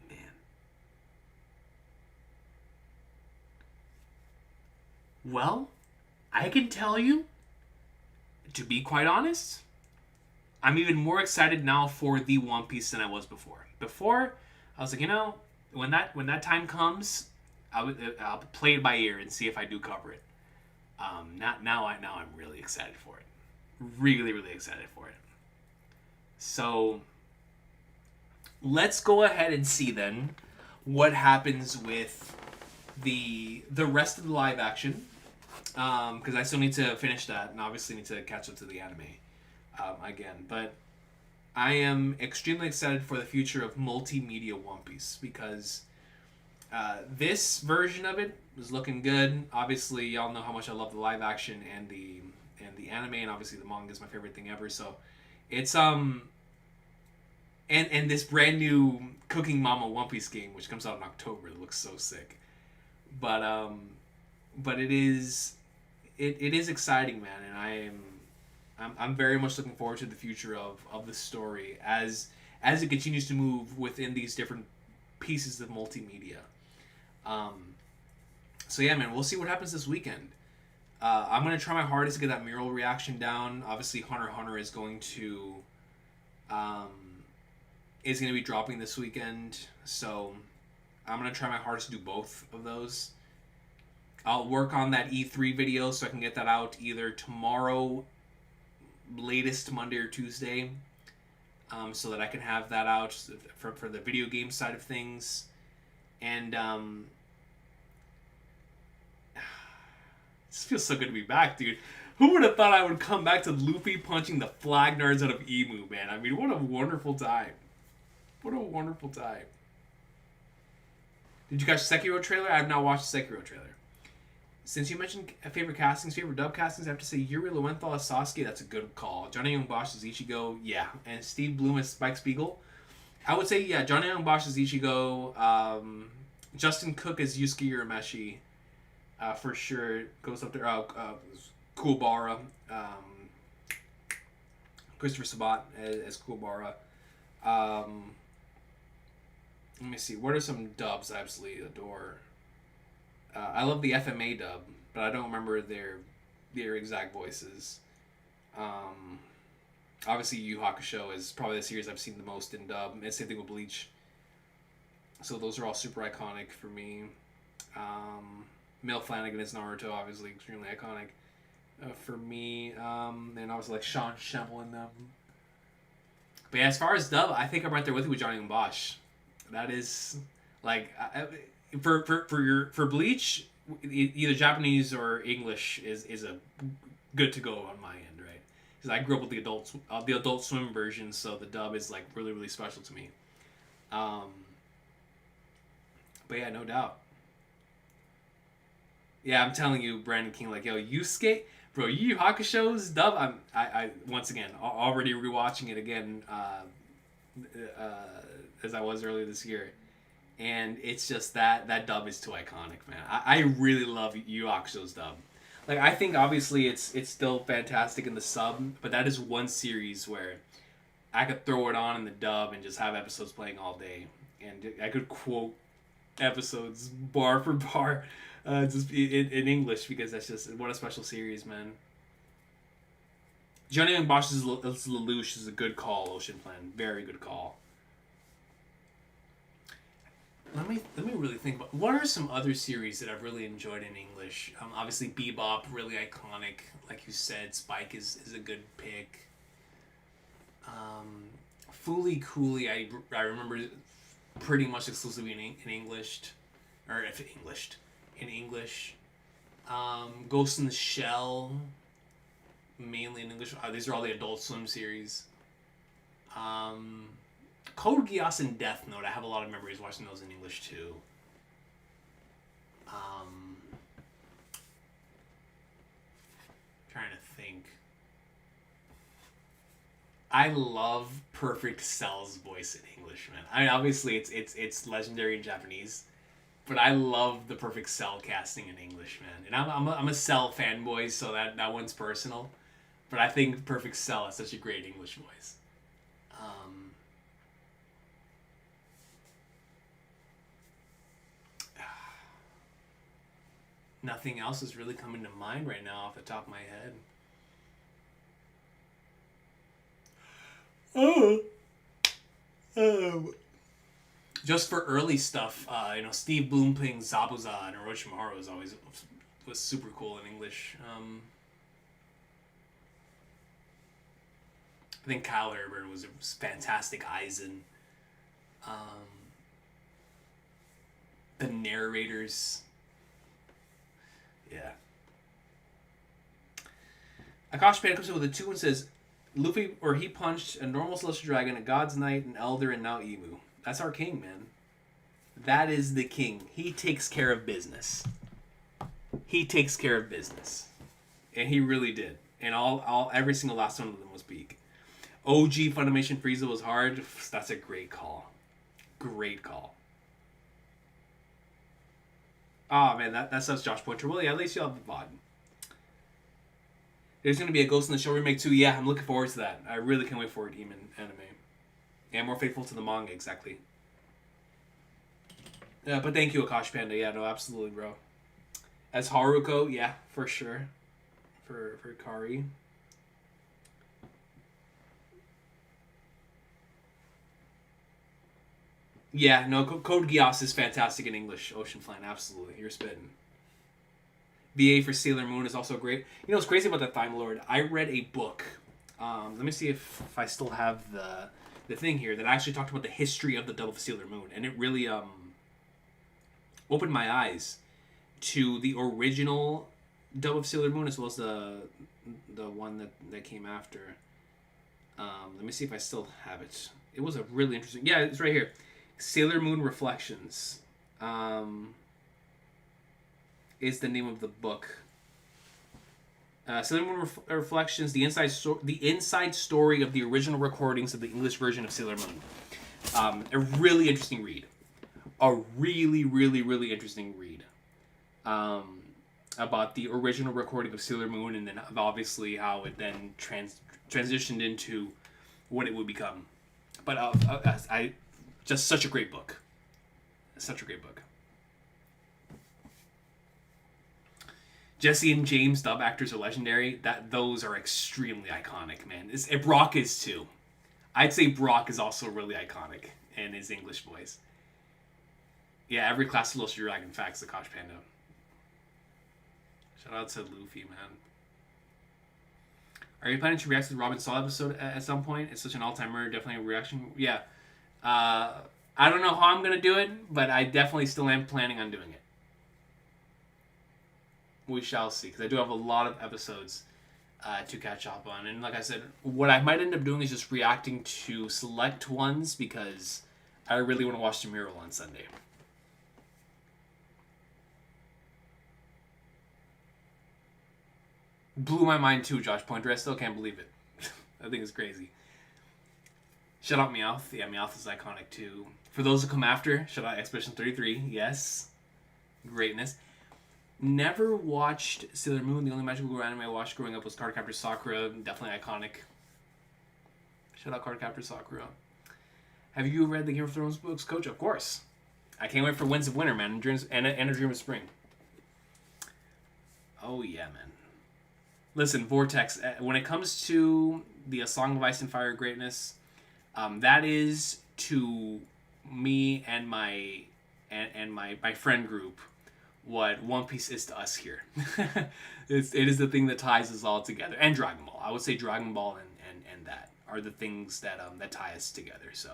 Man. Well, I can tell you, to be quite honest, I'm even more excited now for the One Piece than I was before. Before, I was like, when that time comes, I'll play it by ear and see if I do cover it. Now I'm really excited for it. Really, really excited for it. So let's go ahead and see then what happens with the rest of the live action. Because I still need to finish that and obviously need to catch up to the anime again. But I am extremely excited for the future of multimedia One Piece because this version of it was looking good. Obviously, y'all know how much I love the live action and the anime, and obviously the manga is my favorite thing ever. So it's and this brand new Cooking Mama One Piece game, which comes out in October, looks so sick. But it is exciting, man, and I'm very much looking forward to the future of the story as it continues to move within these different pieces of multimedia. So yeah, man, we'll see what happens this weekend. I'm gonna try my hardest to get that mural reaction down. Obviously, Hunter x Hunter is going to be dropping this weekend, so I'm gonna try my hardest to do both of those. I'll work on that E3 video so I can get that out either tomorrow, latest Monday or Tuesday, so that I can have that out for the video game side of things. And this feels so good to be back, dude. Who would have thought I would come back to Luffy punching the flag nerds out of Emu, man? I mean, what a wonderful time. What a wonderful time. Did you catch the Sekiro trailer? I have not watched the Sekiro trailer. Since you mentioned favorite castings, favorite dub castings, I have to say Yuri Lowenthal as Sasuke, that's a good call. Johnny Young Bosch as Ichigo, yeah. And Steve Bloom as Spike Spiegel. I would say, yeah, Johnny Young Bosch as Ichigo. Justin Cook as Yusuke Urameshi. For sure. Goes up there. Kuwabara. Christopher Sabat as Kuwabara. Let me see. What are some dubs I absolutely adore? I love the FMA dub, but I don't remember their exact voices. Obviously, Yu Yu Hakusho is probably the series I've seen the most in dub. And same thing with Bleach. So those are all super iconic for me. Mel Flanagan as Naruto, obviously extremely iconic for me. And obviously like Sean Schemmel in them. But yeah, as far as dub, I think I'm right there with you with Johnny and Bosch. That is like for Bleach, either Japanese or English is a good to go on my end, right? Because I grew up with the Adult Swim version, so the dub is like really, really special to me. But yeah, no doubt. Yeah, I'm telling you, Brandon King, like, yo, Yusuke, bro, Yu Yu Hakusho's dub. I once again already rewatching it again as I was earlier this year, and it's just that dub is too iconic, man. I really love Yu Yu Hakusho's dub. Like, I think obviously it's still fantastic in the sub, but that is one series where I could throw it on in the dub and just have episodes playing all day, and I could quote episodes bar for bar, just in English, because that's just what a special series, man. Johnny Young Bosch's Lelouch is a good call. Ocean Plan, very good call. Let me really think about what are some other series that I've really enjoyed in English. Obviously Bebop, really iconic, like you said. Spike is a good pick. Fooly Cooley, I remember pretty much exclusively in English, or if in English. Ghost in the Shell, mainly in English. These are all the Adult Swim series. Code Geass and Death Note, I have a lot of memories watching those in English too. Trying to think. I love Perfect Cell's voice in English, man. I mean, obviously it's legendary in Japanese, but I love the Perfect Cell casting in English, man. And I'm a Cell fanboy, so that one's personal. But I think Perfect Cell has such a great English voice. Nothing else is really coming to mind right now off the top of my head. Just for early stuff, Steve Bloom playing Zabuza and Orochimaru was super cool in English. I think Kyle Urban was fantastic Aizen. The narrators. Yeah. Akash Panda comes in with a 2 and says, Luffy, or he punched a normal Celestial Dragon, a God's Knight, an Elder, and now Emu. That's our king, man. That is the king. He takes care of business. He takes care of business. And he really did. And every single last one of them was peak. OG Funimation Frieza was hard. That's a great call. Great call. Oh, man, that sounds Josh Pointer. Well, yeah, at least you'll have the VOD. There's going to be a Ghost in the Shell remake too. Yeah, I'm looking forward to that. I really can't wait for it, even anime. And more faithful to the manga, exactly. Yeah, but thank you, Akash Panda. Yeah, no, absolutely, bro. As Haruko, yeah, for sure. For Kari. Yeah, no, Code Geass is fantastic in English. Ocean Flan, absolutely. You're spitting. VA for Sailor Moon is also great. You know what's crazy about that Time Lord? I read a book. Let me see if I still have the thing here that actually talked about the history of the Dove of Sailor Moon, and it really opened my eyes to the original Dove of Sailor Moon as well as the one that came after. Let me see if I still have it. It was a really interesting. Yeah, it's right here. Sailor Moon Reflections. Is the name of the book. Sailor Moon Reflections, the inside story of the original recordings of the English version of Sailor Moon. A really interesting read. A really, really, really interesting read. About the original recording of Sailor Moon, and then obviously how it then transitioned into what it would become. But just such a great book. Such a great book. Jesse and James dub actors are legendary. Those are extremely iconic, man. Brock is too. I'd say Brock is also really iconic in his English voice. Yeah, every class of Celestial Dragon facts, the Kosh Panda. Shout out to Luffy, man. Are you planning to react to the Robin Saul episode at some point? It's such an all-timer, definitely a reaction. Yeah. I don't know how I'm going to do it, but I definitely still am planning on doing it. We shall see, because I do have a lot of episodes to catch up on. And like I said, what I might end up doing is just reacting to select ones, because I really want to watch the mural on Sunday. Blew my mind too, Josh Pointer. I still can't believe it. I think it's crazy. Shout out Meowth. Yeah, Meowth is iconic too. For those who come after, shout out Expedition 33. Yes. Greatness. Never watched Sailor Moon. The only magical girl anime I watched growing up was Cardcaptor Sakura. Definitely iconic. Shout out Cardcaptor Sakura. Have you read the Game of Thrones books, Coach? Of course. I can't wait for Winds of Winter, man. And A Dream of Spring. Oh, yeah, man. Listen, Vortex, when it comes to the A Song of Ice and Fire greatness, that is to me and my friend group what One Piece is to us here. It is the thing that ties us all together. And Dragon Ball. I would say Dragon Ball and that are the things that tie us together. So,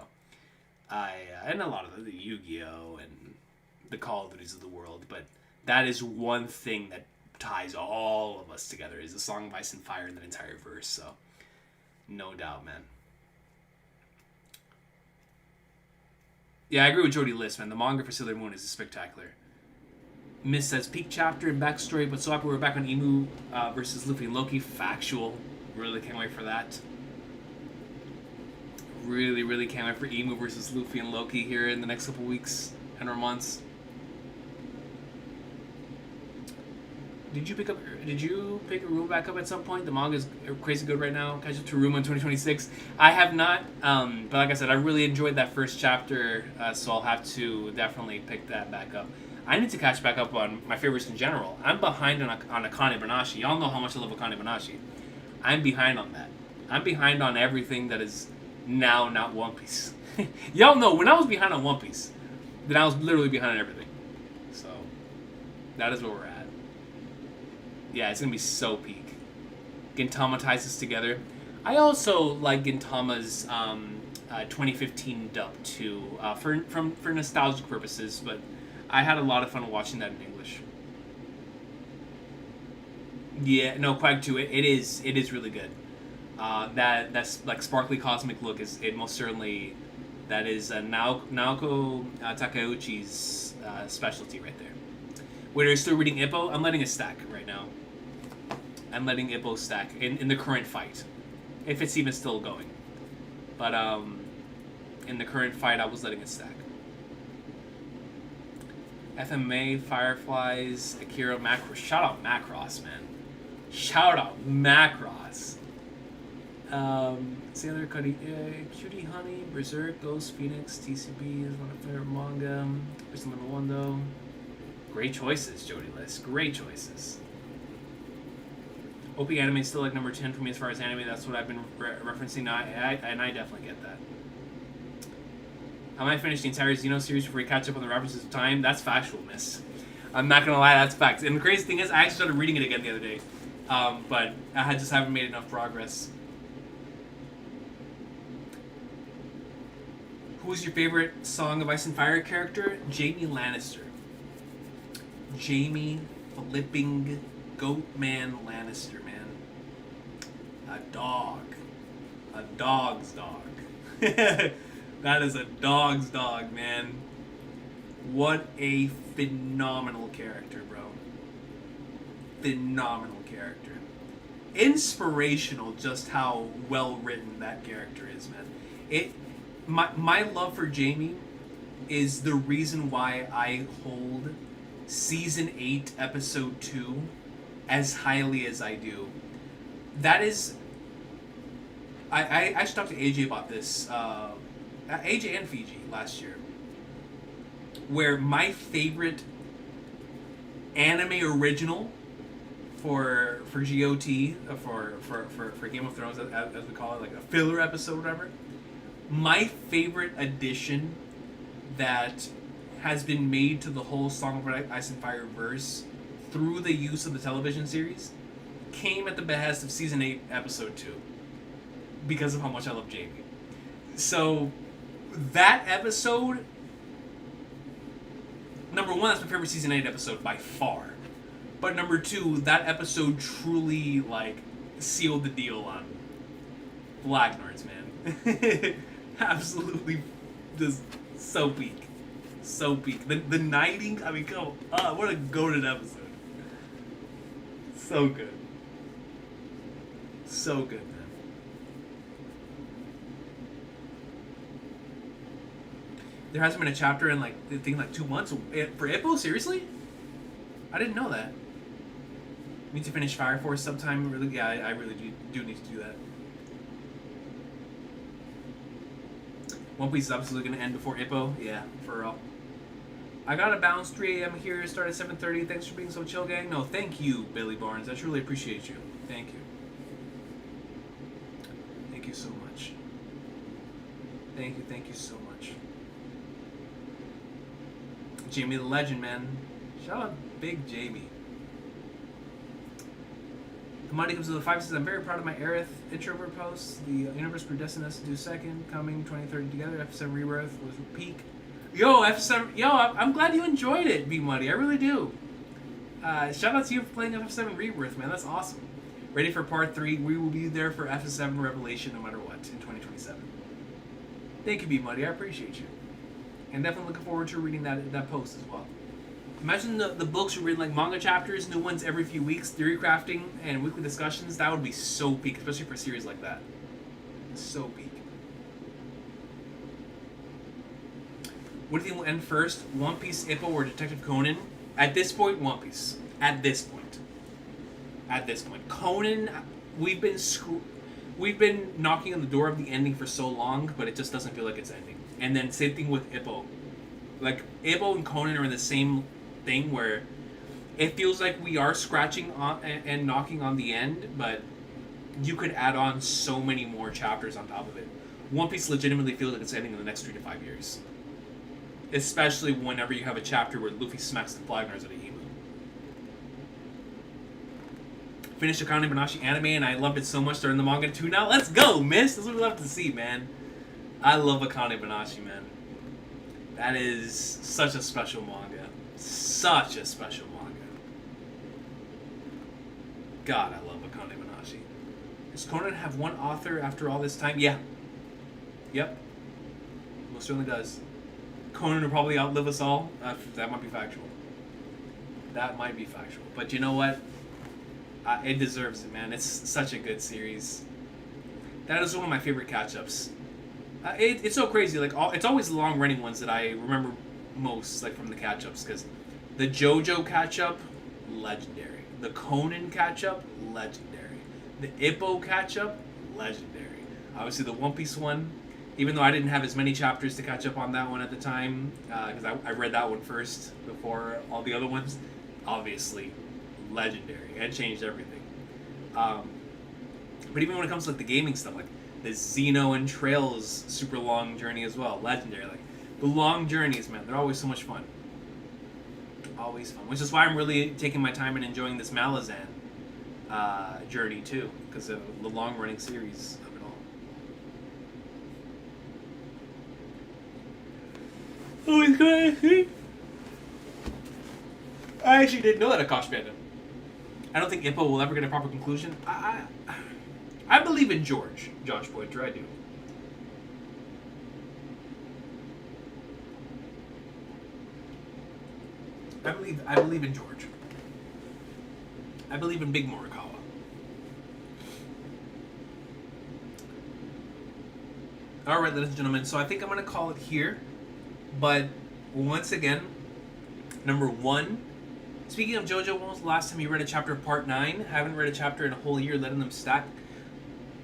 and a lot of the Yu-Gi-Oh! And the Call of Duties of the world. But that is one thing that ties all of us together, is the Song of Ice and Fire in that entire verse. So, no doubt, man. Yeah, I agree with Jody List, man. The manga for Sailor Moon is spectacular. Miss says peak chapter and backstory, but so happy we're back on Emu versus Luffy and Loki. Factual. Really can't wait for that. Really can't wait for Emu versus Luffy and Loki here in the next couple weeks and or months. Did you pick Aruma back up at some point? The manga is crazy good right now. Catch up to Aruma in 2026. I have not, but like I said, I really enjoyed that first chapter, so I'll have to definitely pick that back up. I need to catch back up on my favorites in general. I'm behind on Akane Banashi. Y'all know how much I love Akane Banashi. I'm behind on that. I'm behind on everything that is now not One Piece. Y'all know, when I was behind on One Piece, then I was literally behind on everything. So, that is where we're at. Yeah, it's going to be so peak. Gintama ties us together. I also like Gintama's 2015 dub too, for nostalgic purposes, but I had a lot of fun watching that in English. Yeah, no, Quag 2, it is really good. That's like sparkly cosmic look is it most certainly, that is Naoko Takeuchi's specialty right there. Wait, are you still reading Ippo? I'm letting it stack right now. I'm letting Ippo stack in the current fight, if it's even still going. But in the current fight, I was letting it stack. FMA, Fireflies, Akira, Macross. Shout out Macross, man. Shout out Macross. Sailor Cutie Honey, Berserk, Ghost Phoenix, TCB is one of my favorite manga. Person number 1 though. Great choices, Jody List. Great choices. OP anime is still like number 10 for me as far as anime. That's what I've been referencing. And I definitely get that. I might finish the entire Xeno series before we catch up on the references of time. That's factual, miss. I'm not gonna lie, that's facts. And the crazy thing is, I actually started reading it again the other day, but I just haven't made enough progress. Who's your favorite Song of Ice and Fire character? Jaime Lannister. Jaime flipping Goatman Lannister, man. A dog. A dog's dog. That is a dog's dog, man. What a phenomenal character, bro. Phenomenal character. Inspirational just how well written that character is, man. My love for Jaime is the reason why I hold Season 8, Episode 2 as highly as I do. That is... I actually talked to AJ about this, AJ and Fiji last year, where my favorite anime original for GOT, for Game of Thrones, as we call it, like a filler episode or whatever, my favorite addition that has been made to the whole Song of Ice and Fire verse through the use of the television series came at the behest of Season 8, Episode 2, because of how much I love Jaime. So, that episode, number 1, that's my favorite Season 8 episode by far. But number 2, that episode truly, like, sealed the deal on Blacknards, man. Absolutely just so peak. So peak. The knighting, I mean, come on, what a goated episode. So good. So good, man. There hasn't been a chapter in, like, I think, like 2 months. For Ippo? Seriously? I didn't know that. Need to finish Fire Force sometime. Really? Yeah, I really do need to do that. One Piece is absolutely going to end before Ippo. Yeah, for real. I got a bounce 3 a.m. here. Start at 7:30. Thanks for being so chill, gang. No, thank you, Billy Barnes. I truly appreciate you. Thank you. Thank you so much. Thank you so much. Jaime the Legend, man. Shout out Big Jaime. Money comes to the 5 says, I'm very proud of my Aerith introvert post. The universe predestined us to do second. Coming 2030 together. F7 Rebirth was peak. Yo, F7. Yo, I'm glad you enjoyed it, B Muddy. I really do. Shout out to you for playing F7 Rebirth, man. That's awesome. Ready for part 3. We will be there for F7 Revelation no matter what in 2027. Thank you, B Muddy. I appreciate you. And definitely looking forward to reading that post as well. Imagine the books we read like manga chapters, new ones every few weeks, theory crafting, and weekly discussions. That would be so peak, especially for a series like that. So peak. What do you think will end first? One Piece, Ippo, or Detective Conan? At this point, One Piece. At this point. Conan, we've been knocking on the door of the ending for so long, but it just doesn't feel like it's ending. And then same thing with Ippo. Like, Ippo and Conan are in the same thing where it feels like we are scratching on and knocking on the end, but you could add on so many more chapters on top of it. One Piece legitimately feels like it's ending in the next 3 to 5 years. Especially whenever you have a chapter where Luffy smacks the flag out of Emu. Finished Akane Banashi anime and I loved it so much during the manga too. Now let's go, miss! That's what we love to see, man. I love Akane Banashi, man. That is such a special manga. Such a special manga. God, I love Akane Banashi. Does Conan have one author after all this time? Yeah. Yep. Most certainly does. Conan will probably outlive us all. That might be factual. That might be factual. But you know what? It deserves it, man. It's such a good series. That is one of my favorite catch-ups. It's so crazy. Like it's always the long-running ones that I remember most, like from the catch-ups, because the JoJo catch-up, legendary. The Conan catch-up, legendary. The Ippo catch-up, legendary. Obviously, the One Piece one. Even though I didn't have as many chapters to catch up on that one at the time, because I read that one first before all the other ones, obviously, legendary. It changed everything. But even when it comes to like the gaming stuff, like the Xeno and Trails super long journey as well, legendary. Like the long journeys, man, they're always so much fun. Always fun. Which is why I'm really taking my time and enjoying this Malazan journey too, because of the long running series. Oh, he's good. I actually didn't know that Akash Panda. I don't think Ippo will ever get a proper conclusion. I believe in George, Josh Pointer. I do. I believe in George. I believe in Big Morikawa. All right, ladies and gentlemen. So I think I'm gonna call it here. But once again, number 1. Speaking of JoJo, when was the last time you read a chapter of Part 9? I haven't read a chapter in a whole year, letting them stack.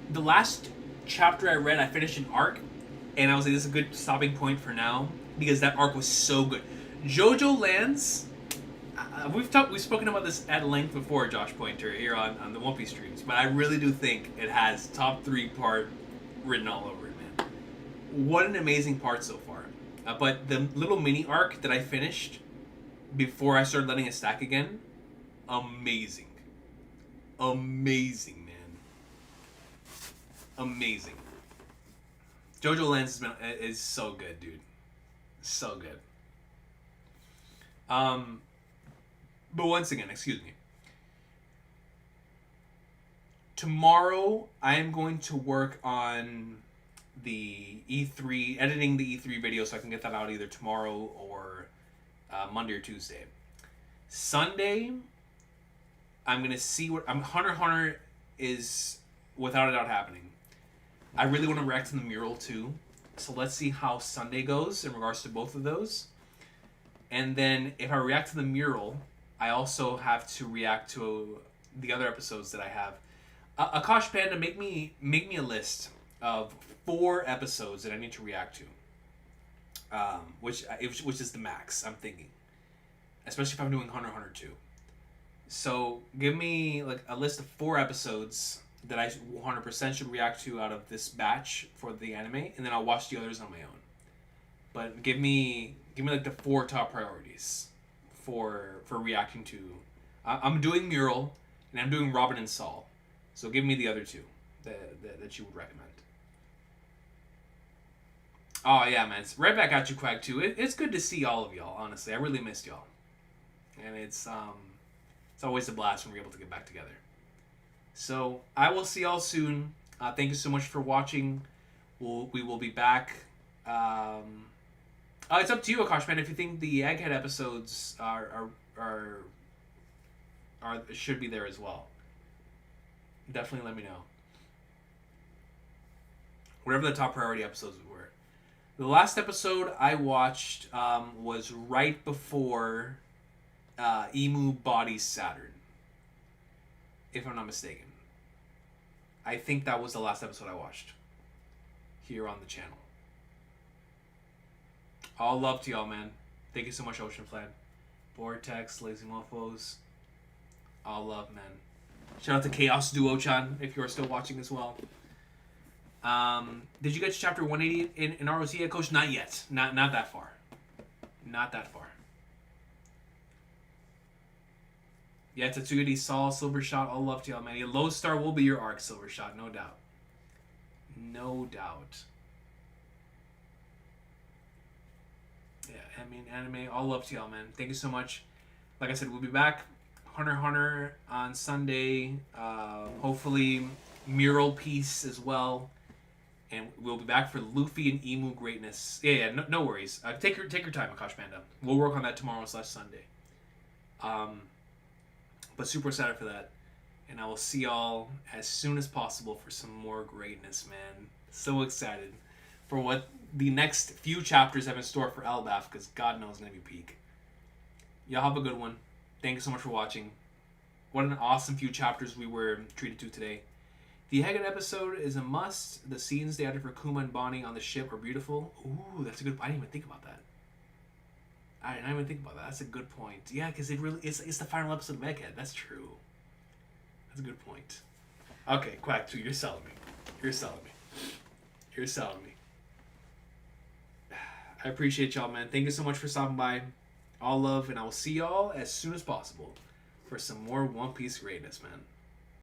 The last chapter I read, I finished an arc, and I was like, this is a good stopping point for now, because that arc was so good. JoJo Lands, we've spoken about this at length before, Josh Pointer, here on the One Piece streams, but I really do think it has top 3 part written all over it, man. What an amazing part so far. But the little mini arc that I finished before I started letting it stack again, amazing. Amazing, man. Amazing. JoJo Lands is so good, dude. So good. But once again, excuse me. Tomorrow, I am going to work on the E3, editing the E3 video so I can get that out either tomorrow or Monday or Tuesday. Sunday, I'm going to see what... Hunter x Hunter is without a doubt happening. I really want to react to the mural too. So let's see how Sunday goes in regards to both of those. And then if I react to the mural, I also have to react to the other episodes that I have. Akash Panda, make me a list of 4 episodes that I need to react to, which is the max, I'm thinking, especially if I'm doing Hunter x Hunter 2. So give me like a list of 4 episodes that I 100% should react to out of this batch for the anime, and then I'll watch the others on my own. But give me like the 4 top priorities for reacting to. I'm doing Mural, and I'm doing Robin and Saul. So give me the other 2 that you would recommend. Oh yeah, man, it's right back at you, Quag, too. It's good to see all of y'all. Honestly, I really missed y'all, and it's always a blast when we're able to get back together. So I will see y'all soon. Thank you so much for watching. We will be back. It's up to you, Akash, man. If you think the Egghead episodes should be there as well, definitely let me know. Whatever the top priority episodes were. The last episode I watched was right before Emu bodies Saturn, if I'm not mistaken. I think that was the last episode I watched here on the channel. All love to y'all, man. Thank you so much, Ocean Flan. Vortex, Lazy Mofos. All love, man. Shout out to Chaos Duo-chan, if you're still watching as well. Did you get to chapter 180 in ROC yet, Coach? Not yet. Not that far. Not that far. Yeah, Tatsugiri, Saul, Silver Shot, all love to y'all, man. Low Star will be your arc, Silver Shot, no doubt. No doubt. Yeah, I mean, anime, all love to y'all, man. Thank you so much. Like I said, we'll be back. Hunter x Hunter on Sunday. Hopefully, Mural Piece as well. And we'll be back for Luffy and Emu greatness. Yeah, no worries. Take your time, Akash Panda. We'll work on that tomorrow/Sunday. But super excited for that. And I will see y'all as soon as possible for some more greatness, man. So excited for what the next few chapters have in store for Elbaf, because God knows it's going to be peak. Y'all have a good one. Thank you so much for watching. What an awesome few chapters we were treated to today. The Haggard episode is a must. The scenes they added for Kuma and Bonnie on the ship are beautiful. Ooh, that's a good... I didn't even think about that. I didn't even think about that. That's a good point. Yeah, because it's the final episode of Egghead. That's true. That's a good point. Okay, Quack 2, you're selling me. You're selling me. You're selling me. I appreciate y'all, man. Thank you so much for stopping by. All love, and I will see y'all as soon as possible for some more One Piece greatness, man.